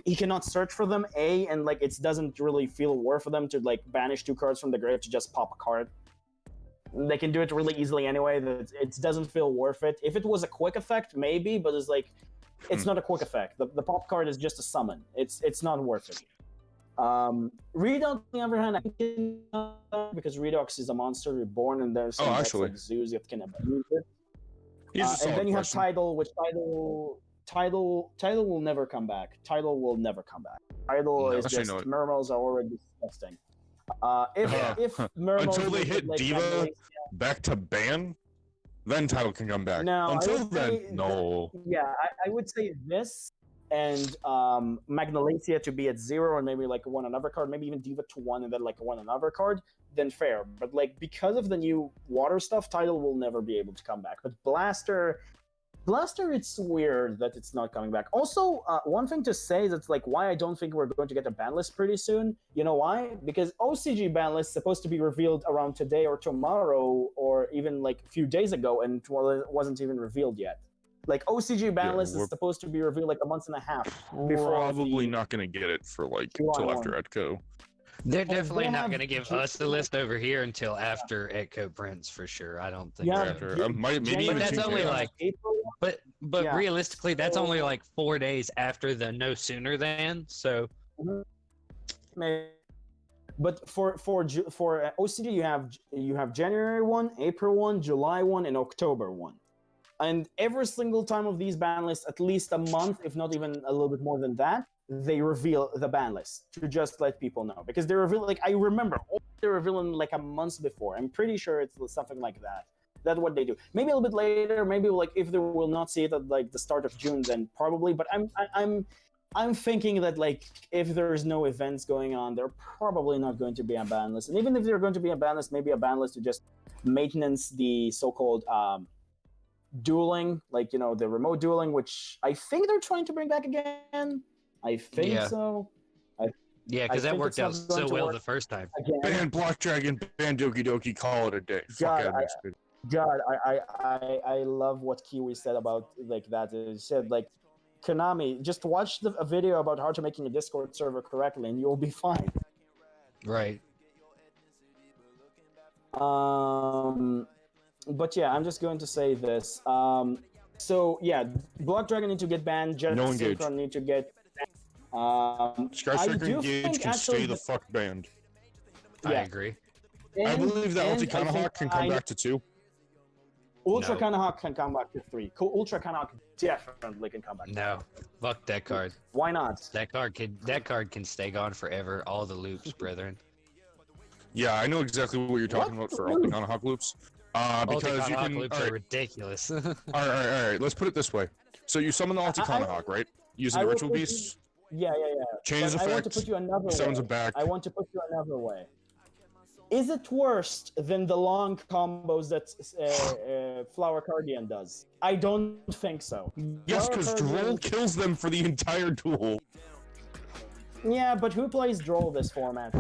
Speaker 2: he cannot search for them. And like it doesn't really feel worth for them to like banish 2 cards from the grave to just pop a card. They can do it really easily anyway. That it doesn't feel worth it. If it was a quick effect, maybe, but it's like it's not a quick effect. The pop card is just a summon. It's not worth it. Redox, on the other hand, I think because Redox is a monster reborn, and there's some decks
Speaker 3: actually.
Speaker 2: like Zeus that can abuse it.
Speaker 3: He's a
Speaker 2: And
Speaker 3: solid
Speaker 2: then you have
Speaker 3: person.
Speaker 2: Tidal, which Tidal will never come back. Tidal will never come back. Tidal is
Speaker 3: Actually,
Speaker 2: just
Speaker 3: no.
Speaker 2: Mermals are already disgusting. If Mermals
Speaker 3: Until they
Speaker 2: would,
Speaker 3: hit
Speaker 2: like,
Speaker 3: Diva
Speaker 2: Magnesia-
Speaker 3: back to ban, then Title can come back.
Speaker 2: No, I
Speaker 3: Until
Speaker 2: would
Speaker 3: then,
Speaker 2: say
Speaker 3: no.
Speaker 2: Yeah, I would say this and Magnalacia to be at 0 and maybe like 1 another card, maybe even Diva to 1 and then like 1 another card, then fair. But like because of the new water stuff, Title will never be able to come back. But Blaster, it's weird that it's not coming back. Also, one thing to say that's like why I don't think we're going to get a ban list pretty soon. You know why? Because OCG ban list is supposed to be revealed around today or tomorrow or even like a few days ago, and it wasn't even revealed yet. Like OCG ban
Speaker 3: Yeah,
Speaker 2: list
Speaker 3: we're-
Speaker 2: is supposed to be revealed like a month and a half before
Speaker 3: Probably
Speaker 2: the-
Speaker 3: not going to get it for like
Speaker 2: Why
Speaker 3: till
Speaker 2: not?
Speaker 3: after Edco.
Speaker 4: They're
Speaker 2: Well,
Speaker 4: definitely
Speaker 2: they
Speaker 4: not
Speaker 2: have-
Speaker 4: going to give us the list over here until after Echo Prince for sure. I don't think.
Speaker 2: Yeah,
Speaker 4: they're
Speaker 3: After,
Speaker 4: gonna-
Speaker 3: maybe
Speaker 2: January,
Speaker 3: even
Speaker 4: But that's
Speaker 3: Tuesday.
Speaker 4: only like-
Speaker 2: April.
Speaker 4: But
Speaker 2: Yeah.
Speaker 4: realistically, that's only like 4 days after the no sooner than. So
Speaker 2: Maybe. But for OCD, you have January 1, April 1, July 1, and October 1. And every single time of these ban lists, at least a month, if not even a little bit more than that, they reveal the ban list to just let people know. Because they reveal, like, I remember they revealing like a month before. I'm pretty sure it's something like that. That's what they do. Maybe a little bit later. Maybe like if they will not see it at like the start of June, then probably. But I'm thinking that like if there's no events going on, they're probably not going to be a ban list. And even if they're going to be a ban list, maybe a ban list to just maintenance the so-called dueling, like the remote dueling, which I think they're trying to bring back again. I think so.
Speaker 4: Yeah, because that worked out so well the first time.
Speaker 2: Again.
Speaker 3: Ban Black Dragon, ban Doki Doki, call it a day.
Speaker 2: God, I love what Kiwi said about like that. He said like, Konami, just watch a video about how to making a Discord server correctly, and you'll be fine.
Speaker 4: Right.
Speaker 2: But yeah, I'm just going to say this. So yeah, Black Dragon need to get banned. Jet Synchron need to get.
Speaker 3: Skyscraper Engage can stay the fuck banned.
Speaker 4: Yeah. I agree.
Speaker 3: I believe that Ulti Kanahawk can come back to 2.
Speaker 2: Ultra Kanahawk can come back to 3. Ultra Kanahawk definitely can come back.
Speaker 4: No, fuck that card.
Speaker 2: Why not?
Speaker 4: That card can stay gone forever. All the loops, brethren.
Speaker 3: Yeah, I know exactly what you're talking about for Ulti Kanahawk loops. Because you can.
Speaker 4: Loops are ridiculous.
Speaker 3: all right. Let's put it this way. So you summon the Ulti Kanahawk, right? Using the Ritual Beast.
Speaker 2: Yeah.
Speaker 3: Change effect.
Speaker 2: I want to put you another
Speaker 3: Summons
Speaker 2: way.
Speaker 3: it back.
Speaker 2: I want to put you another way. Is it worse than the long combos that Flower Guardian does? I don't think so.
Speaker 3: Yes, because Droll kills them for the entire duel.
Speaker 2: Yeah, but who plays Droll this format?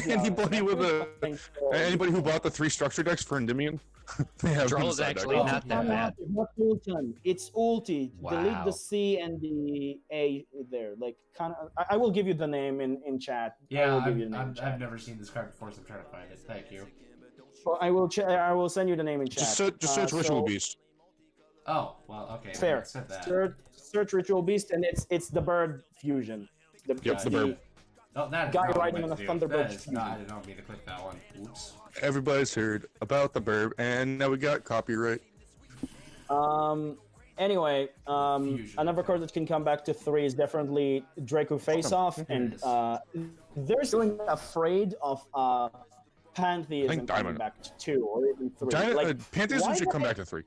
Speaker 3: Anybody anybody who bought the 3 structure decks for Endymion? They have
Speaker 4: Droll is actually not that bad.
Speaker 2: It's ulti.
Speaker 4: Wow.
Speaker 2: Delete the C and the A there. Like, I will give you the name in chat.
Speaker 1: Yeah, I've never seen this card before, so I'm trying to find it. Thank you.
Speaker 2: Well, I will send you the name in chat.
Speaker 3: Just search Ritual Beast.
Speaker 1: Oh, well, okay.
Speaker 2: Fair. Search Ritual Beast, and it's the bird fusion.
Speaker 3: The bird.
Speaker 1: Oh, that
Speaker 2: guy riding on a Thunderbird.
Speaker 1: I did not mean to click that one. Oops.
Speaker 3: Everybody's heard about the burb, and now we got copyright.
Speaker 2: Anyway, another card that can come back to 3 is definitely Draco Face Off, and they're still afraid of Pantheism coming back to 2 or even 3.
Speaker 3: Pantheism should come back to 3.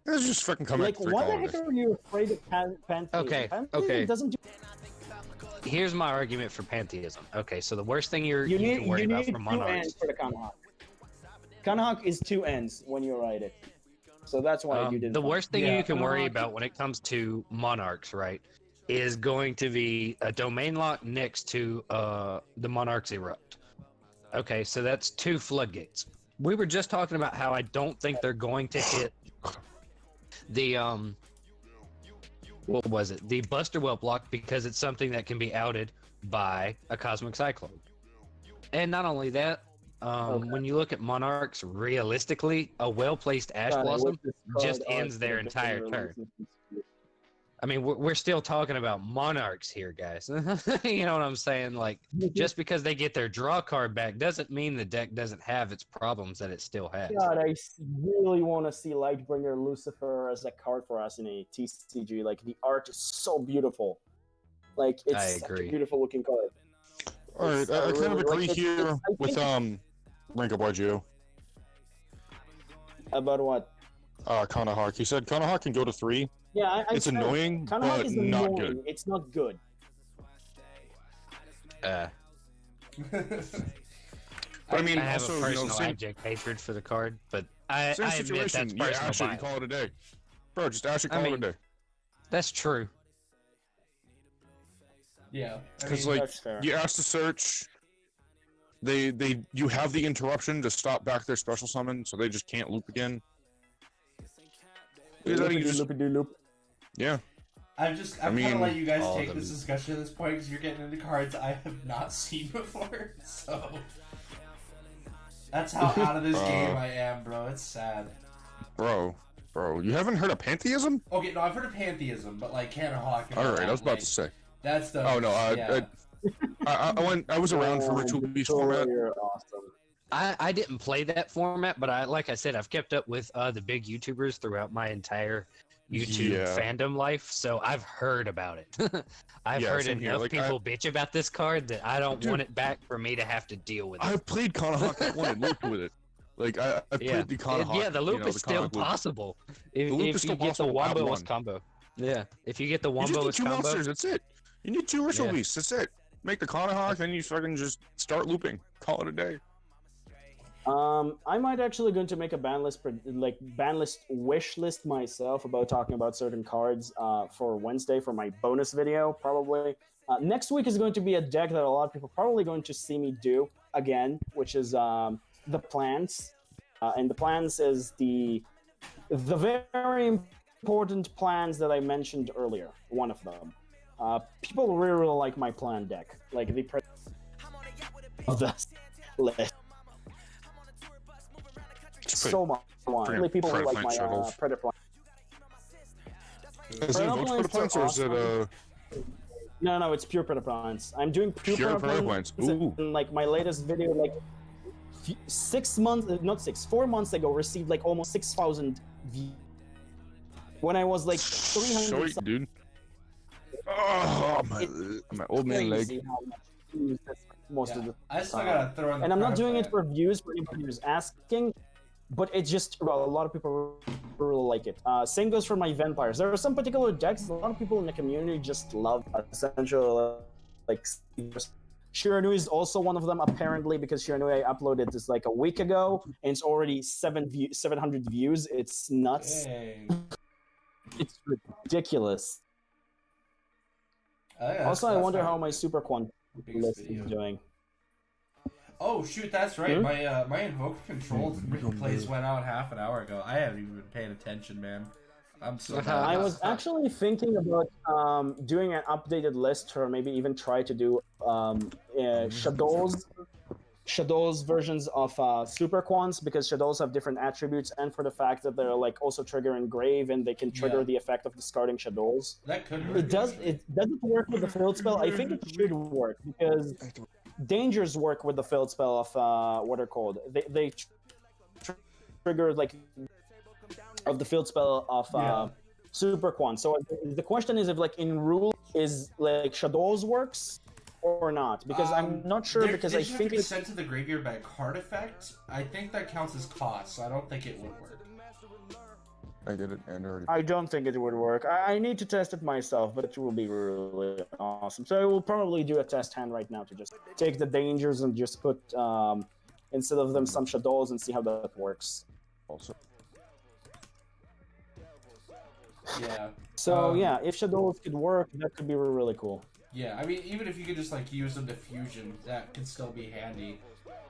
Speaker 3: Let's just fucking come back to 3.
Speaker 2: Why the heck are you afraid of Pantheism?
Speaker 4: Okay.
Speaker 2: Doesn't do.
Speaker 4: Here's my argument for Pantheism. Okay, so the worst thing you can worry about for Monarchs.
Speaker 2: You need 2 ends for the Kanahawk. Kanahawk is 2 ends when you ride it. So that's why you did
Speaker 4: the worst thing you can worry about when it comes to Monarchs, right, is going to be a domain lock next to the Monarchs Erupt. Okay, so that's 2 floodgates. We were just talking about how I don't think they're going to hit the what was it? The Buster Whelp lock, because it's something that can be outed by a Cosmic Cyclone. And not only that, when you look at Monarchs, realistically, a well-placed Ash Blossom just ends their entire turn. I mean, we're still talking about Monarchs here, guys. You know what I'm saying? Like, just because they get their draw card back doesn't mean the deck doesn't have its problems that it still has.
Speaker 2: God, I really want to see Lightbringer Lucifer as a card for us in a TCG. Like, the art is so beautiful. Like, it's such a beautiful looking card.
Speaker 3: Alright, I kind of agree here with Rank Up YGO.
Speaker 2: About what?
Speaker 3: Kanahawk. He said Kanahawk can go to 3.
Speaker 2: Yeah,
Speaker 3: it's annoying, but not good.
Speaker 2: It's not good.
Speaker 3: I mean,
Speaker 4: I have
Speaker 3: also,
Speaker 4: a personal abject hatred for the card, but I admit that's personal bias.
Speaker 3: You call it a day. Bro, just Ash it, call it a day.
Speaker 4: That's true.
Speaker 1: Yeah.
Speaker 3: Because, like, you ask to search, you have the interruption to stop back their special summon, so they just can't loop again.
Speaker 2: Loop.
Speaker 3: Yeah.
Speaker 1: I'm kind of letting you guys take this discussion at this point because you're getting into cards I have not seen before. So that's how out of this game I am, bro. It's sad.
Speaker 3: Bro, Bro, you haven't heard of pantheism?
Speaker 1: Okay, no, I've heard of pantheism, but like Kanahawk.
Speaker 3: Alright, I was about to say.
Speaker 1: That's the.
Speaker 3: Oh no,
Speaker 1: yeah.
Speaker 3: I was around for Ritual Beast format.
Speaker 2: You're awesome.
Speaker 4: I didn't play that format, but like I said, I've kept up with the big YouTubers throughout my entire YouTube fandom life, so I've heard about it. I've heard enough people bitch about this card that I don't want it back for me to have to deal with it.
Speaker 3: I played Kanahawk at one and looped with it. Like I played the Kanahawk.
Speaker 4: Yeah, the loop is still possible. If you get the Wombo's combo. Yeah, if you get the Wombo's combo.
Speaker 3: You just need 2 monsters, that's it. You need 2 Ritual Beasts, that's it. Make the Kanahawk, then you fucking just start looping. Call it a day.
Speaker 2: I might actually going to make a ban list wish list myself about talking about certain cards for Wednesday for my bonus video probably. Next week is going to be a deck that a lot of people are probably going to see me do again, which is the plants, and the plants is the very important plans that I mentioned earlier. One of them. People really like my plan deck, like the of this list. So much fun. Really, people who like my Predator plan.
Speaker 3: Is it Predator plants or is it
Speaker 2: No, it's pure Predator plants. I'm doing pure Predator plants.
Speaker 3: Ooh.
Speaker 2: And, like my latest video, like 4 months ago, received like almost 6,000 views. When I was like 300.
Speaker 3: Sweet, dude. Oh, my old man leg.
Speaker 2: Most of the
Speaker 1: I still gotta throw in the
Speaker 2: and I'm not doing it for views for anybody who's asking, but it's just a lot of people really like it. Same goes for my vampires. There are some particular decks a lot of people in the community just love. Essentially, like Shiranui is also one of them apparently, because Shiranui I uploaded this like a week ago and it's already 700 views. It's nuts.
Speaker 1: Dang.
Speaker 2: It's ridiculous. Also, I wonder how my Super Quant list is doing.
Speaker 1: Oh shoot, that's right. My Invoker Control replays went out half an hour ago. I haven't even been paying attention, man. I'm so bad.
Speaker 2: I was actually thinking about doing an updated list, or maybe even try to do Shadows versions of Super Quants, because Shadows have different attributes, and for the fact that they're like also triggering Grave and they can trigger the effect of discarding Shadows.
Speaker 1: That could work.
Speaker 2: It doesn't work with the field spell. I think it should work because Dangers work with the field spell of what are called. They trigger like of the field spell of Super Quant. So the question is if like in rule is like Shadows works or not, because I'm not sure, because I think
Speaker 1: it's sent to the graveyard by a card effect. I think that counts as cost, so I don't think it would work.
Speaker 3: I did it and already.
Speaker 2: I don't think it would work. I need to test it myself, but it will be really awesome. So I will probably do a test hand right now to just take the Dangers and just put instead of them some Shadows and see how that works.
Speaker 3: Also.
Speaker 1: Yeah.
Speaker 2: So yeah, if Shadows could work, that could be really cool.
Speaker 1: Yeah, I mean, even if you could just like use them to fusion, that could still be handy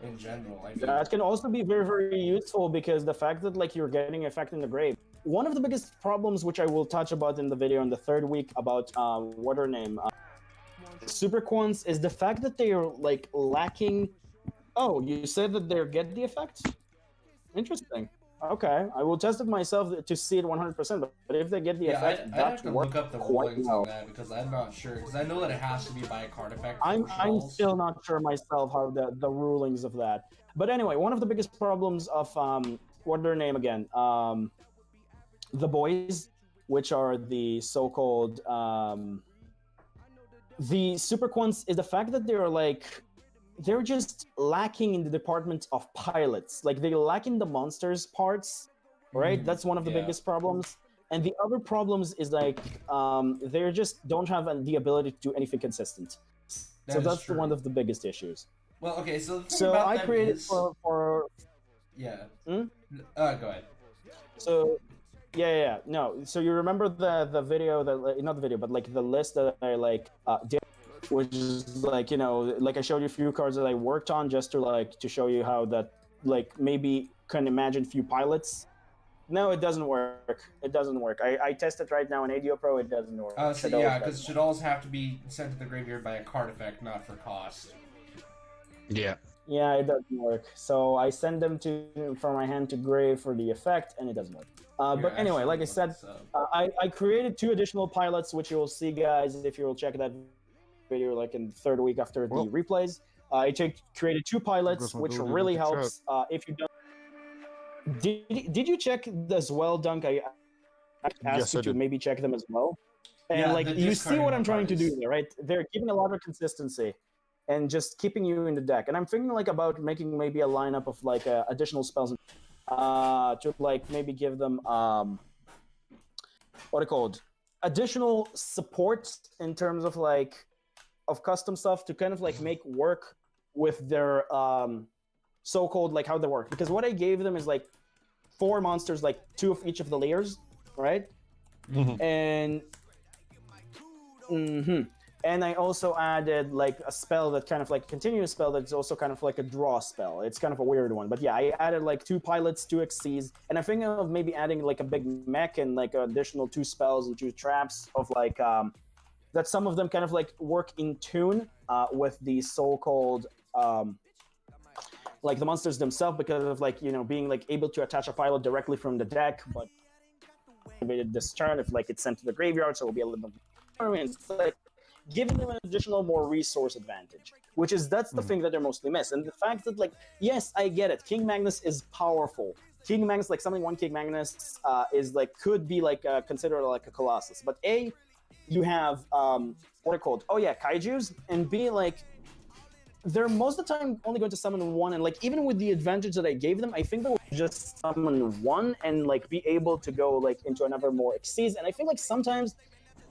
Speaker 1: in general. I mean,
Speaker 2: that can also be very, very useful, because the fact that like you're getting effect in the grave. One of the biggest problems, which I will touch about in the video in the third week about what her name, Super Quants, is the fact that they are like lacking. Oh, you said that they get the effect? Interesting. Okay, I will test it myself to see it 100%. But if they get the effect,
Speaker 1: I have to look up the rulings on that, because I'm not sure. Because I know that it has to be by a card effect.
Speaker 2: I'm still not sure myself how the rulings of that. But anyway, one of the biggest problems of what's their name again? The boys, which are the so-called the Super Quants, is the fact that they're just lacking in the department of pilots. Like they lack in the monsters parts, right? That's one of the biggest problems. And the other problems is like they just don't have the ability to do anything consistent. So that's one of the biggest issues.
Speaker 1: Well, okay, so
Speaker 2: I created for
Speaker 1: yeah. Go ahead.
Speaker 2: So no. So you remember the video that not the video, but like the list that I did, which is like, you know, like I showed you a few cards that I worked on just to show you how that like maybe can imagine few pilots. No, it doesn't work. It doesn't work. I tested right now in ADO Pro. It doesn't work.
Speaker 1: So yeah, because Shadows have to be sent to the graveyard by a card effect, not for cost.
Speaker 4: Yeah.
Speaker 2: Yeah, it doesn't work. So I send them from my hand to grave for the effect, and it doesn't work. But anyway, like I said, I created 2 additional pilots, which you will see, guys, if you will check that video like in the 3rd week after the replays. Created 2 pilots, which really helps if you don't. Did you check as well, Dunk? I asked you to maybe check them as well. And like you see what I'm trying to do there, right? They're keeping a lot of consistency and just keeping you in the deck. And I'm thinking like about making maybe a lineup of like additional spells to like maybe give them what are called additional support in terms of like of custom stuff to kind of like make work with their so-called like how they work. Because what I gave them is like 4 monsters, like 2 of each of the layers, right? And and I also added like a spell that kind of like continuous spell that's also kind of like a draw spell. It's kind of a weird one, but yeah, I added like 2 pilots, 2 XCs, and I'm thinking of maybe adding like a big mech and like additional 2 spells and 2 traps of like that some of them kind of like work in tune with the so-called like the monsters themselves, because of like, you know, being like able to attach a pilot directly from the deck, but this turn if like it's sent to the graveyard, so it'll be a little bit more. It's like giving them an additional more resource advantage, which is that's the thing that they're mostly miss. And the fact that like, yes, I get it, King Magnus is powerful. King Magnus, like something one King Magnus is like could be like considered like a Colossus, but A, you have what are called kaijus, and B, like they're most of the time only going to summon 1, and like even with the advantage that I gave them, I think they will just summon 1 and like be able to go like into another more XCs. And I think like sometimes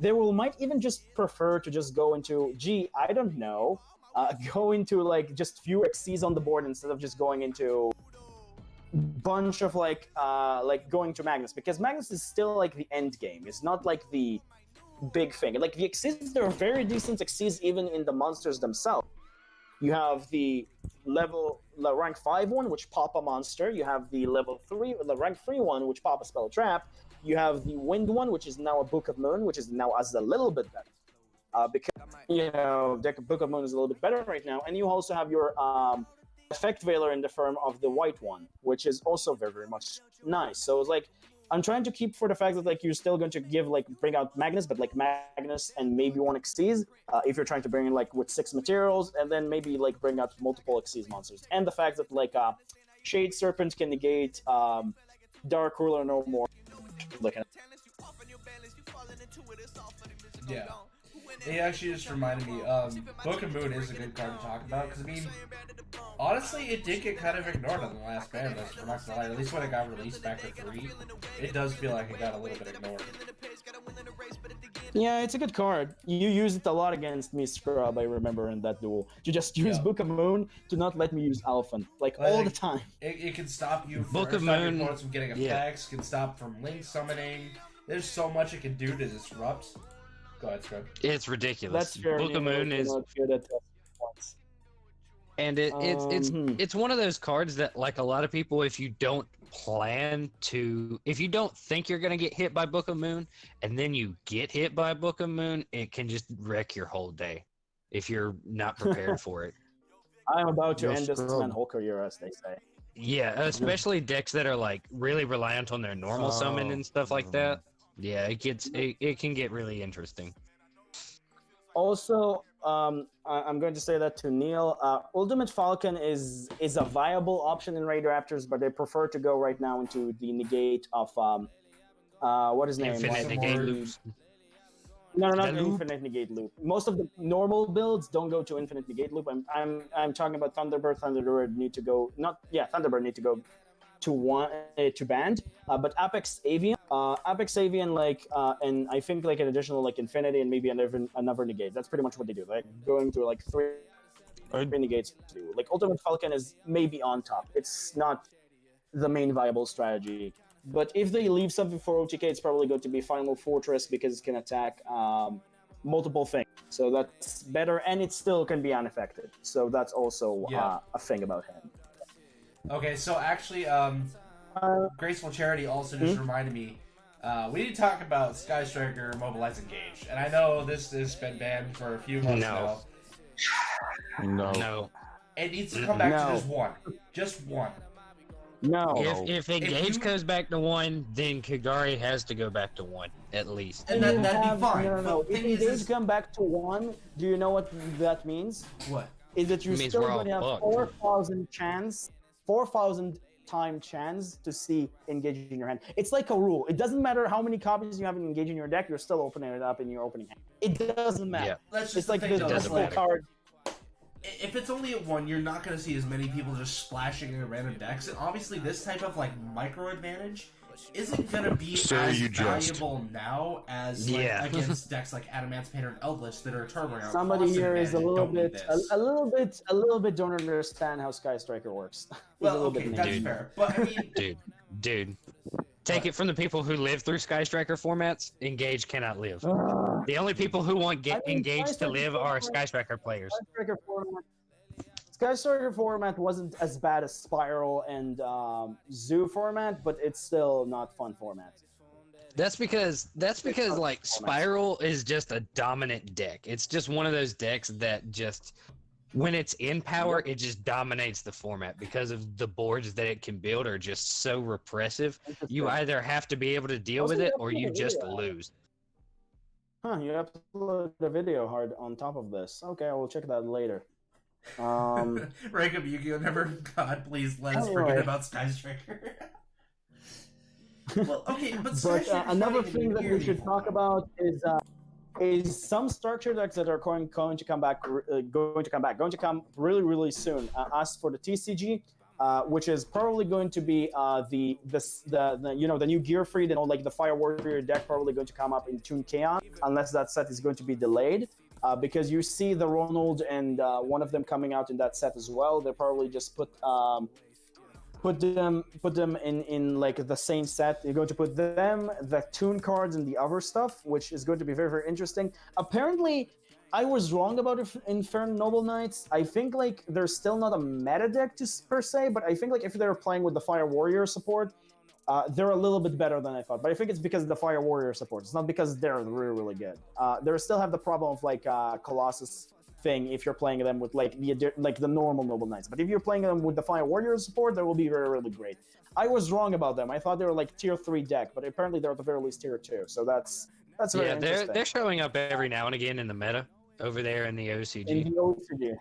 Speaker 2: they might even just prefer to just go into I don't know, go into like just few XCs on the board instead of just going into bunch of like going to Magnus, because Magnus is still like the end game. It's not like the big thing. Like the XCs, there are very decent XCs even in the monsters themselves. You have the rank 5 one, which pop a monster. You have the rank 3 one, which pop a spell trap. You have the wind one, which is now a Book of Moon, which is now as a little bit better. Because, you know, the Book of Moon is a little bit better right now. And you also have your Effect Veiler in the form of the white one, which is also very, very much nice. So it's like, I'm trying to keep for the fact that like you're still going to bring out Magnus, but like Magnus and maybe 1 XCs if you're trying to bring in like with 6 materials, and then maybe like bring out multiple XCs monsters. And the fact that like Shade Serpent can negate Dark Ruler no more.
Speaker 1: Yeah. It actually just reminded me, Book of Moon is a good card to talk about, because I mean, honestly, it did get kind of ignored on the last ban list, I'm not gonna lie. At least when it got released back to 3, it does feel like it got a little bit ignored.
Speaker 2: Yeah, it's a good card. You used it a lot against me, Scrub, I remember in that duel. You just use Book of Moon to not let me use Alphen, like all the time.
Speaker 1: It can stop you from,
Speaker 4: Book of Moon,
Speaker 1: your opponents from getting effects, can stop from link summoning. There's so much it can do to disrupt. Go ahead, Scrub.
Speaker 4: It's ridiculous.
Speaker 2: That's fair.
Speaker 4: Book of Moon is
Speaker 2: good at points.
Speaker 4: And it's one of those cards that, like a lot of people, if you don't think you're gonna get hit by Book of Moon, and then you get hit by Book of Moon, it can just wreck your whole day if you're not prepared for it.
Speaker 2: I'm about to end this man whole career, as they say.
Speaker 4: Yeah, especially decks that are like really reliant on their normal summon and stuff like that. Yeah, it can get really interesting.
Speaker 2: Also, I'm going to say that to Neil. Ultimate Falcon is a viable option in Raid Raptors, but they prefer to go right now into the negate of what is name?
Speaker 4: Infinite negate loops.
Speaker 2: No, not infinite negate loop. Most of the normal builds don't go to infinite negate loop. I'm talking about Thunderbird. Thunderbird need to go. Thunderbird need to go to band. But Apex Avian, and I think like an additional like Infinity and maybe another negate. That's pretty much what they do. Like going to like three negates to do. Like Ultimate Falcon is maybe on top. It's not the main viable strategy. But if they leave something for OTK, it's probably going to be Final Fortress because it can attack multiple things. So that's better, and it still can be unaffected. So that's also a thing about him.
Speaker 1: Okay, so actually, Graceful Charity also just reminded me, we need to talk about Sky Striker Mobilize Engage. And I know this has been banned for a few months now.
Speaker 3: No.
Speaker 1: It needs to come back to just one. Just one.
Speaker 2: No.
Speaker 4: If Engage goes back to 1, then Kagari has to go back to 1, at least.
Speaker 1: And that'd be fine.
Speaker 2: No.
Speaker 1: But
Speaker 2: If
Speaker 1: thing is,
Speaker 2: Engage come back to 1, do you know what that means?
Speaker 1: what?
Speaker 2: Is that you're
Speaker 4: It means
Speaker 2: still
Speaker 4: we're all
Speaker 2: going to have
Speaker 4: fucked.
Speaker 2: 4,000 time chance to see Engage in your hand. It's like a rule. It doesn't matter how many copies you have in Engage in your deck, you're still opening it up in your opening hand. It doesn't matter.
Speaker 4: Yeah.
Speaker 1: That's just
Speaker 2: It's
Speaker 1: the
Speaker 2: like
Speaker 1: thing,
Speaker 2: this
Speaker 1: though. It's
Speaker 4: doesn't
Speaker 1: like,
Speaker 4: matter.
Speaker 2: card.
Speaker 1: if it's only at 1, you're not going to see as many people just splashing in random decks. And obviously, this type of like micro advantage isn't going to be
Speaker 3: So
Speaker 1: as
Speaker 3: you just-
Speaker 1: valuable now as like,
Speaker 4: Yeah.
Speaker 1: against decks like Adamantipator and Eldritch that are turnaround.
Speaker 2: Somebody
Speaker 1: cost
Speaker 2: here is a
Speaker 1: advantage and
Speaker 2: little
Speaker 1: don't need
Speaker 2: bit,
Speaker 1: this.
Speaker 2: a little bit don't understand how Sky Striker works. He's a
Speaker 1: Well,
Speaker 2: little
Speaker 1: okay,
Speaker 2: bit
Speaker 1: that's
Speaker 2: naive.
Speaker 1: fair. But I mean,
Speaker 4: Dude. Take it from the people who live through Sky Striker formats, Engage cannot live.
Speaker 2: Ugh.
Speaker 4: The only people who want
Speaker 2: I mean,
Speaker 4: Engage
Speaker 2: Sky
Speaker 4: to
Speaker 2: Striker
Speaker 4: live are
Speaker 2: format-
Speaker 4: Sky Striker players.
Speaker 2: Sky Striker format wasn't as bad as Spiral and Zoo format, but it's still not fun format.
Speaker 4: That's because like Spiral is just a dominant deck. It's just one of those decks that just when it's in power, it just dominates the format because of the boards that it can build are just so repressive. You either have to be able to deal with it or you just lose.
Speaker 2: Huh, you upload a video hard on top of this. Okay, I will check that later.
Speaker 1: Rank up Yu-Gi-Oh! Never, God, please let us
Speaker 2: Anyway.
Speaker 1: forget about Sky Striker. Well, okay, but Sky
Speaker 2: But
Speaker 1: Striker's
Speaker 2: another
Speaker 1: not even
Speaker 2: thing that
Speaker 1: near
Speaker 2: we should
Speaker 1: anymore.
Speaker 2: talk about is some structure decks that are going to come back, going to come really, really soon. As for the TCG, which is probably going to be the new Gear Freed and like the Fire Warrior deck probably going to come up in Toon Chaos, unless that set is going to be delayed. Because you see the Ronald and one of them coming out in that set as well. They probably just put them in like the same set. You're going to put them, the Toon cards, and the other stuff, which is going to be very, very interesting. Apparently, I was wrong about Infernal Noble Knights. I think like there's still not a meta deck per se, but I think like if they're playing with the Fire Warrior support, they're a little bit better than I thought. But I think it's because of the Fire Warrior support. It's not because they're really, really good. They still have the problem of like Colossus thing if you're playing them with like the normal Noble Knights. But if you're playing them with the Fire Warrior support, they will be very, really great. I was wrong about them. I thought they were like tier 3 deck, but apparently they're at the very least tier 2. So that's very
Speaker 4: Yeah,
Speaker 2: interesting.
Speaker 4: they're showing up every now and again in the meta over there in the OCG.
Speaker 2: In the OCG.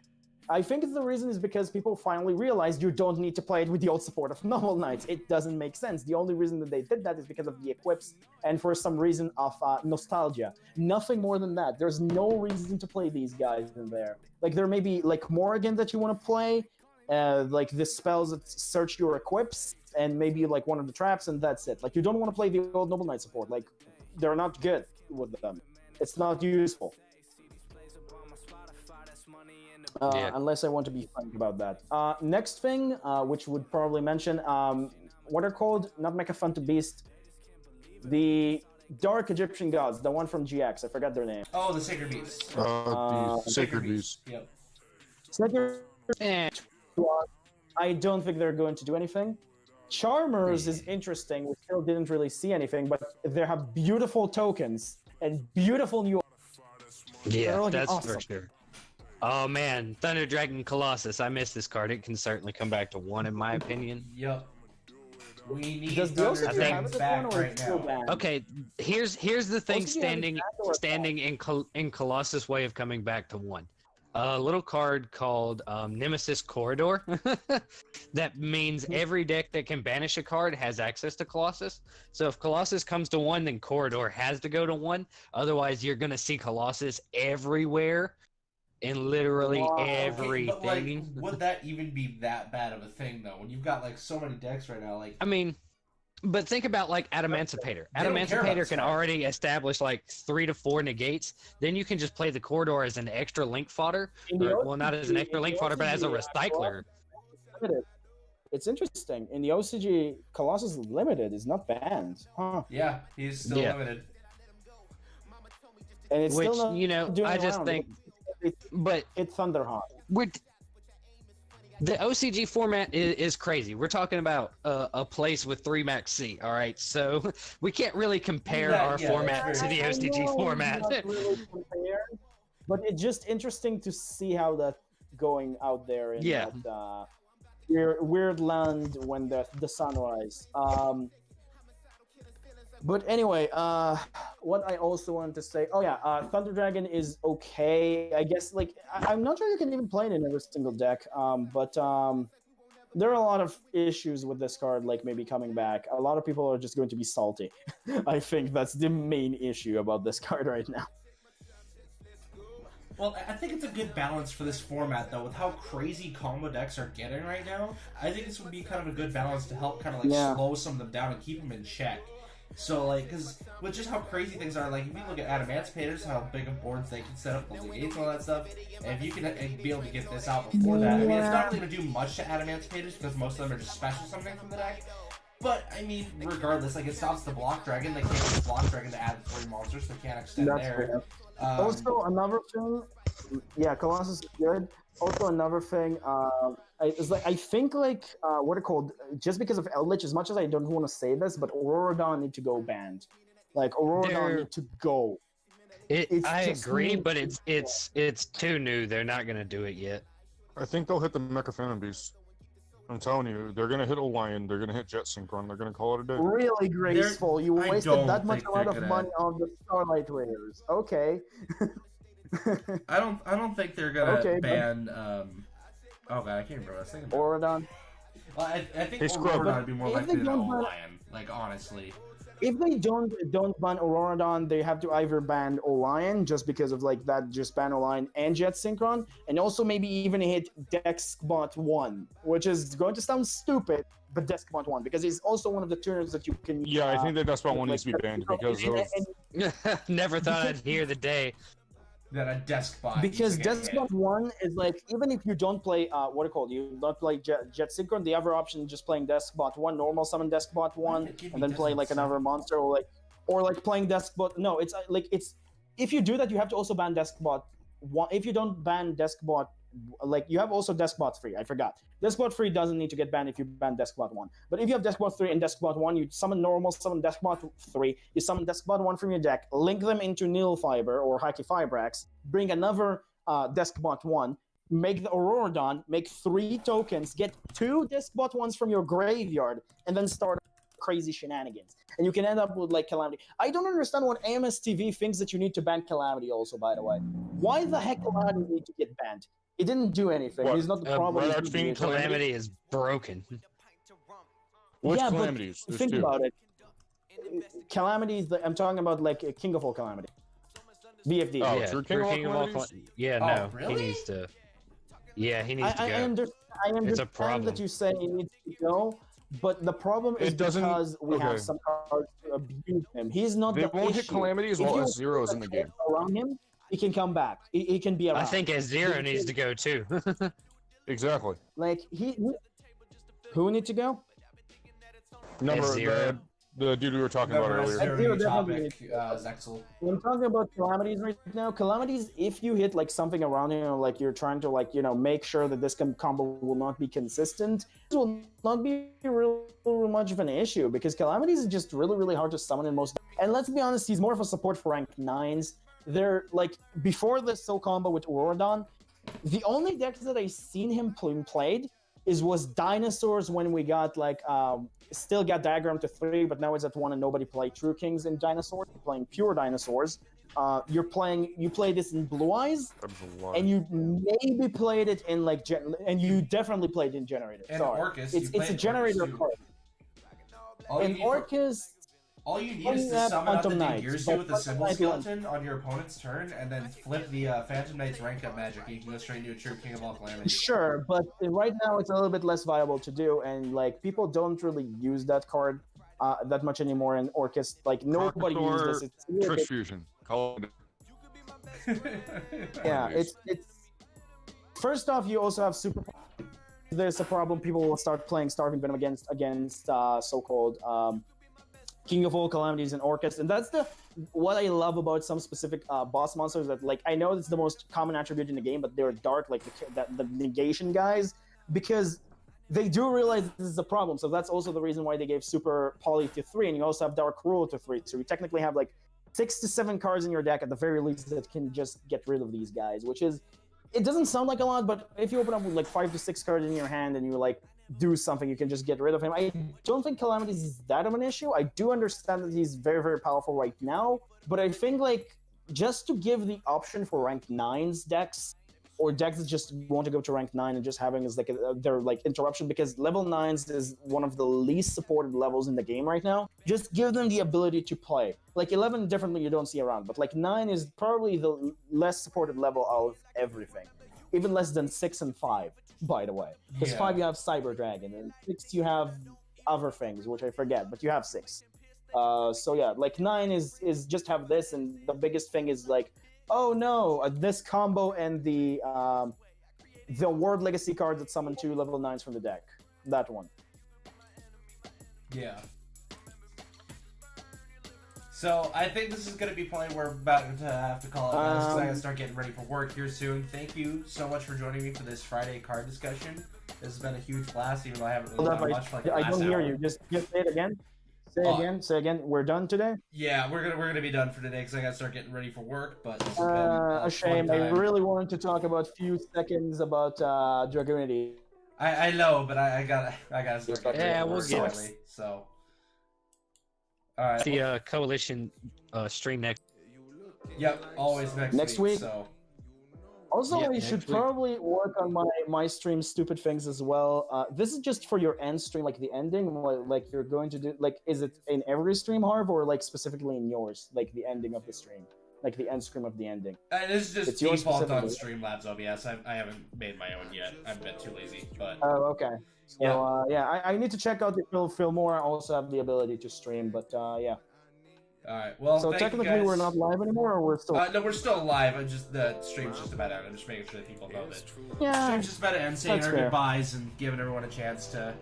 Speaker 2: I think the reason is because people finally realized you don't need to play it with the old support of Noble Knights. It doesn't make sense. The only reason that they did that is because of the equips and for some reason of nostalgia. Nothing more than that. There's no reason to play these guys in there. Like there may be like Morrigan that you want to play, like the spells that search your equips, and maybe like one of the traps, and that's it. Like you don't want to play the old Noble Knight support. Like they're not good with them. It's not useful. Unless I want to be funny about that. Next thing, which would probably mention, what are called? Not Mecha to Beast. The Dark Egyptian Gods, the one from GX. I forgot their name.
Speaker 1: Oh, the Sacred Beast.
Speaker 3: The Sacred Beast.
Speaker 1: Yep.
Speaker 2: Sacred
Speaker 4: Eh,
Speaker 2: I don't think they're going to do anything. Charmers is interesting. We still didn't really see anything, but they have beautiful tokens and beautiful new.
Speaker 4: yeah,
Speaker 2: looking
Speaker 4: that's
Speaker 2: awesome.
Speaker 4: for sure. Oh man, Thunder Dragon Colossus. I miss this card. It can certainly come back to 1 in my opinion.
Speaker 1: Yep. We need
Speaker 2: Does the
Speaker 1: Thunder
Speaker 2: OCG
Speaker 4: think-
Speaker 2: have it
Speaker 1: back
Speaker 2: one or
Speaker 1: right
Speaker 2: it's still
Speaker 1: now.
Speaker 2: banned?
Speaker 4: Okay, here's the thing
Speaker 2: OCG has it back or it's
Speaker 4: standing in Colossus' way of coming back to 1. A little card called Nemesis Corridor. That means every deck that can banish a card has access to Colossus. So if Colossus comes to 1, then Corridor has to go to 1. Otherwise, you're gonna see Colossus everywhere in literally
Speaker 2: Wow.
Speaker 1: Okay,
Speaker 4: everything.
Speaker 1: but like, would that even be that bad of a thing though? When you've got like so many decks right now, like
Speaker 4: I mean, but think about like Adamantipator.
Speaker 1: They don't care about
Speaker 4: Adamantipator can
Speaker 1: that.
Speaker 4: already establish like 3 to 4 negates. Then you can just play the Corridor as an extra link fodder.
Speaker 2: In the
Speaker 4: Or, well, not as an extra
Speaker 2: OCG,
Speaker 4: link fodder, but as a
Speaker 2: OCG,
Speaker 4: recycler.
Speaker 2: Limited. It's interesting. In the OCG, Colossus Limited is not banned. Huh.
Speaker 1: yeah, he's still
Speaker 4: Yeah.
Speaker 1: limited.
Speaker 2: And it's
Speaker 4: Which,
Speaker 2: still not
Speaker 4: you know,
Speaker 2: doing
Speaker 4: I just
Speaker 2: around.
Speaker 4: think,
Speaker 2: It's
Speaker 4: but
Speaker 2: Thunderhawk.
Speaker 4: the OCG format is crazy. We're talking about a place with 3 max C, all right? So we can't really compare
Speaker 1: Yeah,
Speaker 4: our
Speaker 1: yeah,
Speaker 4: format
Speaker 1: that's
Speaker 4: to
Speaker 1: very
Speaker 4: the
Speaker 2: I
Speaker 4: OCG
Speaker 2: know
Speaker 4: format.
Speaker 2: it's not really compared, but it's just interesting to see how that's going out there in
Speaker 4: Yeah.
Speaker 2: that weird land when the sunrise. But anyway, what I also wanted to say, oh yeah, Thunder Dragon is okay. I guess like I'm not sure you can even play it in every single deck. But there are a lot of issues with this card, like maybe coming back. A lot of people are just going to be salty. I think that's the main issue about this card right now.
Speaker 1: Well, I think it's a good balance for this format, though, with how crazy combo decks are getting right now. I think this would be kind of a good balance to help kind of like slow some of them down and keep them in check. So, like, because with just how crazy things are, like, if you look at Adamantimators, how big of boards they can set up with the gates and all that stuff, and if you can be able to get this out before that, I mean, it's not really going to do much to Adamantimators because most of them are just special something from the deck. But, I mean, regardless, like, it stops the Block Dragon. They can't use Block Dragon to add 3 monsters. They can't extend there.
Speaker 2: Also, another thing, yeah, Colossus is good. Also, another thing, I think, like, what are called, just because of Eldritch, as much as I don't want to say this, but Auroradon need to go banned. Like, Auroradon need to go.
Speaker 4: I agree, but it's too new. They're not going to do it yet.
Speaker 3: I think they'll hit the Mecha Phantom Beast. I'm telling you, they're going to hit Orion, they're going to hit Jet Synchron, they're going to call it a day.
Speaker 2: Really graceful. You wasted that much amount of money on the Starlight Raiders. Okay.
Speaker 1: I don't think they're gonna ban. Oh god, I can't remember what I was thinking.
Speaker 2: Auroradon.
Speaker 1: Well, I think Auroradon would be more likely than Orion. Like honestly.
Speaker 2: If they don't ban Auroradon, they have to either ban Orion just because of like that, just ban Orion and Jet Synchron, and also maybe even hit Deskbot 1, which is going to sound stupid, but Deskbot 1 because it's also one of the tuners that you can.
Speaker 3: Yeah, I think that Deskbot 1 needs to be banned because of.
Speaker 4: Never thought I'd hear the day.
Speaker 1: That a Deskbot.
Speaker 2: Because Deskbot 1 is like, even if you don't play, what do you call it? You don't play Jet Synchron, the other option is just playing Deskbot 1, normal summon Deskbot 1, and then play like another monster, or like playing Deskbot. No, it's like, it's, if you do that, you have to also ban Deskbot 1. If you don't ban Deskbot, like, you have also Deskbot 3, I forgot. Deskbot 3 doesn't need to get banned if you ban Deskbot 1. But if you have Deskbot 3 and Deskbot 1, you summon normal, summon Deskbot 3, you summon Deskbot 1 from your deck, link them into Nil Fiber or Haki Fibrax, bring another Deskbot 1, make the Auroradon, make 3 tokens, get 2 Deskbot 1s from your graveyard, and then start crazy shenanigans. And you can end up with like Calamity. I don't understand what AMSTV thinks that you need to ban Calamity also, by the way. Why the heck Calamity need to get banned? He didn't do anything.
Speaker 3: What?
Speaker 2: He's not the problem.
Speaker 4: Calamity is broken.
Speaker 3: Which
Speaker 2: yeah,
Speaker 3: Calamities?
Speaker 2: But think about it. Calamity is I'm talking about like King of all Calamity. VFD.
Speaker 3: Oh,
Speaker 4: Yeah,
Speaker 3: true
Speaker 4: King of all Yeah, no.
Speaker 1: Really?
Speaker 4: He needs to. Yeah, he needs to go.
Speaker 2: I understand
Speaker 4: It's a problem.
Speaker 2: that you say he needs to go, but the problem is because we have some cards to abuse him. He's not
Speaker 3: They
Speaker 2: the
Speaker 3: won't
Speaker 2: issue.
Speaker 3: hit Calamity as well as Zeros in the game.
Speaker 2: Around him, he can come back. He can be around.
Speaker 4: I think Azero needs to go too.
Speaker 3: Exactly.
Speaker 2: Like who need to go?
Speaker 3: Number the dude we were talking about earlier.
Speaker 1: Zexel.
Speaker 2: I'm talking about Calamities right now. Calamities, if you hit like something around him, like you're trying to like make sure that this combo will not be consistent, this will not be real much of an issue because Calamities is just really hard to summon in most. And let's be honest, he's more of a support for rank 9s. They're like before this soul combo with Auroradon, the only decks that I've seen him played was Dinosaurs when we got like still got Diagram to 3, but now it's at 1 and nobody played True Kings in Dinosaurs. You're playing pure Dinosaurs. You play this in Blue Eyes, and you maybe played it in like and you definitely played in Generator.
Speaker 1: And
Speaker 2: Sorry,
Speaker 1: Orcus,
Speaker 2: it's a Generator card. And Orcus.
Speaker 1: All you need is to summon up the Degirsu with a Symbol Skeleton on your opponent's turn, and then flip the Phantom Knight's rank up magic. You can go straight into a true King of all Calamities.
Speaker 2: Sure, but right now it's a little bit less viable to do, and like people don't really use that card that much anymore in Orcus. Like nobody uses this. It's
Speaker 3: Trick Fusion. Call it.
Speaker 2: Yeah, it's. First off, you also have super. There's a problem. People will start playing Starving Venom against so-called. King of all Calamities and Orcus, and that's what I love about some specific boss monsters. That like I know it's the most common attribute in the game, but they're dark, like the negation guys, because they do realize this is a problem. So that's also the reason why they gave Super Poly to 3, and you also have Dark Rule to 3. So you technically have like 6 to 7 cards in your deck at the very least that can just get rid of these guys, which is it doesn't sound like a lot, but if you open up with like 5 to 6 cards in your hand and you like do something. You can just get rid of him. I don't think Calamities is that of an issue. I do understand that he's very, very powerful right now, but I think like just to give the option for rank 9's decks, or decks that just want to go to rank 9 and just having as like their like interruption, because level 9s is one of the least supported levels in the game right now. Just give them the ability to play. Like 11 definitely you don't see around, but like 9 is probably the less supported level of everything. Even less than 6 and 5, by the way. Because 5 you have Cyber Dragon, and 6 you have other things, which I forget, but you have 6. So yeah, like 9 is just have this, and the biggest thing is like, oh no, this combo and the World Legacy card that summon 2 level 9s from the deck. That one.
Speaker 1: Yeah. So I think this is going to be probably we're about to have to call it because I got to start getting ready for work here soon. Thank you so much for joining me for this Friday card discussion. This has been a huge blast, even though I haven't really done much. Like
Speaker 2: I don't hear you. Just say it again. Say again. We're done today.
Speaker 1: Yeah, we're gonna be done for today because I gotta start getting ready for work. But this has been
Speaker 2: a shame. I really wanted to talk about a few seconds about Dragoonity.
Speaker 1: I know, but I gotta start getting ready for
Speaker 4: we'll
Speaker 1: work
Speaker 4: get it.
Speaker 1: shortly. So, all right.
Speaker 4: The coalition stream next.
Speaker 1: Yep, always next
Speaker 2: week.
Speaker 1: So.
Speaker 2: Also,
Speaker 1: Yeah,
Speaker 2: I should probably work on my stream stupid things as well. This is just for your end stream, like the ending, like you're going to do, like, is it in every stream, Harv, or like specifically in yours, like the ending of the stream, like the end scream of the ending?
Speaker 1: This is just default on Streamlabs OBS. I haven't made my own yet. I've been too lazy, but.
Speaker 2: Oh, okay. So, I need to check out the Fillmore. I also have the ability to stream, but yeah.
Speaker 1: All right. Well,
Speaker 2: so technically we're not live anymore, or we're still.
Speaker 1: No, we're still live. The stream's just about out. I'm just making sure that people know that.
Speaker 2: Yeah.
Speaker 1: The stream's just about to end, saying our
Speaker 2: fair.
Speaker 1: goodbyes and giving everyone a chance to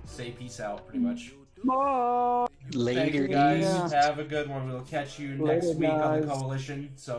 Speaker 1: say peace out, pretty much.
Speaker 2: Bye.
Speaker 4: Later,
Speaker 1: Thank you guys.
Speaker 2: Yeah.
Speaker 1: Have a good one. We'll catch you next week on the
Speaker 2: guys.
Speaker 1: Coalition. So.